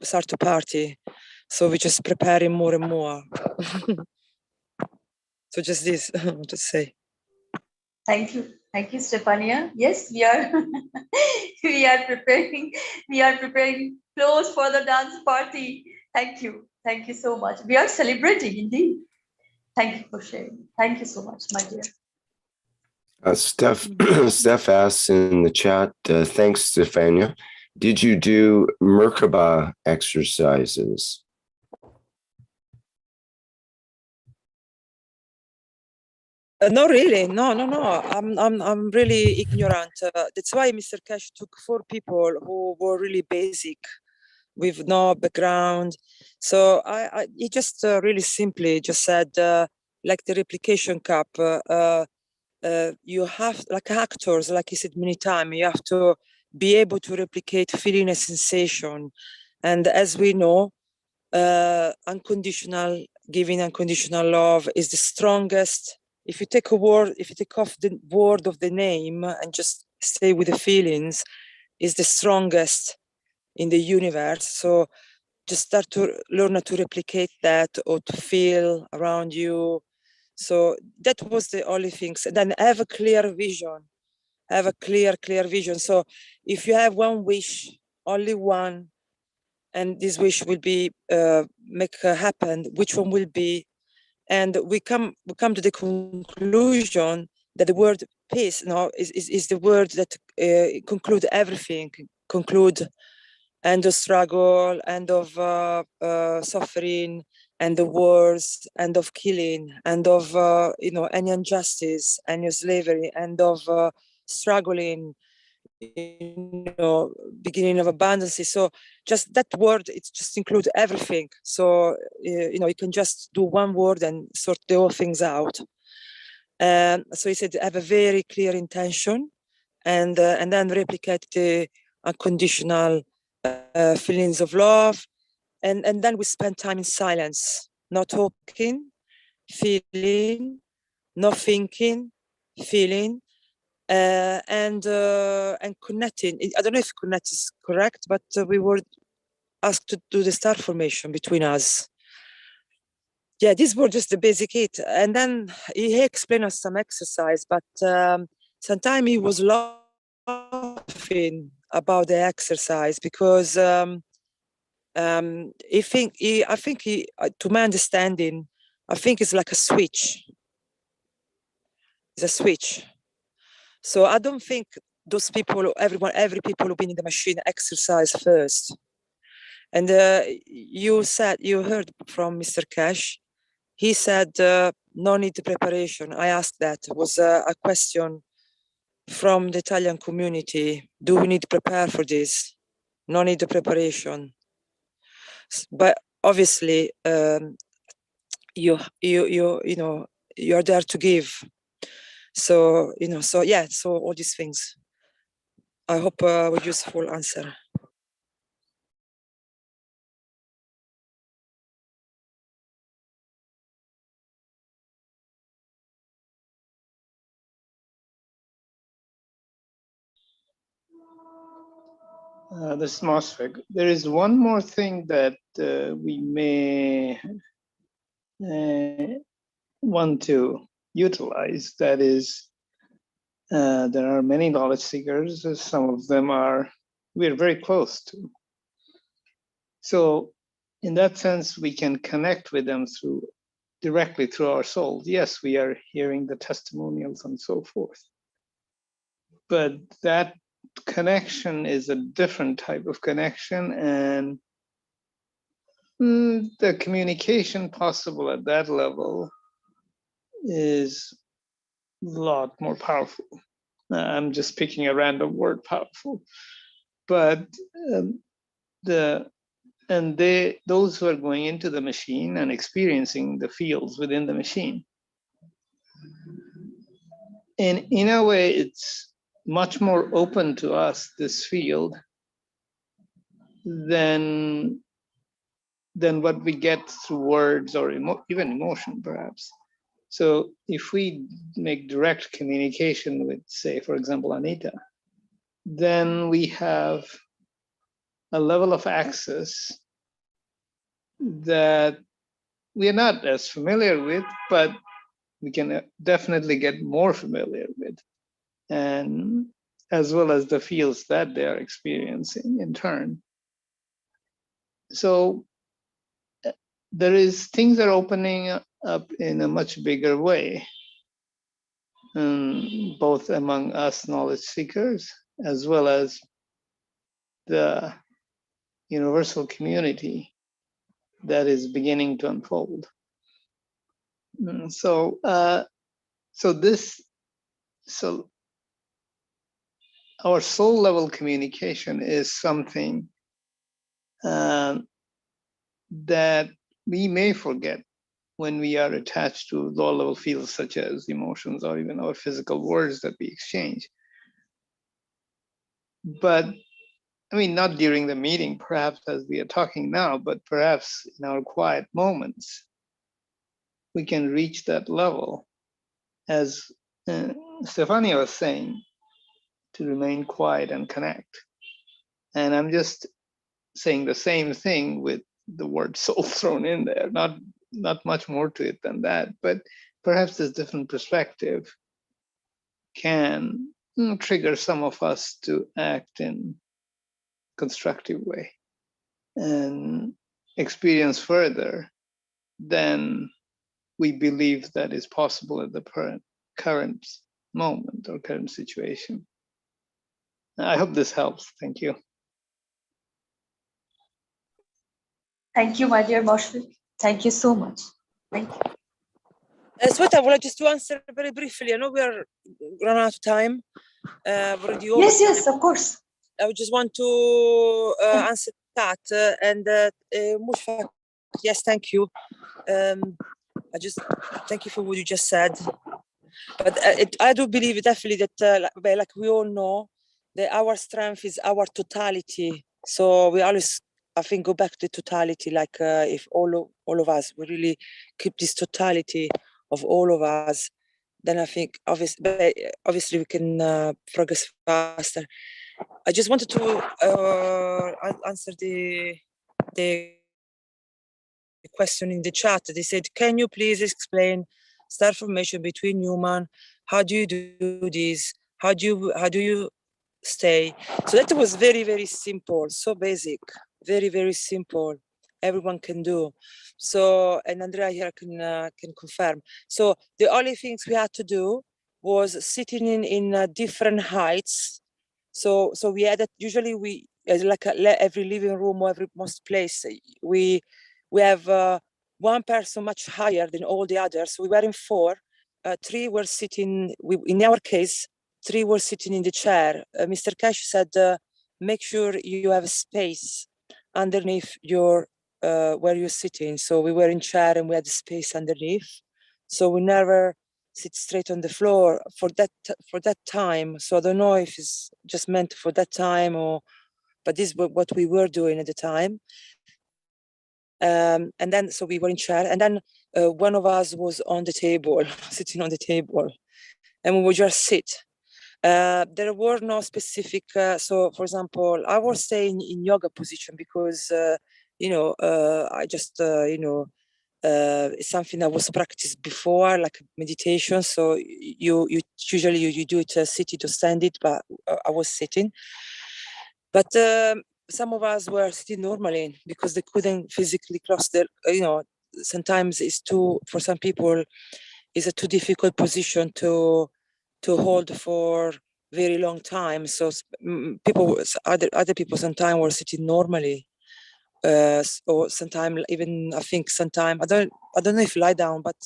start to party. So we're just preparing more and more. So just this, to say. Thank you, Stefania. Yes, we are we are preparing clothes for the dance party. Thank you so much. We are celebrating indeed. Thank you for sharing. Thank you so much, my dear. Steph asks in the chat, thanks, Stefania. Did you do Merkaba exercises? No, really, no. I'm really ignorant. That's why Mr. Keshe took 4 people who were really basic, with no background. So he just really simply just said, like the replication cup, you have, like actors, like he said many times, you have to be able to replicate feeling a sensation. And as we know, giving unconditional love is the strongest. If you take off the word of the name and just stay with the feelings, is the strongest in the universe. So just start to learn to replicate that or to feel around you. So that was the only things. And then have a clear vision, have a clear vision. So if you have one wish, only one, and this wish will be make happen, which one will be? And we come to the conclusion that the word peace is the word that conclude everything, conclude end of struggle, end of suffering, end of wars, end of killing, end of any injustice, any slavery, end of struggling, beginning of abundance. So just that word, it just includes everything. So you can just do one word and sort the whole things out. So he said have a very clear intention, and then replicate the unconditional feelings of love, and then we spend time in silence, not talking, feeling, not thinking, feeling, and connecting. I don't know if connect is correct, but we were asked to do the star formation between us. Yeah, these were just the basic it. And then he explained us some exercise, but sometimes he was laughing about the exercise because I think to my understanding, I think it's like a switch. It's a switch. So I don't think those people, every people who've been in the machine exercise first. And you heard from Mr. Keshe, he said, no need to preparation. I asked that. It was a question from the Italian community. Do we need to prepare for this? No need to preparation. But obviously, you're there to give. So, so all these things. I hope a useful answer. This is Mosfeg. There is one more thing that we may want to utilize. That is, there are many knowledge seekers. Some of them we're very close to. So in that sense, we can connect with them directly through our souls. Yes, we are hearing the testimonials and so forth. But that connection is a different type of connection, and the communication possible at that level is a lot more powerful. I'm just picking a random word, powerful. But those who are going into the machine and experiencing the fields within the machine, and in a way, it's much more open to us, this field, than what we get through words or even emotion, perhaps. So if we make direct communication with, say, for example, Anita, then we have a level of access that we are not as familiar with, but we can definitely get more familiar with, and as well as the fields that they are experiencing in turn. So things are opening up in a much bigger way, both among us knowledge seekers as well as the universal community that is beginning to unfold. So our soul level communication is something that we may forget when we are attached to low level fields such as emotions or even our physical words that we exchange. But I mean, not during the meeting, perhaps as we are talking now, but perhaps in our quiet moments, we can reach that level, as Stefania was saying, to remain quiet and connect. And I'm just saying the same thing with the word soul thrown in there, not much more to it than that, but perhaps this different perspective can trigger some of us to act in constructive way and experience further than we believe that is possible at the current moment or current situation. I hope this helps. Thank you. Thank you, my dear Marshall. Thank you so much. Thank you. Sweta, I would like just to answer very briefly. I know we are running out of time. Already over Yes, time. of course. I just want to answer that. Mushfaq, yes, thank you. I just thank you for what you just said. But I do believe definitely that, like we all know, that our strength is our totality. So we always, I think, go back to the totality. Like if all of us, we really keep this totality of all of us, then I think obviously we can progress faster. I just wanted to answer the question in the chat. They said, "Can you please explain star formation between human? How do you do this? How do you stay?" So that was very, very simple, so basic, very, very simple. Everyone can do. So, and Andrea here can confirm. So the only things we had to do was sitting in different heights. So we had that. Usually we like every living room or every most place we have one person much higher than all the others. We were in four. Three were sitting. In our case, three were sitting in the chair. Mr. Keshe said, "Make sure you have a space underneath your where you're sitting." So we were in chair and we had a space underneath. So we never sit straight on the floor for that time. So I don't know if it's just meant for that time but this is what we were doing at the time. And then so we were in chair, and then one of us was on the table, sitting on the table, and we would just sit. There were no specific. So, for example, I was staying in yoga position because I just it's something that was practiced before, like meditation. So you usually you do it seated or standing, but I was sitting. But some of us were sitting normally because they couldn't physically cross their. Sometimes it's for some people, it's a too difficult position to hold for very long time. So other people sometimes were sitting normally. Or sometimes even I think sometimes I don't know if lie down, but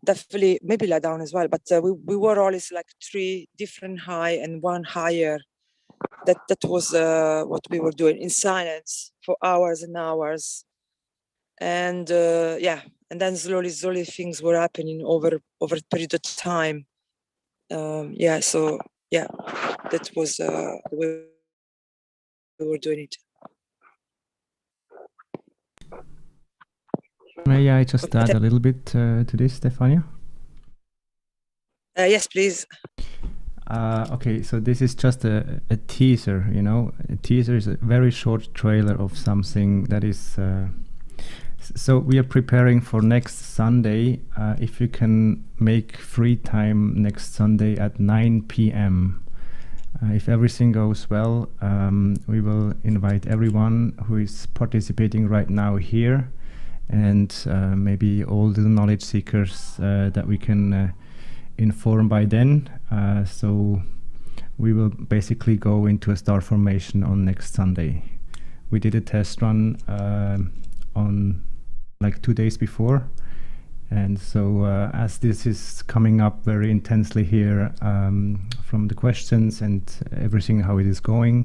definitely maybe lie down as well. But we were always like three different high and one higher. That was what we were doing in silence for hours and hours, and and then slowly things were happening over a period of time. So that was the way we were doing it. May I just add a little bit to this, Stefania? Yes, please. Okay, so this is just a teaser, A teaser is a very short trailer of something that is So we are preparing for next Sunday. If you can make free time next Sunday at 9 p.m. If everything goes well, we will invite everyone who is participating right now here, and maybe all the knowledge seekers that we can inform by then. So we will basically go into a star formation on next Sunday. We did a test run on like 2 days before, and so as this is coming up very intensely here from the questions and everything how it is going,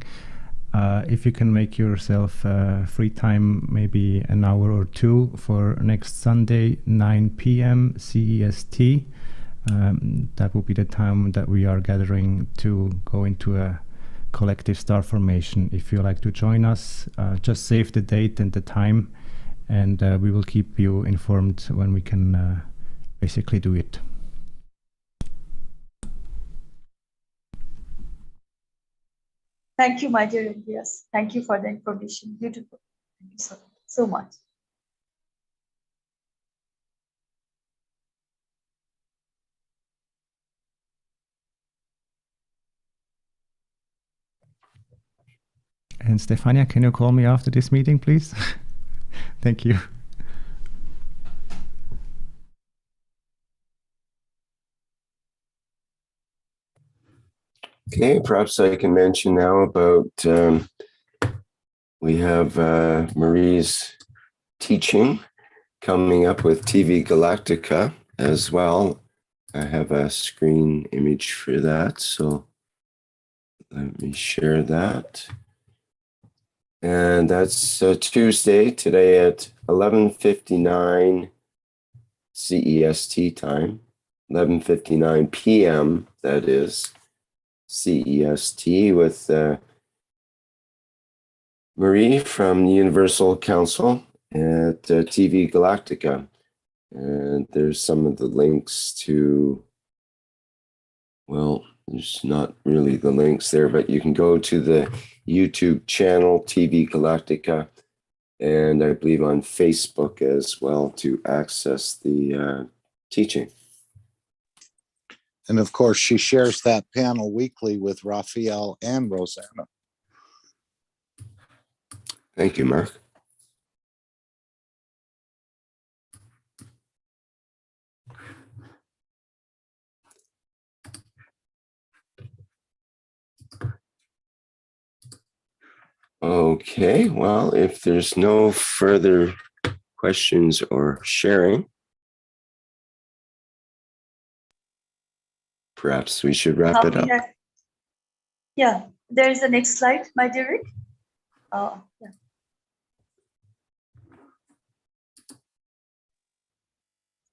if you can make yourself free time, maybe an hour or two for next Sunday 9 p.m. CEST, that will be the time that we are gathering to go into a collective star formation. If you like to join us, just save the date and the time, and we will keep you informed when we can basically do it. Thank you, my dear Andreas. Thank you for the information. Beautiful. Thank you so much. And Stefania, can you call me after this meeting, please? Thank you. Okay, perhaps I can mention now about we have Marie's teaching coming up with TV Galactica as well. I have a screen image for that, so let me share that. And that's Tuesday, today at 11:59 CEST time, 11:59 p.m. that is, CEST, with Marie from the Universal Council at TV Galactica. And there's some of the links to, well, there's not really the links there, but you can go to the YouTube channel, TV Galactica, and I believe on Facebook as well to access the teaching. And of course, she shares that panel weekly with Raphael and Rosanna. Thank you, Mark. Okay, well, if there's no further questions or sharing, perhaps we should wrap it up. Yeah, there is the next slide, my dear Rick. Yeah.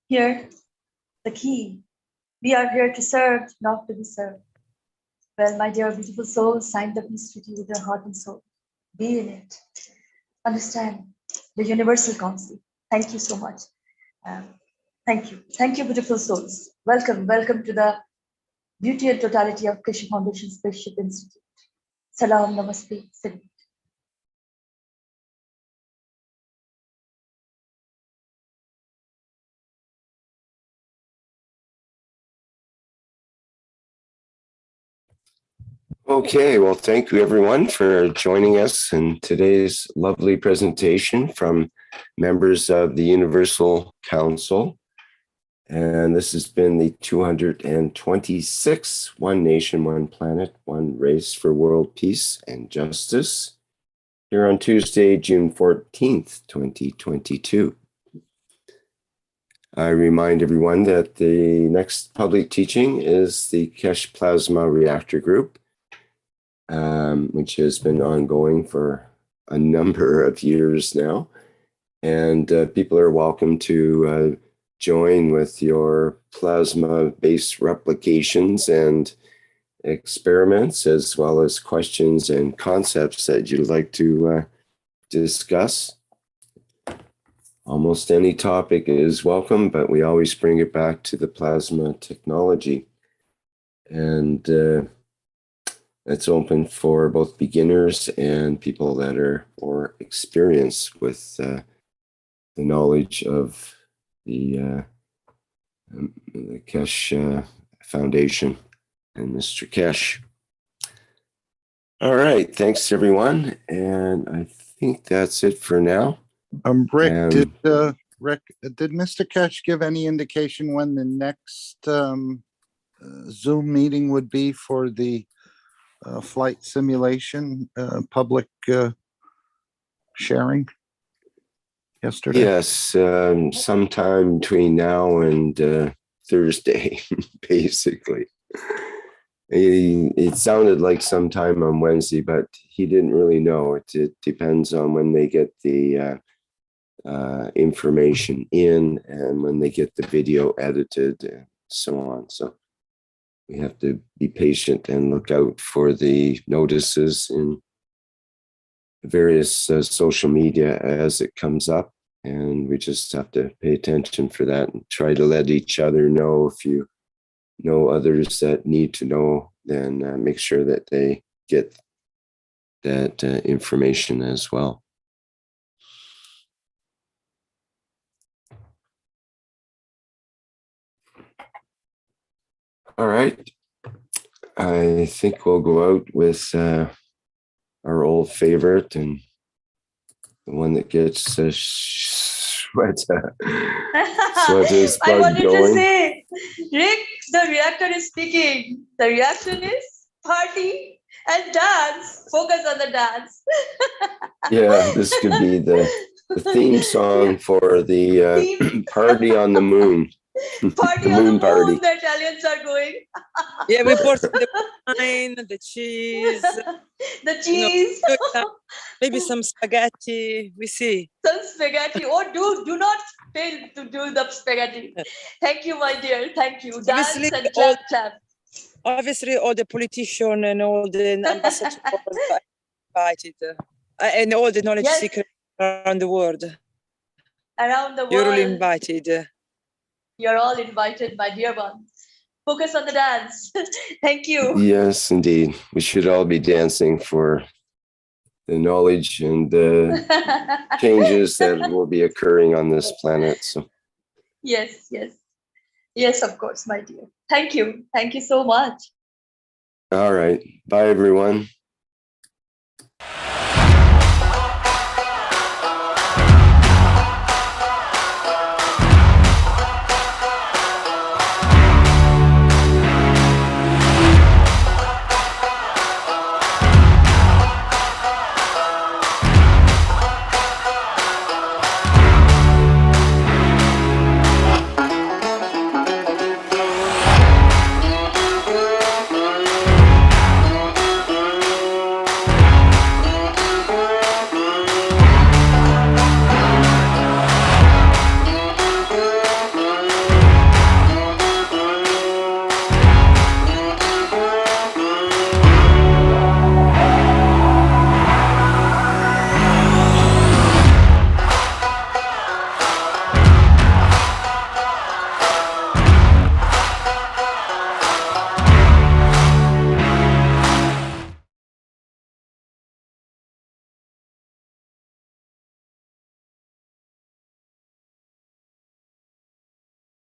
Here, the key. We are here to serve, not to be served. Well, my dear beautiful soul, sign the peace treaty with your heart and soul. Be in it. Understand the Universal Council. Thank you so much. Thank you. Thank you, beautiful souls. Welcome. Welcome to the Beauty and Totality of Keshe Foundation Spaceship Institute. Salam, namaste, salute. Okay, well, thank you everyone for joining us in today's lovely presentation from members of the Universal Council. And this has been the 226th One Nation, One Planet, One Race for World Peace and Justice, here on Tuesday, June 14th, 2022. I remind everyone that the next public teaching is the Keshe Plasma Reactor Group, which has been ongoing for a number of years now. And people are welcome to join with your plasma-based replications and experiments, as well as questions and concepts that you'd like to discuss. Almost any topic is welcome, but we always bring it back to the plasma technology. And it's open for both beginners and people that are more experienced with the knowledge of the Keshe Foundation and Mr. Keshe. All right, thanks everyone, and I think that's it for now. Rick, did Mr. Keshe give any indication when the next Zoom meeting would be for the flight simulation public sharing yesterday? Yes, sometime between now and Thursday, basically. It sounded like sometime on Wednesday, but he didn't really know. It depends on when they get the information in and when they get the video edited and so on. So we have to be patient and look out for the notices in various social media as it comes up. And we just have to pay attention for that and try to let each other know. If you know others that need to know, then make sure that they get that information as well. All right. I think we'll go out with our old favorite and the one that gets sweat is I wanted going. to say, Rick, the reactor is speaking. The reaction is party and dance. Focus on the dance. Yeah, this could be the theme song for the party on the moon. Party the on moon the party. moon, the Italians are going. Yeah, we bought the wine, the cheese. The cheese. Maybe some spaghetti. We see. Some spaghetti. Oh, do not fail to do the spaghetti. Thank you, my dear. Thank you. Dance and clap. Obviously, all the politicians and all the ambassadors are invited, and all the knowledge seekers around the world. Around the world. You're all invited. You're all invited, my dear ones. Focus on the dance. Thank you. Yes, indeed. We should all be dancing for the knowledge and the changes that will be occurring on this planet. So. Yes, of course, my dear. Thank you. Thank you so much. All right. Bye, everyone.